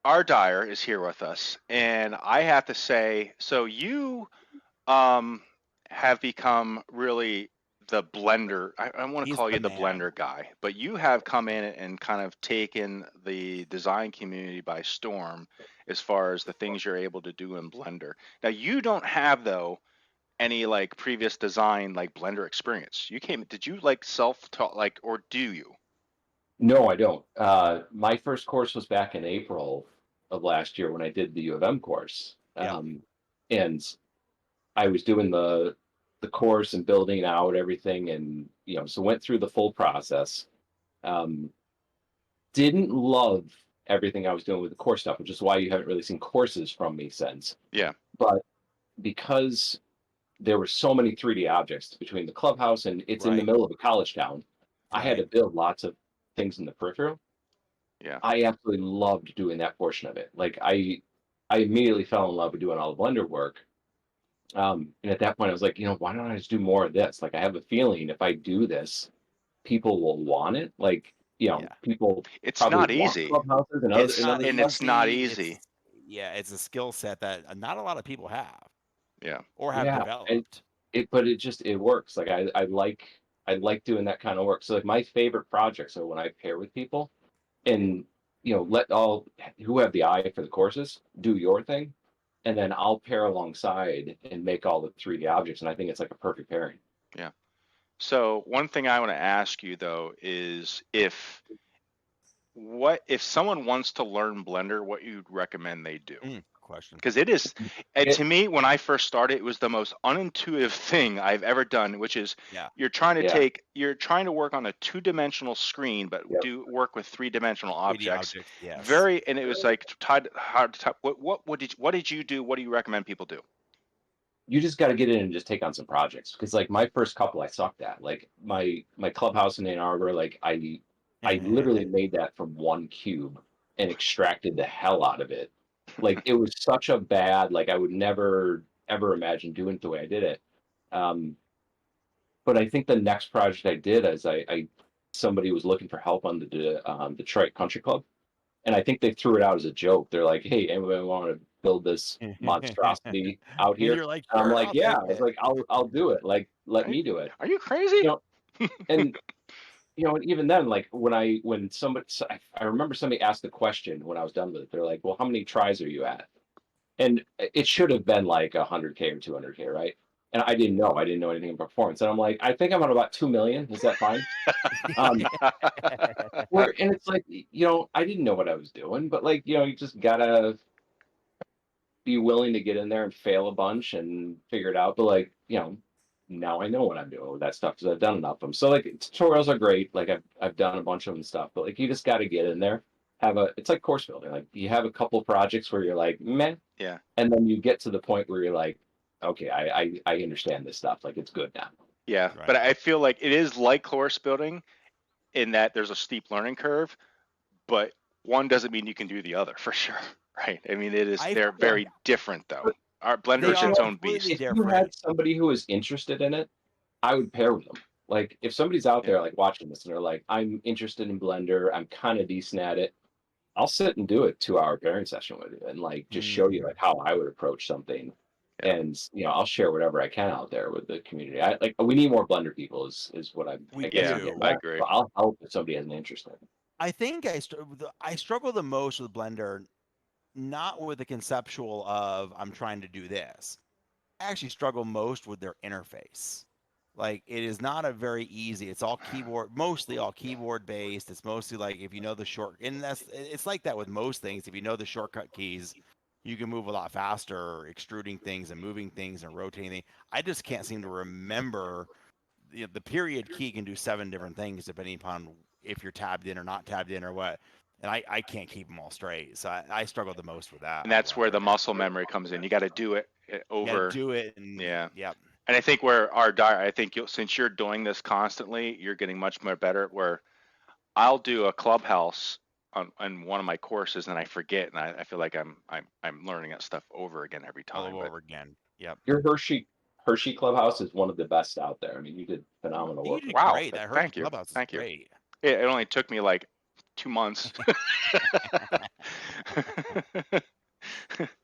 [SPEAKER 1] Rdeyer is here with us, and I have to say, so you have become really the blender. I want to call you the blender guy, but you have come in and kind of taken the design community by storm as far as the things you're able to do in Blender. Now, you don't have, though, any like previous design like Blender experience. Did you like self-taught, like, or do you?
[SPEAKER 3] No, I don't. My first course was back in April of last year when I did the U of M course. And I was doing the course and building out everything, and so went through the full process. Didn't love everything I was doing with the course stuff, which is why you haven't really seen courses from me since.
[SPEAKER 1] Yeah.
[SPEAKER 3] But because there were so many 3D objects between the clubhouse and it's in the middle of a college town, I had to build lots of things in the peripheral.
[SPEAKER 1] Yeah.
[SPEAKER 3] I absolutely loved doing that portion of it. Like I immediately fell in love with doing all the Blender work. And at that point I was like, why don't I just do more of this? Like I have a feeling if I do this, people will want it. Like, people.
[SPEAKER 1] It's not easy.
[SPEAKER 2] It's not easy. It's a skill set that not a lot of people have.
[SPEAKER 1] Yeah.
[SPEAKER 2] Or have developed.
[SPEAKER 3] But it works. Like I like doing that kind of work. So like my favorite projects are when I pair with people and let all who have the eye for the courses do your thing. and then I'll pair alongside and make all the 3D objects, and I think it's like a perfect pairing.
[SPEAKER 1] Yeah. So one thing I want to ask you though is if someone wants to learn Blender, what you'd recommend they do?
[SPEAKER 2] Question.
[SPEAKER 1] Because it is, to me, when I first started, it was the most unintuitive thing I've ever done, which is you're trying to work on a 2-dimensional screen, but work with 3-dimensional objects.
[SPEAKER 2] Yes.
[SPEAKER 1] And it was like hard to type. What did you do? What do you recommend people do?
[SPEAKER 3] You just got to get in and just take on some projects, because like my first couple I sucked at. Like my clubhouse in Ann Arbor, like I literally made that from 1 cube and extracted the hell out of it. Like it was such a bad, like I would never ever imagine doing it the way I did it. But I think the next project I did is somebody was looking for help on the Detroit Country Club, and I think they threw it out as a joke. They're like, "Hey, anybody want to build this monstrosity out here?"
[SPEAKER 2] And you're like,
[SPEAKER 3] sure, I'm like, "Yeah." I was
[SPEAKER 2] it.
[SPEAKER 3] like, "I'll do it. Like, let me do it."
[SPEAKER 1] Are you crazy?
[SPEAKER 3] And and even then, like when somebody, I remember somebody asked the question when I was done with it. They're like, "Well, how many tries are you at?" And it should have been like 100K or 200K, right? And I didn't know. I didn't know anything about performance. And I'm like, I think I'm at about 2 million. Is that fine? And it's like, I didn't know what I was doing, but like, you just gotta be willing to get in there and fail a bunch and figure it out. But like, now I know what I'm doing with that stuff because I've done enough of them. So like tutorials are great. Like I've done a bunch of them and stuff, but like you just got to get in there. It's like course building. Like you have a couple projects where you're like, meh.
[SPEAKER 1] Yeah.
[SPEAKER 3] And then you get to the point where you're like, okay, I understand this stuff. Like it's good now.
[SPEAKER 1] Yeah. Right. But I feel like it is like course building in that there's a steep learning curve, but one doesn't mean you can do the other for sure. Right. I mean, they're very different though. Our Blender is its own beast.
[SPEAKER 3] If you had somebody who was interested in it, I would pair with them. Like if somebody's out there like watching this and they're like, I'm interested in Blender, I'm kind of decent at it, I'll sit and do a 2-hour pairing session with you and like just show you like how I would approach something. Yeah. And I'll share whatever I can out there with the community. We need more Blender people is what I
[SPEAKER 1] agree.
[SPEAKER 3] But I'll help if somebody has an interest in it.
[SPEAKER 2] I think I struggle the most with Blender, not with the conceptual of I'm trying to do this. I actually struggle most with their interface. Like it is not a very easy. It's all keyboard, mostly all keyboard based. It's mostly like if you know the it's like that with most things. If you know the shortcut keys, you can move a lot faster, extruding things and moving things and rotating things. I just can't seem to remember. The period key can do 7 different things depending upon if you're tabbed in or not tabbed in or what. And I can't keep them all straight. So I struggle the most with that.
[SPEAKER 1] And that's where the muscle memory comes in. You got to do it over.
[SPEAKER 2] Do it. And,
[SPEAKER 1] Yep. And I think Rdeyer, since you're doing this constantly, you're getting much more better. Where I'll do a clubhouse on one of my courses and I forget, and I feel like I'm learning that stuff over again every time.
[SPEAKER 2] Over again. Yep.
[SPEAKER 3] Your Hershey Clubhouse is one of the best out there. I mean, you did phenomenal work.
[SPEAKER 2] Wow! Great. That Hershey Clubhouse is great.
[SPEAKER 1] It only took me like 2 months.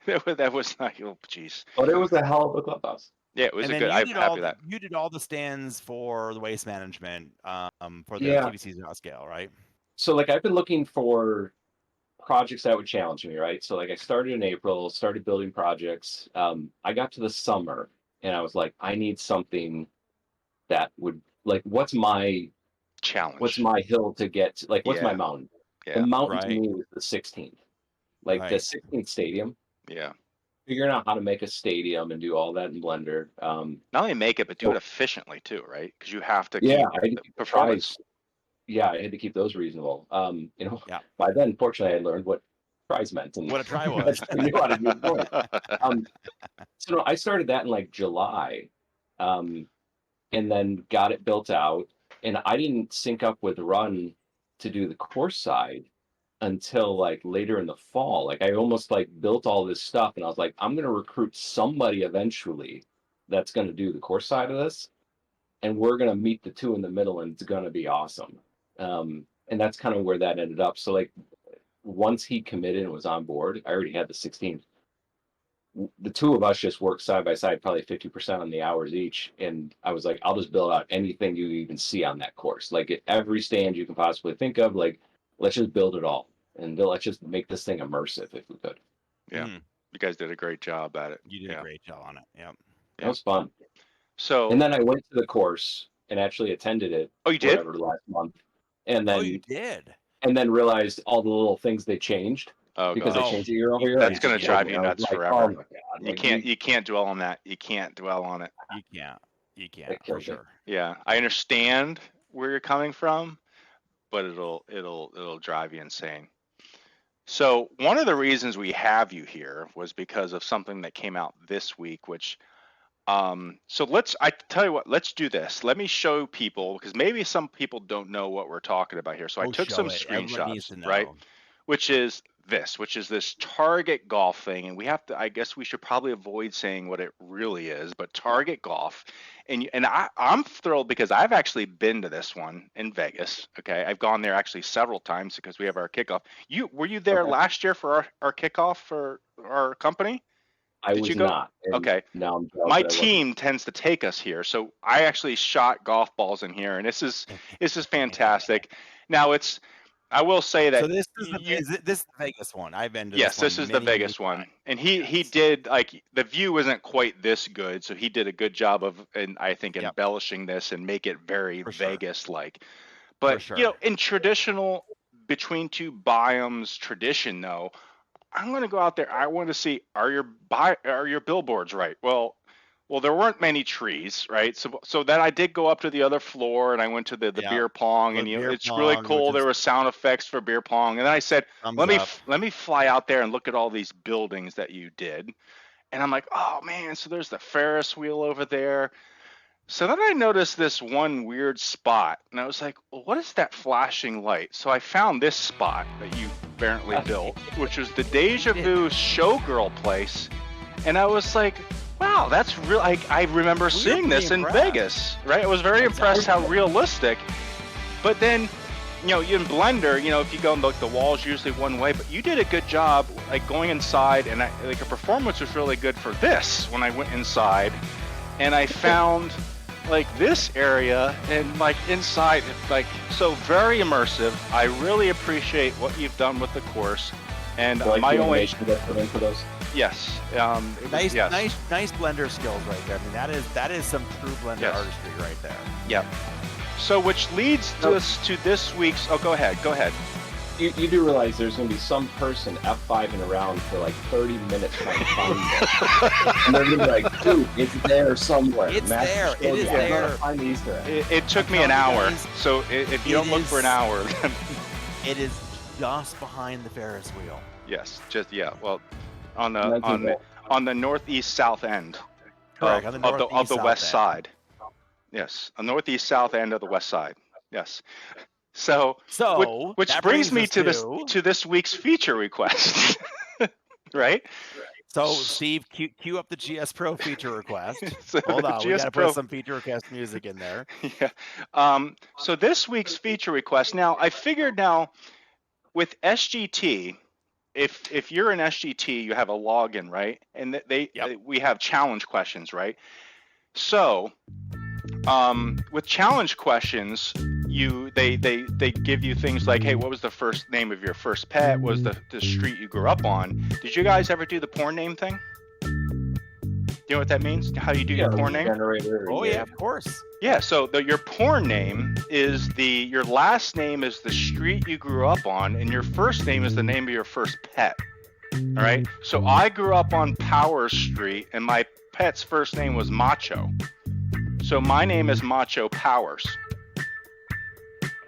[SPEAKER 1] that was not. Oh, jeez.
[SPEAKER 3] But it was a hell of a clubhouse.
[SPEAKER 1] Yeah, it was good. I'm happy with that.
[SPEAKER 2] You did all the stands for the waste management, for the TBC scale, right?
[SPEAKER 3] So like I've been looking for projects that would challenge me, right? So like I started in April, started building projects. I got to the summer and I was like, I need something that would what's my
[SPEAKER 1] challenge?
[SPEAKER 3] What's my hill to get to, what's my mountain? Yeah. The mountain to me was the 16th. The 16th stadium.
[SPEAKER 1] Yeah.
[SPEAKER 3] Figuring out how to make a stadium and do all that in Blender.
[SPEAKER 1] Not only make it, but do it efficiently too, right? Because you have to
[SPEAKER 3] keep
[SPEAKER 1] the performance.
[SPEAKER 3] Yeah, I had to keep those reasonable. By then, fortunately, I learned what tries meant and
[SPEAKER 2] what a try was.
[SPEAKER 3] I knew how to do it. So I started that in July, and then got it built out. And I didn't sync up with Run to do the course side until later in the fall. I almost built all this stuff, and I was like, I'm going to recruit somebody eventually that's going to do the course side of this, and we're going to meet the two in the middle, and it's going to be awesome. And that's kind of where that ended up. So once he committed and was on board, I already had the 16th. The two of us just worked side by side, probably 50% on the hours each. And I was like, I'll just build out anything you even see on that course. At every stand you can possibly think of, let's just build it all. And let's just make this thing immersive if we could.
[SPEAKER 1] Yeah. You guys did a great job at it.
[SPEAKER 2] You did a great job on it. Yep.
[SPEAKER 3] That was fun.
[SPEAKER 1] So
[SPEAKER 3] and then I went to the course and actually attended it.
[SPEAKER 1] Oh, you did?
[SPEAKER 3] Last month. And then
[SPEAKER 2] you did.
[SPEAKER 3] And then realized all the little things they changed. Because they changed it year over year.
[SPEAKER 1] That's going to drive you nuts forever.
[SPEAKER 3] Oh my God.
[SPEAKER 1] You can't dwell on that. You can't dwell on it.
[SPEAKER 2] You can't for sure.
[SPEAKER 1] Yeah, I understand where you're coming from, but it'll drive you insane. So one of the reasons we have you here was because of something that came out this week, which so I tell you what, let's do this. Let me show people, because maybe some people don't know what we're talking about here. So I took some screenshots, right? Which is this Target Golf thing, and I guess we should probably avoid saying what it really is, but Target Golf, and I'm thrilled because I've actually been to this one in Vegas. Okay, I've gone there actually several times because we have our kickoff. Were you there last year for our kickoff for our company?
[SPEAKER 3] I was not.
[SPEAKER 1] Okay.
[SPEAKER 3] No,
[SPEAKER 1] my team tends to take us here, so I actually shot golf balls in here, and this is fantastic. Now I will say that.
[SPEAKER 2] So this is the Vegas one. I've been to.
[SPEAKER 1] Yes, this is the Vegas one, and he did, like, the view isn't quite this good, so he did a good job of, and I think, embellishing this and make it very Vegas-like. But in traditional between two biomes tradition, though, I'm going to go out there. I want to see, are your billboards right? Well, there weren't many trees, right? So then I did go up to the other floor, and I went to the beer pong, and it's really cool. There were sound effects for beer pong, and then I said, let me fly out there and look at all these buildings that you did, and I'm like, oh man, so there's the Ferris wheel over there. So then I noticed this one weird spot, and I was like, well, what is that flashing light? So I found this spot that you apparently built, which was the Deja Vu Showgirl place, and I was like, wow, that's real. I remember seeing this in Vegas, right? I was very impressed how realistic. But then, in Blender, if you go, like, the wall's usually one way, but you did a good job, like, going inside, and the performance was really good for this when I went inside, and I found, like, this area, and, like, inside, it's, like, so very immersive. I really appreciate what you've done with the course, and my only
[SPEAKER 3] for those.
[SPEAKER 1] Yes.
[SPEAKER 2] Nice blender skills right there. I mean, that is some true blender artistry right there.
[SPEAKER 1] Yep. So, which leads us to this week's. Oh, go ahead.
[SPEAKER 3] You do realize there's going to be some person F5ing around for like 30 minutes trying to find it. And they're going to be like, dude, it's there somewhere.
[SPEAKER 2] It's there. It is there.
[SPEAKER 3] Find the Easter egg.
[SPEAKER 1] It took me an hour. So if you don't look for an hour, then
[SPEAKER 2] it is just behind the Ferris wheel.
[SPEAKER 1] Yes. Well, on the northeast south end of the west side. Yes, a northeast south end of the west side. Yes. So which brings me to this week's feature request, right?
[SPEAKER 2] So Steve, cue up the GSPro feature request. Hold on, we gotta put some feature request music in there.
[SPEAKER 1] Yeah. So this week's feature request. Now I figured with SGT. If you're in SGT, you have a login, right? And we have challenge questions, right? So, with challenge questions, they give you things like, hey, what was the first name of your first pet? What was the street you grew up on? Did you guys ever do the porn name thing? Do you know what that means? How you do your porn name?
[SPEAKER 2] Oh yeah, of course.
[SPEAKER 1] Yeah, so your porn name is your last name is the street you grew up on, and your first name is the name of your first pet. All right? So I grew up on Power Street, and my pet's first name was Macho. So my name is Macho Powers.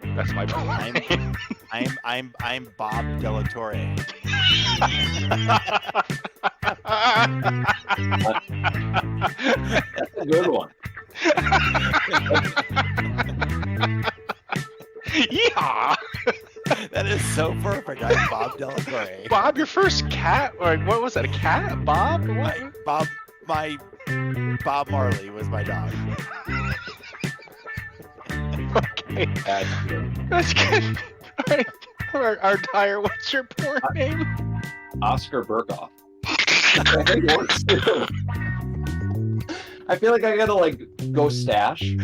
[SPEAKER 1] That's my porn name.
[SPEAKER 2] I'm Bob Delatore.
[SPEAKER 3] That's a good one.
[SPEAKER 1] Yeah.
[SPEAKER 2] That is so perfect. I'm Bob Delatore.
[SPEAKER 1] Bob, your first cat? Or what was that? A cat? Bob? What?
[SPEAKER 2] Bob Marley was my dog.
[SPEAKER 1] Okay. That's good. All right. Rdeyer, what's your porn name?
[SPEAKER 3] Oscar Burkoff. It works too. I feel like I gotta go stash.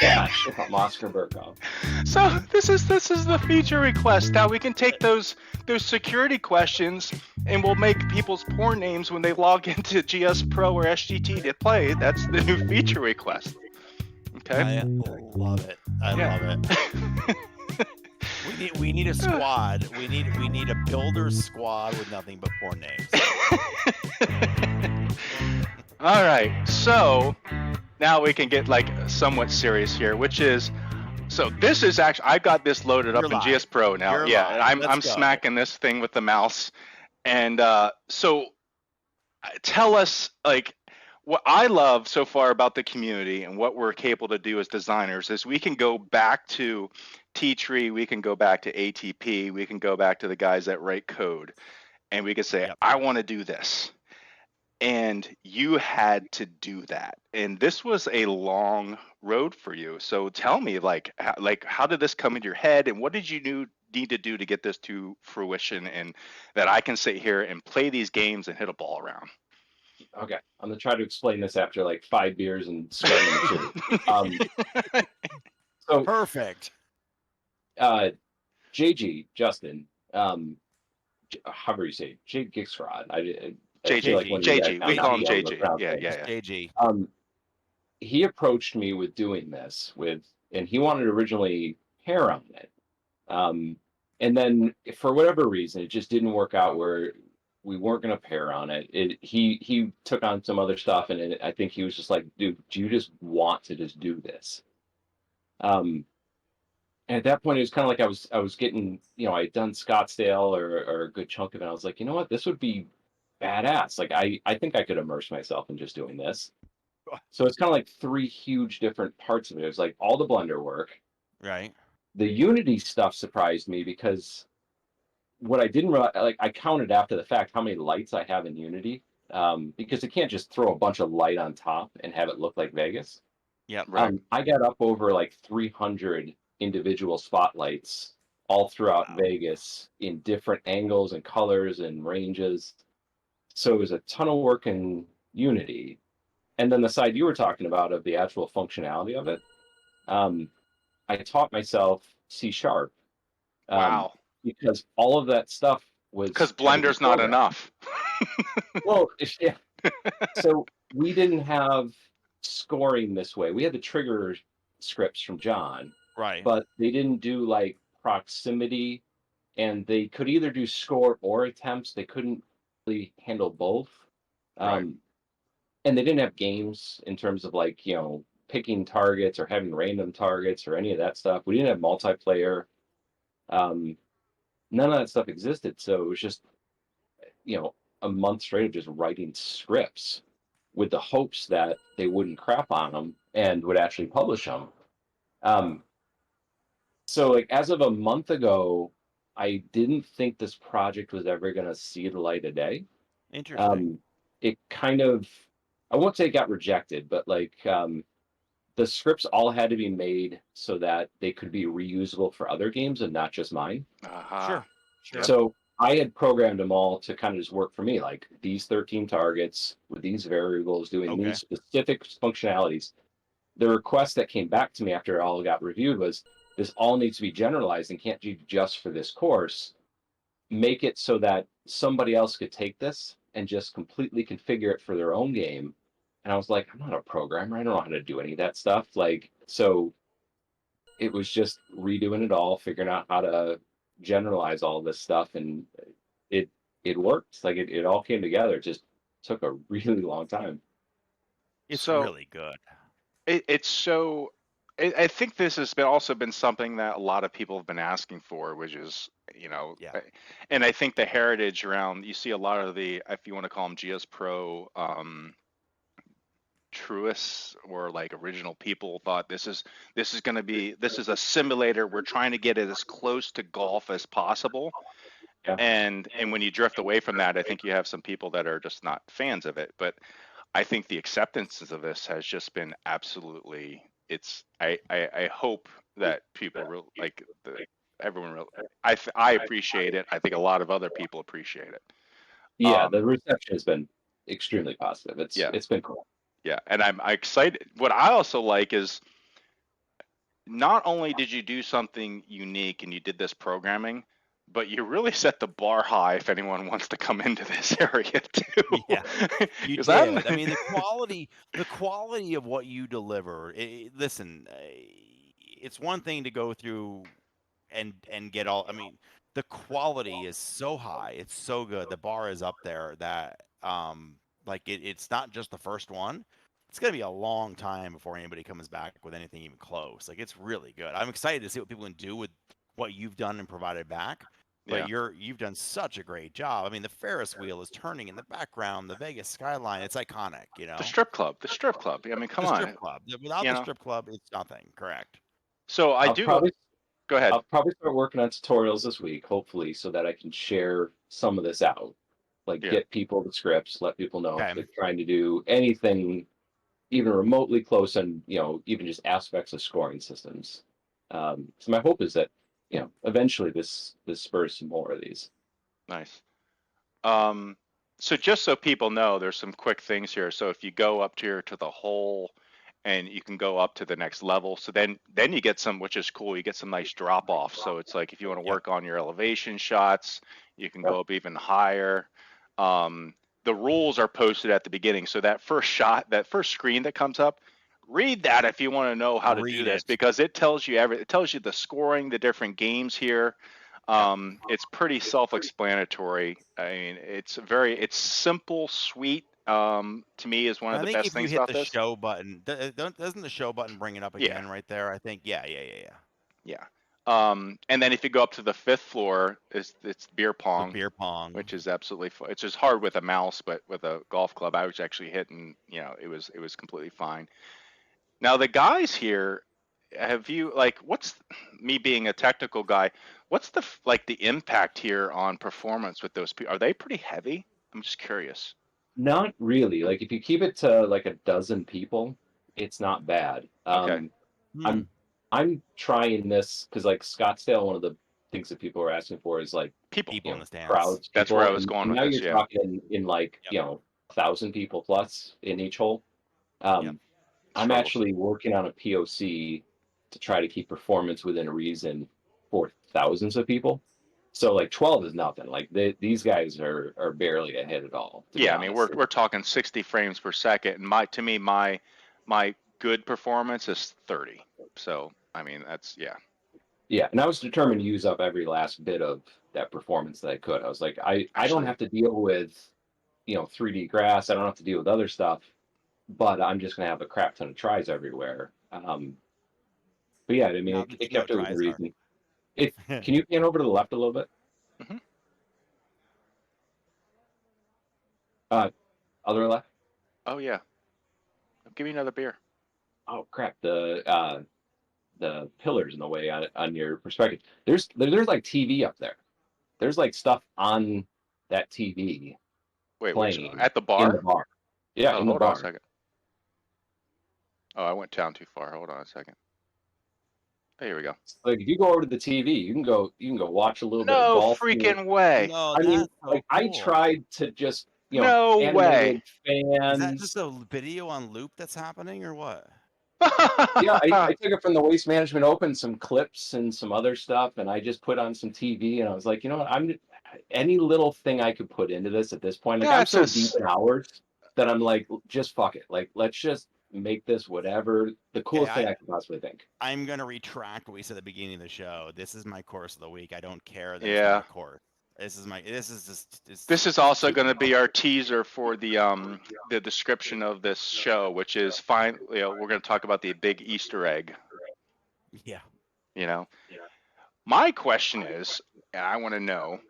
[SPEAKER 3] Yeah, Oscar Burkov.
[SPEAKER 1] So this is the feature request. Now we can take those security questions and we'll make people's porn names when they log into GSPro or SGT to play. That's the new feature request. Okay.
[SPEAKER 2] I love it. I love it. We need a squad. We need a builder squad with nothing but porn names.
[SPEAKER 1] All right. So now we can get like somewhat serious here, which is, so this is actually, I got this loaded up in GSPro now.
[SPEAKER 2] You're live.
[SPEAKER 1] I'm smacking this thing with the mouse. And so tell us, like, what I love so far about the community and what we're capable to do as designers is we can go back to T-Tree, we can go back to ATP, we can go back to the guys that write code, and we can say, I want to do this. And you had to do that. And this was a long road for you. So tell me, like how did this come into your head, and what did you need to do to get this to fruition, and that I can sit here and play these games and hit a ball around?
[SPEAKER 3] Okay, I'm gonna try to explain this after like 5 beers and sweating the So
[SPEAKER 2] perfect.
[SPEAKER 3] JG Justin, however you say it, J Gixrod.
[SPEAKER 1] JG, we call him JG. Yeah.
[SPEAKER 2] JG.
[SPEAKER 3] He approached me with doing this and he wanted to originally pair on it. And then for whatever reason, it just didn't work out where we weren't going to pair on it. He took on some other stuff, and I think he was just like, dude, do you just want to just do this? And at that point, it was kind of like I was getting, I'd done Scottsdale or a good chunk of it. I was like, you know what, this would be badass. Like, I think I could immerse myself in just doing this. So it's kind of like 3 huge different parts of it. It was like all the Blender work.
[SPEAKER 2] Right.
[SPEAKER 3] The Unity stuff surprised me because what I didn't realize, like, I counted after the fact how many lights I have in Unity, because it can't just throw a bunch of light on top and have it look like Vegas.
[SPEAKER 2] Yeah, right.
[SPEAKER 3] I got up over like 300 individual spotlights all throughout Vegas in different angles and colors and ranges. So it was a ton of work in Unity. And then the side you were talking about of the actual functionality of it, I taught myself C#.
[SPEAKER 1] Wow.
[SPEAKER 3] Because all of that stuff was...
[SPEAKER 1] Because Blender's not enough.
[SPEAKER 3] Well, yeah. So we didn't have scoring this way. We had the trigger scripts from John.
[SPEAKER 2] Right.
[SPEAKER 3] But they didn't do like proximity, and they could either do score or attempts. They couldn't really handle both.
[SPEAKER 1] Right.
[SPEAKER 3] And they didn't have games in terms of like, picking targets or having random targets or any of that stuff. We didn't have multiplayer. None of that stuff existed. So it was just, a month straight of just writing scripts with the hopes that they wouldn't crap on them and would actually publish them. So like as of a month ago, I didn't think this project was ever going to see the light of day.
[SPEAKER 2] Interesting.
[SPEAKER 3] It kind of, I won't say it got rejected, but like the scripts all had to be made so that they could be reusable for other games and not just mine.
[SPEAKER 2] Sure.
[SPEAKER 3] So I had programmed them all to kind of just work for me, like these 13 targets with these variables doing these specific functionalities. The request that came back to me after it all got reviewed was, this all needs to be generalized and can't be just for this course. Make it so that somebody else could take this and just completely configure it for their own game. And I was like, I'm not a programmer. I don't know how to do any of that stuff. Like, so it was just redoing it all, figuring out how to generalize all this stuff, and it worked. Like it all came together. It just took a really long time.
[SPEAKER 2] It's really good.
[SPEAKER 1] It's so. I think this has also been something that a lot of people have been asking for, which is, and I think the heritage around, you see a lot of the, if you want to call them GSPro truists or like original people, thought this is a simulator. We're trying to get it as close to golf as possible.
[SPEAKER 3] Yeah.
[SPEAKER 1] And when you drift away from that, I think you have some people that are just not fans of it. But I think the acceptance of this has just been absolutely. I hope that people everyone I appreciate it. I think a lot of other people appreciate it.
[SPEAKER 3] Yeah, the reception has been extremely positive. It's been cool.
[SPEAKER 1] Yeah, and I'm excited. What I also like is not only did you do something unique and you did this programming, but you really set the bar high if anyone wants to come into this area too.
[SPEAKER 2] Yeah, you did. I mean, the quality of what you deliver. Listen, it's one thing to go through and get all. I mean, the quality is so high. It's so good. The bar is up there that like it's not just the first one. It's gonna be a long time before anybody comes back with anything even close. Like it's really good. I'm excited to see what people can do with what you've done and provided back. But you've done such a great job. I mean, the Ferris wheel is turning in the background, the Vegas skyline. It's iconic, you know.
[SPEAKER 1] The strip club. I mean, come on.
[SPEAKER 2] The strip club. Without the strip club, it's nothing. Correct.
[SPEAKER 1] So go ahead.
[SPEAKER 3] I'll probably start working on tutorials this week, hopefully, so that I can share some of this out. Like get people the scripts, let people know if they're trying to do anything even remotely close and, you know, even just aspects of scoring systems. So my hope is that, you know, eventually this spurs some more of these.
[SPEAKER 1] Nice. So just so people know, there's some quick things here. So if you go up here to the hole, and you can go up to the next level. So then you get some, which is cool. You get some nice drop off. So it's like if you want to work on your elevation shots, you can go up even higher. The rules are posted at the beginning. So that first shot, that first screen that comes up, read that if you want to know how to do this, because it tells you it tells you the scoring, the different games here. It's pretty self-explanatory. I mean, it's simple, sweet. To me, is one of the best things about this.
[SPEAKER 2] I think if you hit the show button, doesn't the show button bring it up again right there? I think, yeah.
[SPEAKER 1] And then if you go up to the 5th floor, it's beer pong.
[SPEAKER 2] Beer pong,
[SPEAKER 1] which is absolutely fun. It's just hard with a mouse, but with a golf club, I was actually hitting. You know, it was completely fine. Now the guys here, have you what's me being a technical guy? What's the impact here on performance with those people? Are they pretty heavy? I'm just curious.
[SPEAKER 3] Not really. Like if you keep it to like a dozen people, it's not bad.
[SPEAKER 1] Okay.
[SPEAKER 3] I'm trying this because like Scottsdale, one of the things that people are asking for is like
[SPEAKER 2] people in the stands.
[SPEAKER 3] Crowds.
[SPEAKER 1] That's where I was going with this.
[SPEAKER 3] Now you're talking in like 1,000 people plus in each hole. I'm actually working on a POC to try to keep performance within a reason for thousands of people. So like 12 is nothing. Like these guys are barely a hit at all.
[SPEAKER 1] Yeah, I mean we're talking 60 frames per second, and to me my good performance is 30. So I mean that's
[SPEAKER 3] Yeah, and I was determined to use up every last bit of that performance that I could. I was like, I don't have to deal with 3D grass. I don't have to deal with other stuff, but I'm just gonna have a crap ton of tries everywhere. But yeah, I mean it kept it with a reason. Can you pan over to the left a little bit?
[SPEAKER 1] Mm-hmm.
[SPEAKER 3] Other left?
[SPEAKER 1] Oh yeah. Give me another beer.
[SPEAKER 3] Oh crap! The pillars in the way on your perspective. There's like TV up there. There's like stuff on that TV.
[SPEAKER 1] Wait,
[SPEAKER 3] playing
[SPEAKER 1] at the bar?
[SPEAKER 3] In the bar. Yeah, in the bar.
[SPEAKER 1] Hold on a second. Oh, I went down too far. Hold on a second. Oh, here we go.
[SPEAKER 3] Like if you go over to the TV, you can go watch a little bit of golf.
[SPEAKER 1] No freaking way.
[SPEAKER 2] No,
[SPEAKER 3] I mean,
[SPEAKER 2] cool.
[SPEAKER 3] I tried to just
[SPEAKER 1] no way.
[SPEAKER 3] Fans.
[SPEAKER 2] Is that just a video on loop that's happening or what?
[SPEAKER 3] Yeah, I took it from the Waste Management Open, some clips and some other stuff, and I just put on some TV, and I was like, you know what, any little thing I could put into this at this point. Like I'm so deep in hours that I'm like, just fuck it. Like let's just make this whatever the coolest thing I could possibly think.
[SPEAKER 2] I'm gonna retract what we said at the beginning of the show. This is my course of the week. I don't care that it's not a course. This is
[SPEAKER 1] also going to be our teaser for the description of this show, which is we're going to talk about the big Easter egg.
[SPEAKER 2] Yeah.
[SPEAKER 1] My question is, and I want to know,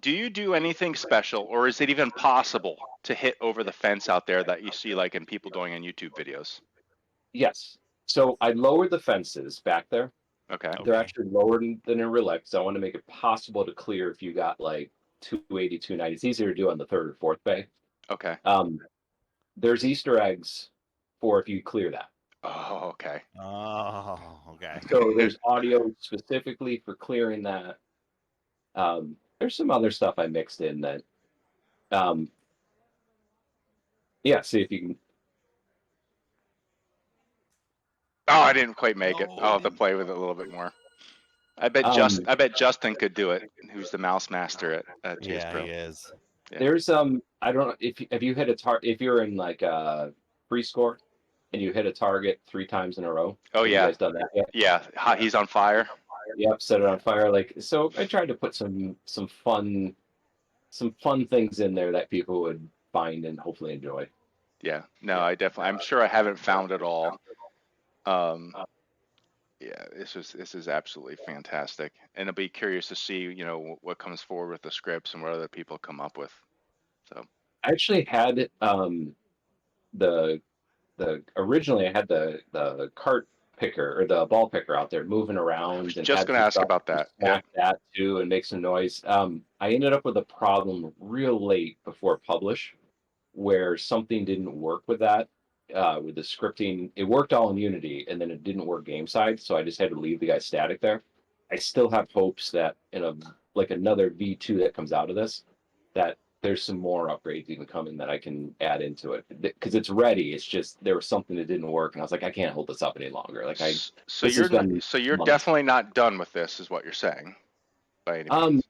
[SPEAKER 1] do you do anything special, or is it even possible to hit over the fence out there that you see like in people doing on YouTube videos?
[SPEAKER 3] Yes. So I lowered the fences back there.
[SPEAKER 1] Okay.
[SPEAKER 3] They're actually lower than in real life, so I want to make it possible to clear if you got like 280, 290. It's easier to do on the 3rd or 4th bay.
[SPEAKER 1] Okay.
[SPEAKER 3] There's Easter eggs for if you clear that.
[SPEAKER 1] Oh, okay.
[SPEAKER 2] Oh, okay.
[SPEAKER 3] So there's audio specifically for clearing that. There's some other stuff I mixed in that. See if you can.
[SPEAKER 1] Oh, I didn't quite make it. I'll have to play with it a little bit more. I bet Justin could do it. Who's the mouse master at GSPro?
[SPEAKER 2] Yeah, he is.
[SPEAKER 3] Yeah. There's I don't know if you hit if you're in like a free score and you hit a target 3 times in a row.
[SPEAKER 1] Oh yeah.
[SPEAKER 3] You guys done that yet?
[SPEAKER 1] Yeah, he's on fire.
[SPEAKER 3] Yep, set it on fire. Like, so I tried to put some fun things in there that people would find and hopefully enjoy.
[SPEAKER 1] Yeah, no, I'm sure I haven't found it all. Yeah, this is absolutely fantastic, and I'll be curious to see, what comes forward with the scripts and what other people come up with. So
[SPEAKER 3] I actually had originally I had the cart picker or the ball picker out there moving around. And
[SPEAKER 1] just going to ask about that.
[SPEAKER 3] Yeah, that too, and make some noise. I ended up with a problem real late before publish, where something didn't work with that. With the scripting, it worked all in Unity, and then it didn't work game side, so I just had to leave the guy static there. I still have hopes that in another V2 that comes out of this, that there's some more upgrades even coming that I can add into it, because it's ready. It's just there was something that didn't work, and I was like, I can't hold this up any longer. Like
[SPEAKER 1] so you're definitely not done with this, is what you're saying, by any means.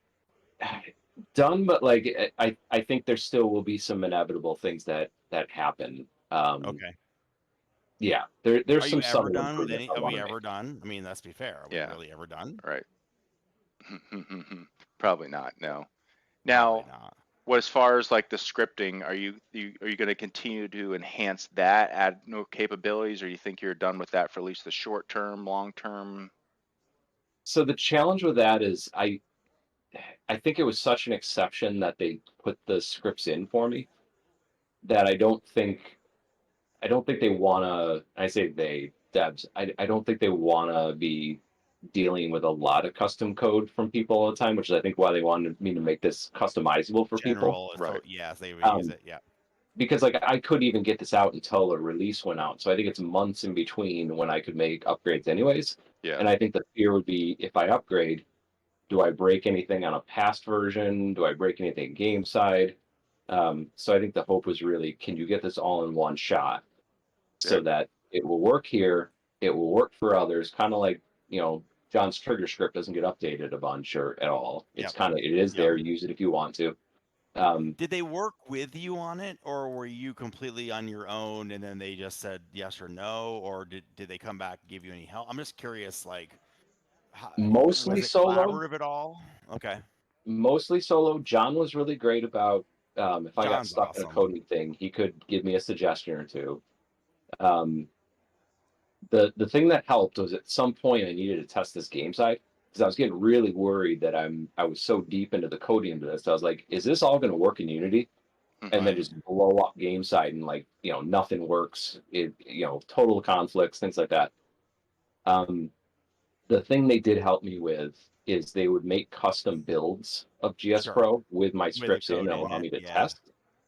[SPEAKER 3] Done, but like I think there still will be some inevitable things that happen.
[SPEAKER 2] Okay.
[SPEAKER 3] Yeah, there's
[SPEAKER 2] some.
[SPEAKER 3] Are
[SPEAKER 2] we ever done? I mean, let's be fair. Are we really ever done?
[SPEAKER 1] Right. Probably not. No. Now, what as far as like the scripting, are you going to continue to enhance that, add new capabilities, or you think you're done with that for at least the short term, long term?
[SPEAKER 3] So the challenge with that is I think it was such an exception that they put the scripts in for me that I don't think they want to. I say they, devs. I don't think they want to be dealing with a lot of custom code from people all the time, which is I think why they wanted me to make this customizable for people.
[SPEAKER 2] Right. Yes, they would use it. Yeah.
[SPEAKER 3] Because like I couldn't even get this out until a release went out, so I think it's months in between when I could make upgrades anyways.
[SPEAKER 1] Yeah.
[SPEAKER 3] And I think the fear would be, if I upgrade, do I break anything on a past version? Do I break anything game side? So I think the hope was really, can you get this all in one shot so that it will work here, it will work for others, kind of like, John's trigger script doesn't get updated a bunch or at all. It's it is there, use it if you want to.
[SPEAKER 2] Did they work with you on it, or were you completely on your own and then they just said yes or no, or did they come back and give you any help? I'm just curious, like,
[SPEAKER 3] mostly solo.
[SPEAKER 2] Collaborative at all? Okay.
[SPEAKER 3] Mostly solo. John was really great about if I got stuck in a coding thing, he could give me a suggestion or two. The thing that helped was at some point I needed to test this game side, because I was getting really worried that I was so deep into the coding into this. I was like, is this all going to work in Unity? And then just blow up game side and nothing works. Total conflicts, things like that. The thing they did help me with is they would make custom builds of GSPro with my scripts in and allow me to test.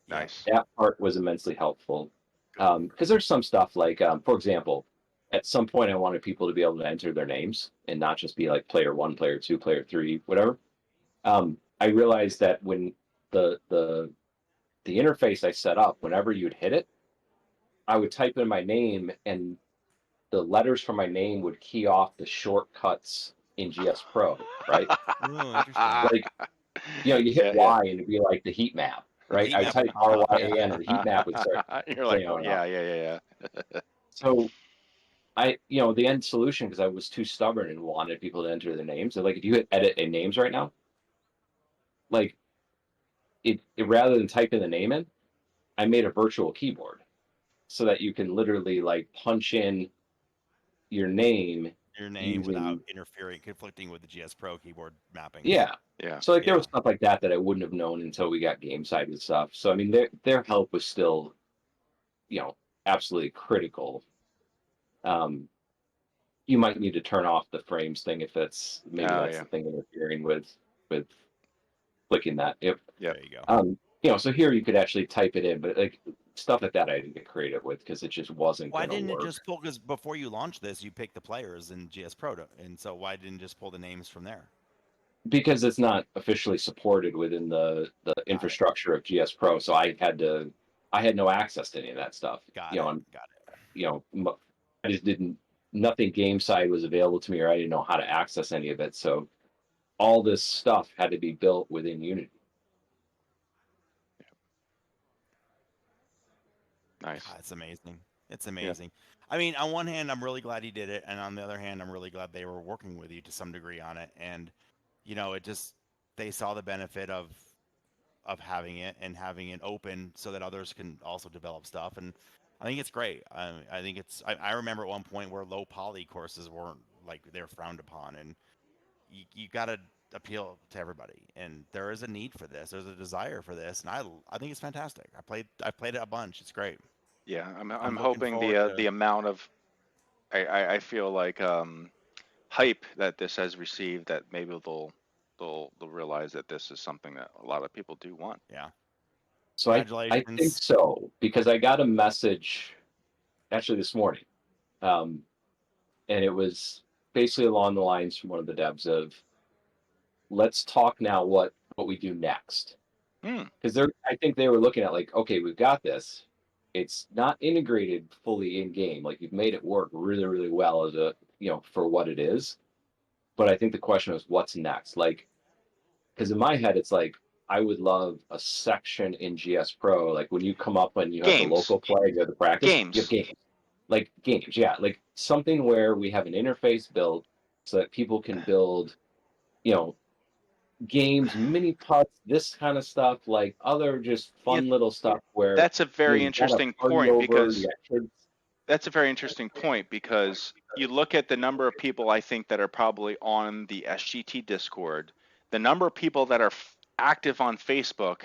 [SPEAKER 1] Nice.
[SPEAKER 3] That part was immensely helpful. Because there's some stuff like, for example, at some point I wanted people to be able to enter their names and not just be like player 1, player 2, player 3, whatever. I realized that when the interface I set up, whenever you'd hit it, I would type in my name and the letters for my name would key off the shortcuts in GSPro, right? Like, you hit Y and it'd be like the heat map, right? I type RYAN and the heat map would start.
[SPEAKER 1] You're like, oh, yeah.
[SPEAKER 3] So the end solution, because I was too stubborn and wanted people to enter their names. So like, if you hit edit in names right now, like it rather than typing the name in, I made a virtual keyboard so that you can literally like punch in your name
[SPEAKER 2] without conflicting with the GSPro keyboard mapping.
[SPEAKER 3] Yeah. So like there was stuff like that I wouldn't have known until we got game side and stuff. So I mean, their help was still, absolutely critical. You might need to turn off the frames thing if that's the thing interfering with clicking that. Yep.
[SPEAKER 2] There you go.
[SPEAKER 3] So here you could actually type it in, but like stuff like that I didn't get creative with because it just wasn't.
[SPEAKER 2] Why didn't it just pull? Because before you launched this, you picked the players in GSPro, and so why didn't it just pull the names from there?
[SPEAKER 3] Because it's not officially supported within the infrastructure of GSPro, so I had no access to any of that stuff.
[SPEAKER 2] Got it.
[SPEAKER 3] I just didn't nothing game side was available to me, or I didn't know how to access any of it. So all this stuff had to be built within Unity.
[SPEAKER 1] Nice.
[SPEAKER 2] God, it's amazing. It's amazing. Yeah. I mean, on one hand, I'm really glad he did it, and on the other hand, I'm really glad they were working with you to some degree on it. And it just they saw the benefit of having it and having it open so that others can also develop stuff. And I think it's great. I think it's. I remember at one point where low poly courses weren't they're frowned upon, and you got to appeal to everybody. And there is a need for this. There's a desire for this, and I think it's fantastic. I played it a bunch. It's great.
[SPEAKER 1] Yeah, I'm hoping the amount of I feel like hype that this has received, that maybe they'll realize that this is something that a lot of people do want.
[SPEAKER 2] Yeah.
[SPEAKER 3] So I think so, because I got a message actually this morning, and it was basically along the lines from one of the devs of, let's talk now what we do next. Because I think they were looking at okay, we've got this. It's not integrated fully in game. You've made it work really, really well as a for what it is. But I think the question was, what's next? Because in my head, it's I would love a section in GSPro, when you come up and you have the local play, you have the practice,
[SPEAKER 1] games.
[SPEAKER 3] You have games. Games, yeah, something where we have an interface built so that people can build, games, mini putts, this kind of stuff, other just fun little stuff where
[SPEAKER 1] that's a very interesting point, because that's a very interesting point, because you look at the number of people I think that are probably on the SGT Discord, the number of people that are active on Facebook,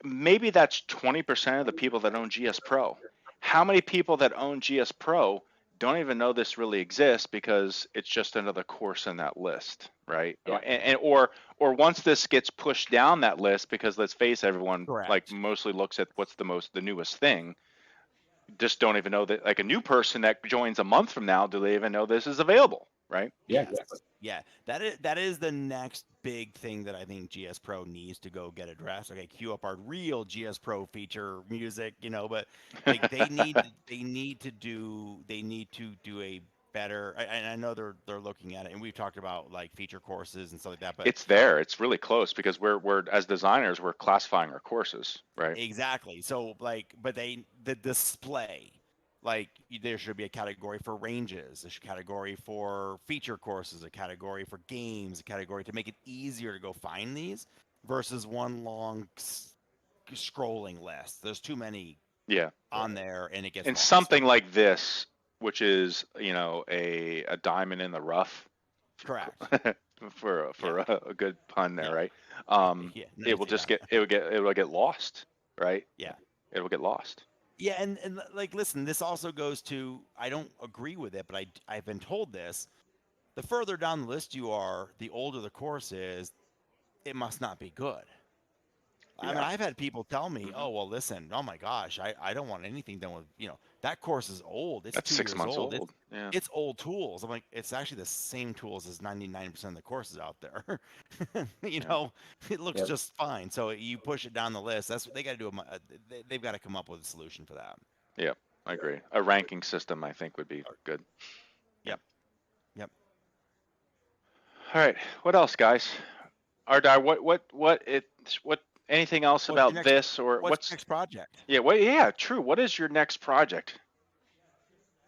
[SPEAKER 1] maybe that's 20% of the people that own GSPro. How many people that own GSPro don't even know this really exists because it's just another course in that list, right? Yeah. And or once this gets pushed down that list, because let's face it, everyone mostly looks at what's the newest thing. Just don't even know that, a new person that joins a month from now, do they even know this is available, right?
[SPEAKER 2] Yeah, exactly. Yeah, that is the next big thing that I think GSPro needs to go get addressed. Okay, cue up our real GSPro feature music, but they need to do a better. And I know they're looking at it, and we've talked about feature courses and stuff like that. But
[SPEAKER 1] it's there. It's really close, because we're as designers, we're classifying our courses, right?
[SPEAKER 2] Exactly. So but the display. There should be a category for ranges, there's a category for feature courses, a category for games, a category to make it easier to go find these, versus one long scrolling list. There's too many on there, and it gets
[SPEAKER 1] and
[SPEAKER 2] lost.
[SPEAKER 1] Something like this, which is a diamond in the rough.
[SPEAKER 2] Correct.
[SPEAKER 1] for a good pun there, right? It will just it will get lost, right?
[SPEAKER 2] Yeah.
[SPEAKER 1] It will get lost.
[SPEAKER 2] Yeah, and listen, this also goes to, I don't agree with it, but I've been told this. The further down the list you are, the older the course is, it must not be good. Yeah. I mean, I've had people tell me, oh, well, listen, oh my gosh, I don't want anything done with, that course is old. It's
[SPEAKER 1] That's
[SPEAKER 2] 2
[SPEAKER 1] 6
[SPEAKER 2] years
[SPEAKER 1] months
[SPEAKER 2] old. It's
[SPEAKER 1] old.
[SPEAKER 2] old tools. I'm like, it's actually the same tools as 99% of the courses out there. It looks just fine. So you push it down the list. That's what they got to do. They've got to come up with a solution for that.
[SPEAKER 1] Yep, I agree. A ranking system, I think, would be good.
[SPEAKER 2] Yep.
[SPEAKER 1] All right, what else, guys? Rdeyer, what anything else about this, or
[SPEAKER 2] what's next project?
[SPEAKER 1] Yeah, true. What is your next project?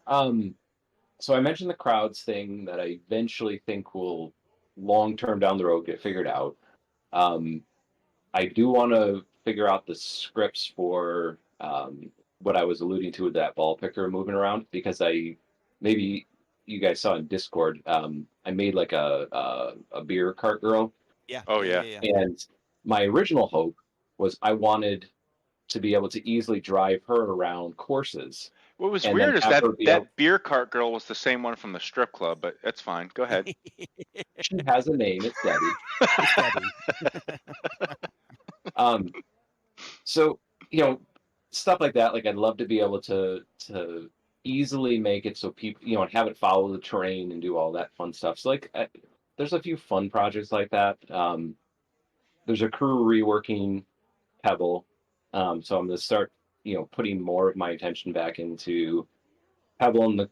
[SPEAKER 3] So I mentioned the crowds thing that I eventually think will long-term down the road get figured out. I do want to figure out the scripts for what I was alluding to with that ball picker moving around, because maybe you guys saw in Discord, I made a beer cart girl.
[SPEAKER 2] Yeah.
[SPEAKER 1] Oh yeah.
[SPEAKER 3] And my original hope was I wanted to be able to easily drive her around courses.
[SPEAKER 1] What was weird is that beer cart girl was the same one from the strip club, but that's fine. Go ahead.
[SPEAKER 3] She has a name. It's Debbie.
[SPEAKER 2] It's Debbie.
[SPEAKER 3] So, stuff like that. I'd love to be able to easily make it so people, and have it follow the terrain and do all that fun stuff. So, there's a few fun projects like that. There's a crew reworking Pebble. So I'm going to start, putting more of my attention back into Pebble and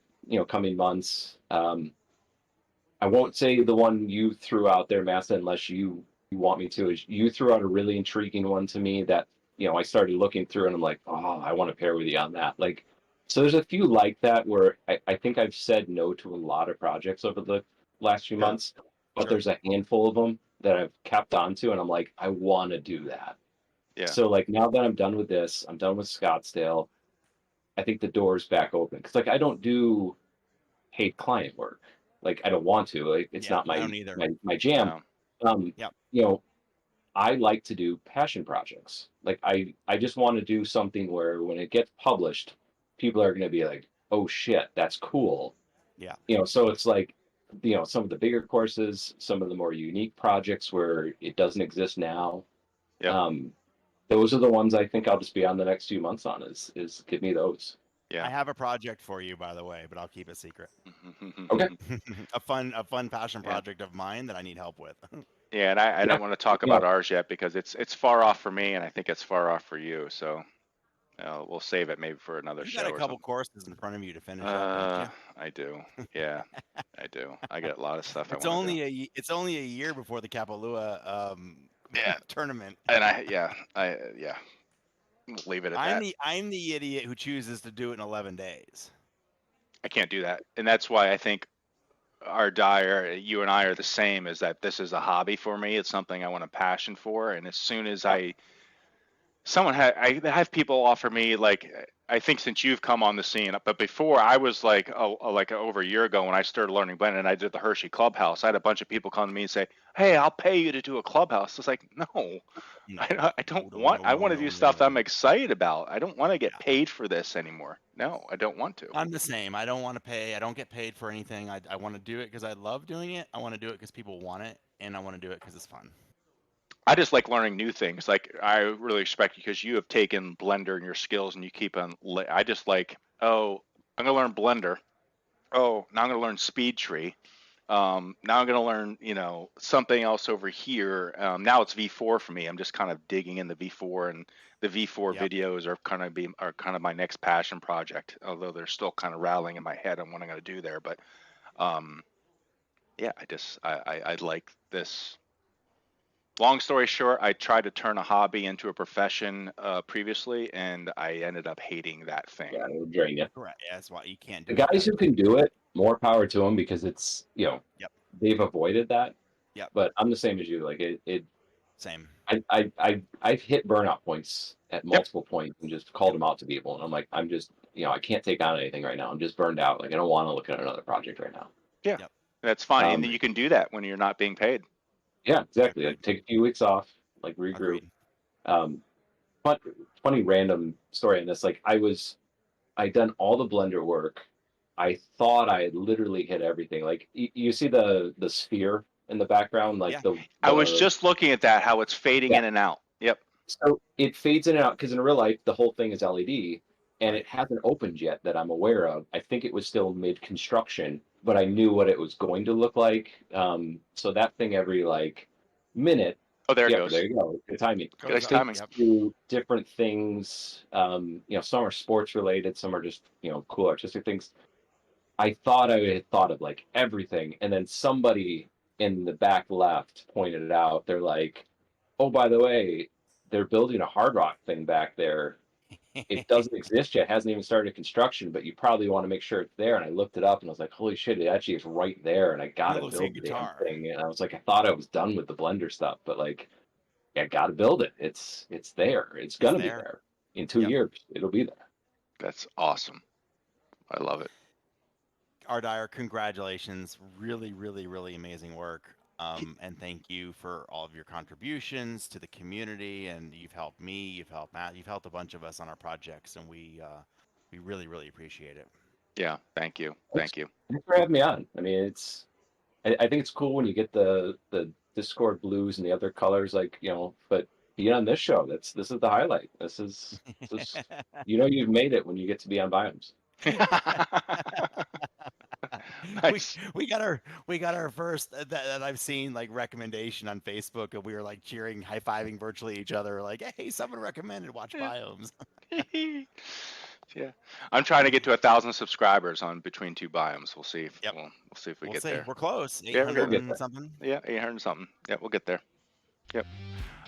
[SPEAKER 3] coming months. I won't say the one you threw out there, Masta, unless you want me to. Is you threw out a really intriguing one to me that I started looking through and I'm like, oh, I want to pair with you on that. Like, so there's a few like that where I think I've said no to a lot of projects over the last few months, but there's a handful of them that I've kept on to, and I'm like, I want to do that.
[SPEAKER 1] Yeah.
[SPEAKER 3] So like now that I'm done with this, I'm done with Scottsdale. I think the door's back open because like I don't do paid client work. Like I don't want to. Like it's not
[SPEAKER 2] I don't either.
[SPEAKER 3] my jam.
[SPEAKER 1] No.
[SPEAKER 3] I like to do passion projects. Like I just want to do something where when it gets published, people are going to be like, "Oh shit, that's cool."
[SPEAKER 2] Yeah.
[SPEAKER 3] So it's like, some of the bigger courses, some of the more unique projects where it doesn't exist now.
[SPEAKER 1] Yeah.
[SPEAKER 3] Those are the ones I think I'll just be on the next few months on. Is give me those.
[SPEAKER 1] Yeah.
[SPEAKER 2] I have a project for you, by the way, but I'll keep it secret.
[SPEAKER 3] Okay.
[SPEAKER 2] a fun passion project of mine that I need help with.
[SPEAKER 1] Yeah, and I don't want to talk about ours yet because it's far off for me, and I think it's far off for you. So we'll save it maybe for another show.
[SPEAKER 2] You got a couple courses in front of you to finish up, don't you?
[SPEAKER 1] I do. Yeah, I do. I get a lot of stuff.
[SPEAKER 2] It's only a year before the Kapalua tournament.
[SPEAKER 1] And we'll leave it at that.
[SPEAKER 2] I'm the idiot who chooses to do it in 11 days.
[SPEAKER 1] I can't do that, and that's why I think Rdeyer, you and I are the same. Is that this is a hobby for me? It's something I want a passion for, and as soon as I have people offer me, like, I think since you've come on the scene, but before I was like over a year ago when I started learning blending and I did the Hershey Clubhouse, I had a bunch of people come to me and say, "Hey, I'll pay you to do a clubhouse." It's like, no, I don't want. I want to do stuff I'm excited about. I don't want to get paid for this anymore. No, I don't want to.
[SPEAKER 2] I'm the same. I don't want to pay. I don't get paid for anything. I want to do it because I love doing it. I want to do it because people want it, and I want to do it because it's fun.
[SPEAKER 1] I just like learning new things. Like, I really respect you because you have taken Blender and your skills and you keep on. I just like, oh, I'm gonna learn Blender. Oh, now I'm gonna learn Speed Tree. Now I'm gonna learn, something else over here. Now it's V4 for me. I'm just kind of digging in the V4, and the V4 videos are kind of my next passion project. Although they're still kind of rattling in my head on what I'm gonna do there. But I like this. Long story short, I tried to turn a hobby into a profession previously, and I ended up hating that thing.
[SPEAKER 3] Yeah, it'll drain you.
[SPEAKER 2] Correct. Yeah, that's why you can't do
[SPEAKER 3] it. The guys who can do it, more power to them because it's, they've avoided that.
[SPEAKER 2] Yep.
[SPEAKER 3] But I'm the same as you. Like it.
[SPEAKER 2] Same.
[SPEAKER 3] I've hit burnout points at multiple points and just called them out to people, and I'm like, I'm just, I can't take on anything right now. I'm just burned out. Like I don't want to look at another project right now.
[SPEAKER 1] Yeah. Yep. That's fine, and then you can do that when you're not being paid.
[SPEAKER 3] Yeah, exactly. Like, take a few weeks off, like regroup. But funny random story on this. Like I'd done all the Blender work. I thought I had literally hit everything. Like you see the sphere in the background, like
[SPEAKER 1] I was just looking at that, how it's fading in and out. Yep.
[SPEAKER 3] So it fades in and out because in real life the whole thing is LED, and it hasn't opened yet that I'm aware of. I think it was still mid construction, but I knew what it was going to look like. So that thing every minute.
[SPEAKER 1] Oh, there it goes.
[SPEAKER 3] There you go. Good timing.
[SPEAKER 1] Good timing.
[SPEAKER 3] Do different things. Some are sports related, some are just cool artistic things. I thought I had thought of like everything, and then somebody in the back left pointed it out. They're like, "Oh, by the way, they're building a Hard Rock thing back there. It doesn't exist yet. It hasn't even started construction, but you probably want to make sure it's there." And I looked it up, and I was like, "Holy shit! It actually is right there." And I got to build the damn thing. And I was like, I thought I was done with the Blender stuff, but I got to build it. It's there. It's gonna be there in 2 years. It'll be there.
[SPEAKER 1] That's awesome. I love it.
[SPEAKER 2] Rdeyer, congratulations! Really, really, really amazing work. And thank you for all of your contributions to the community. And you've helped me, you've helped Matt, you've helped a bunch of us on our projects, and we really, really appreciate it.
[SPEAKER 1] Yeah, thank you. Thank you.
[SPEAKER 3] Thanks for having me on. I mean, I think it's cool when you get the Discord blues and the other colors, but being on this show, this is the highlight. This is you've made it when you get to be on Biomes.
[SPEAKER 1] Nice.
[SPEAKER 2] we got our first that I've seen recommendation on Facebook, and we were cheering, high-fiving virtually each other, hey, someone recommended watch Biomes.
[SPEAKER 1] Yeah, I'm trying to get to 1,000 subscribers on Between Two Biomes. We'll see if we'll see if we get there.
[SPEAKER 2] We're close.
[SPEAKER 1] 800
[SPEAKER 2] and something.
[SPEAKER 1] Yeah, 800 and something. Yeah, we'll get there. Yep.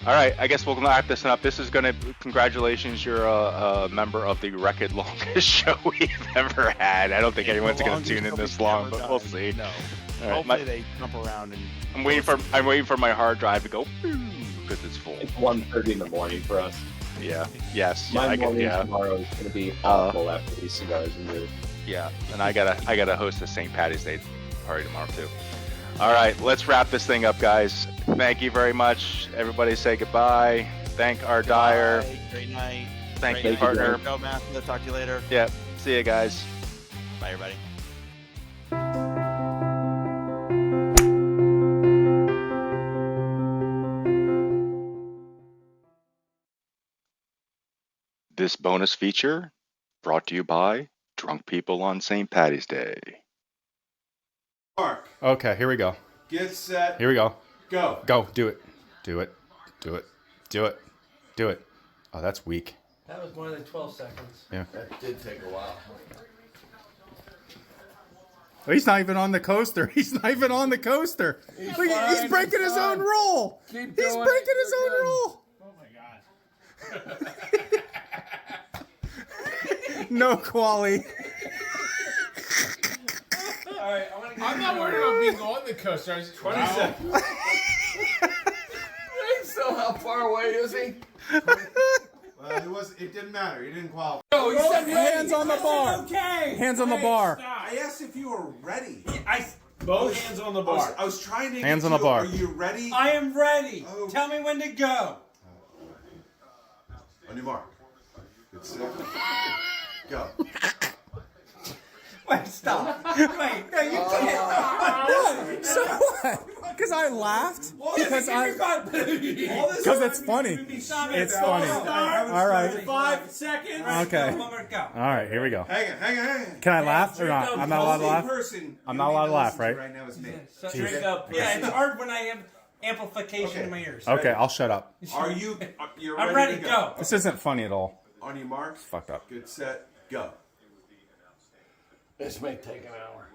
[SPEAKER 1] All right, I guess we'll wrap this up. This is gonna. Congratulations, you're a member of the record longest show we've ever had. I don't think anyone's gonna tune in this long, but we'll see.
[SPEAKER 2] No.
[SPEAKER 1] All right,
[SPEAKER 2] hopefully they jump around and.
[SPEAKER 1] I'm waiting for my hard drive to go because it's full.
[SPEAKER 3] It's 1:30 in the morning for us.
[SPEAKER 1] Yeah. Yes.
[SPEAKER 3] My morning tomorrow is gonna be awful after these cigars and beer.
[SPEAKER 1] Yeah, and I gotta host a St. Patty's Day party tomorrow too. All right, let's wrap this thing up, guys. Thank you very much. Everybody say goodbye. Thank our Rdeyer.
[SPEAKER 2] Great night.
[SPEAKER 1] Thank you, partner.
[SPEAKER 2] Go, Masta. Talk to you later.
[SPEAKER 1] Yeah. See you guys.
[SPEAKER 2] Bye, everybody.
[SPEAKER 1] This bonus feature brought to you by Drunk People on St. Patty's Day.
[SPEAKER 4] Mark.
[SPEAKER 5] Okay, here we go.
[SPEAKER 4] Get set.
[SPEAKER 5] Here we go.
[SPEAKER 4] Go.
[SPEAKER 5] Go. Do it. Do it. Do it. Do it. Do it. Oh, that's weak.
[SPEAKER 6] That was more than 12 seconds.
[SPEAKER 5] Yeah.
[SPEAKER 4] That did take a while.
[SPEAKER 5] Oh, he's not even on the coaster. He's not even on the coaster. Look, he's breaking his own rule. He's breaking his own rule.
[SPEAKER 6] Oh my god.
[SPEAKER 5] No quali.
[SPEAKER 6] Alright, I'm not worried about being on the coaster. I was 20 seconds.
[SPEAKER 4] So how far away is he? Well, it didn't matter. He didn't qualify.
[SPEAKER 6] No, he said
[SPEAKER 5] Hands on the bar.
[SPEAKER 6] Okay.
[SPEAKER 5] Hands on the bar.
[SPEAKER 4] I asked if you were ready.
[SPEAKER 6] Both hands on the bar.
[SPEAKER 4] I was trying to
[SPEAKER 5] Hands
[SPEAKER 4] get
[SPEAKER 5] on the
[SPEAKER 4] you,
[SPEAKER 5] bar.
[SPEAKER 4] Are you ready?
[SPEAKER 6] I am ready.
[SPEAKER 4] Oh.
[SPEAKER 6] Tell me when to go.
[SPEAKER 4] On your mark. Good set. Go.
[SPEAKER 6] Wait, stop. Wait, no, you can't.
[SPEAKER 5] So what? Because I laughed. Because it's funny. It's funny. All right.
[SPEAKER 6] 5 seconds.
[SPEAKER 5] Okay.
[SPEAKER 6] One more go.
[SPEAKER 5] All right, here we go.
[SPEAKER 4] Hang on.
[SPEAKER 5] Can I laugh or not? I'm not allowed to laugh. I'm not allowed to laugh, right?
[SPEAKER 4] Right now is me.
[SPEAKER 6] Drink up. Yeah, it's hard when I have amplification in my ears.
[SPEAKER 5] Okay, I'll shut up.
[SPEAKER 4] Are you? You're
[SPEAKER 6] I'm ready to go.
[SPEAKER 5] This isn't funny at all.
[SPEAKER 4] On your mark.
[SPEAKER 5] Fucked up.
[SPEAKER 4] Good set. Go.
[SPEAKER 6] This may take an hour.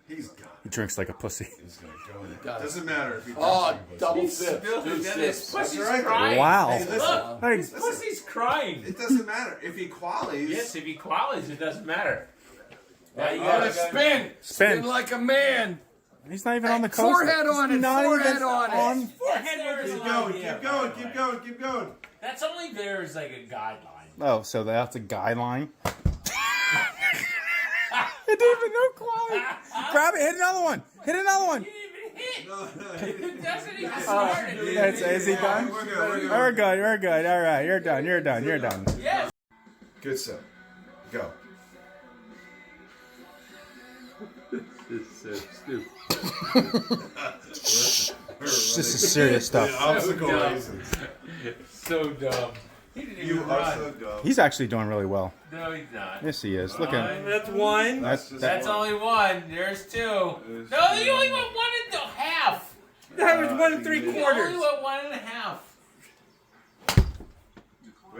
[SPEAKER 4] He's got
[SPEAKER 5] He drinks like a pussy.
[SPEAKER 4] He's gonna go. Doesn't matter if he.
[SPEAKER 6] Double sip. Pussy's
[SPEAKER 4] right.
[SPEAKER 6] crying.
[SPEAKER 5] Wow.
[SPEAKER 4] Hey, listen.
[SPEAKER 5] Hey,
[SPEAKER 6] This pussy's crying.
[SPEAKER 4] It doesn't matter if he qualies.
[SPEAKER 6] Yes, if he qualies, it doesn't matter. Now you gotta spin.
[SPEAKER 5] Spin.
[SPEAKER 6] Like a man.
[SPEAKER 5] He's not even on the coaster.
[SPEAKER 6] Forehead on it.
[SPEAKER 5] Not
[SPEAKER 6] Forehead
[SPEAKER 5] even
[SPEAKER 6] on it. Forehead
[SPEAKER 4] Keep going. Keep going.
[SPEAKER 6] That's only there as like a guideline.
[SPEAKER 5] Oh, so that's a guideline. It didn't even know quality. Grab it. Hit another one. Hit another one.
[SPEAKER 6] He didn't even hit. It doesn't even start.
[SPEAKER 5] Is he done?
[SPEAKER 4] We're good.
[SPEAKER 5] We're good. We're good. All right. You're done. You're done. You're done.
[SPEAKER 6] Yes.
[SPEAKER 4] Good set. Go.
[SPEAKER 5] This is serious stuff.
[SPEAKER 4] Obstacle races.
[SPEAKER 6] So dumb. He didn't even
[SPEAKER 4] You are
[SPEAKER 6] run.
[SPEAKER 4] so dumb.
[SPEAKER 5] He's actually doing really well.
[SPEAKER 6] No, he's not.
[SPEAKER 5] Yes, he is. Look at him.
[SPEAKER 6] That's one. That's only one. There's two. No, you only went 1 1/2. That was 1 3/4. You only went 1 1/2.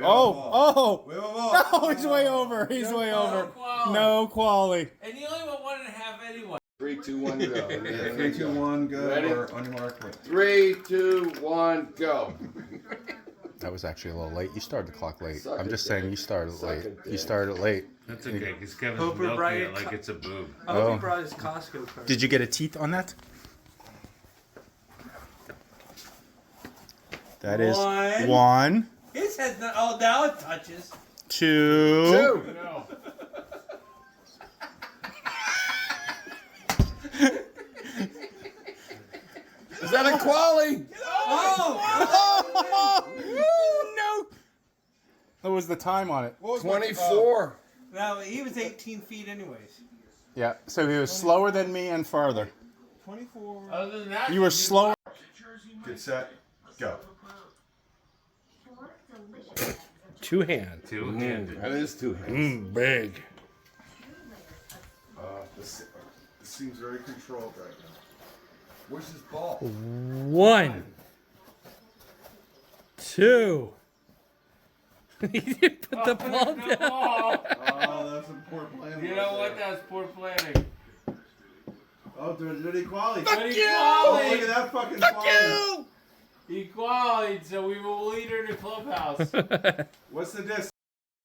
[SPEAKER 5] Oh.
[SPEAKER 4] We have a ball.
[SPEAKER 5] No, he's way over. He's way over.
[SPEAKER 6] Quality.
[SPEAKER 5] No quality.
[SPEAKER 6] And you only went 1 1/2 anyway.
[SPEAKER 7] 3, 2, 1, go.
[SPEAKER 4] Yeah, 3, 2, 1, go.
[SPEAKER 7] Ready?
[SPEAKER 4] Or on your mark.
[SPEAKER 7] 3, 2, 1, go.
[SPEAKER 5] That was actually a little late. You started the clock late.
[SPEAKER 7] Suck
[SPEAKER 5] I'm
[SPEAKER 7] it,
[SPEAKER 5] just saying
[SPEAKER 7] Dave.
[SPEAKER 5] you started
[SPEAKER 7] Suck
[SPEAKER 5] late.
[SPEAKER 7] it,
[SPEAKER 5] You
[SPEAKER 7] Dave.
[SPEAKER 5] started late.
[SPEAKER 8] That's okay, because Kevin's
[SPEAKER 6] Hooper
[SPEAKER 8] milking
[SPEAKER 6] brought
[SPEAKER 8] it
[SPEAKER 6] it
[SPEAKER 8] like it's a boob.
[SPEAKER 6] I hope
[SPEAKER 5] Oh.
[SPEAKER 6] he brought his Costco card.
[SPEAKER 5] Did you get a teeth on that? That is
[SPEAKER 6] One.
[SPEAKER 5] 1,
[SPEAKER 6] His head's not. Oh, now it touches.
[SPEAKER 5] 2.
[SPEAKER 7] 2.
[SPEAKER 6] No.
[SPEAKER 7] Is that a quali?
[SPEAKER 6] Oh!
[SPEAKER 5] No. What was the time on it?
[SPEAKER 7] 24.
[SPEAKER 6] No, he was 18 feet anyways.
[SPEAKER 5] Yeah, so he was slower than me and farther.
[SPEAKER 6] 24. Other than that,
[SPEAKER 5] You were slower.
[SPEAKER 4] Good set. Go.
[SPEAKER 8] Two-handed.
[SPEAKER 7] That is 2 hands.
[SPEAKER 8] Big.
[SPEAKER 4] This seems very controlled right now. Where's his ball?
[SPEAKER 6] 1, 2,
[SPEAKER 8] He didn't put the ball down.
[SPEAKER 4] Oh, that's some poor planning.
[SPEAKER 6] You know what? That was poor planning.
[SPEAKER 4] Oh, there's equality.
[SPEAKER 6] Fuck you!
[SPEAKER 4] Oh, look at that fucking quality.
[SPEAKER 6] Equality, so we will lead her to clubhouse.
[SPEAKER 4] What's the distance?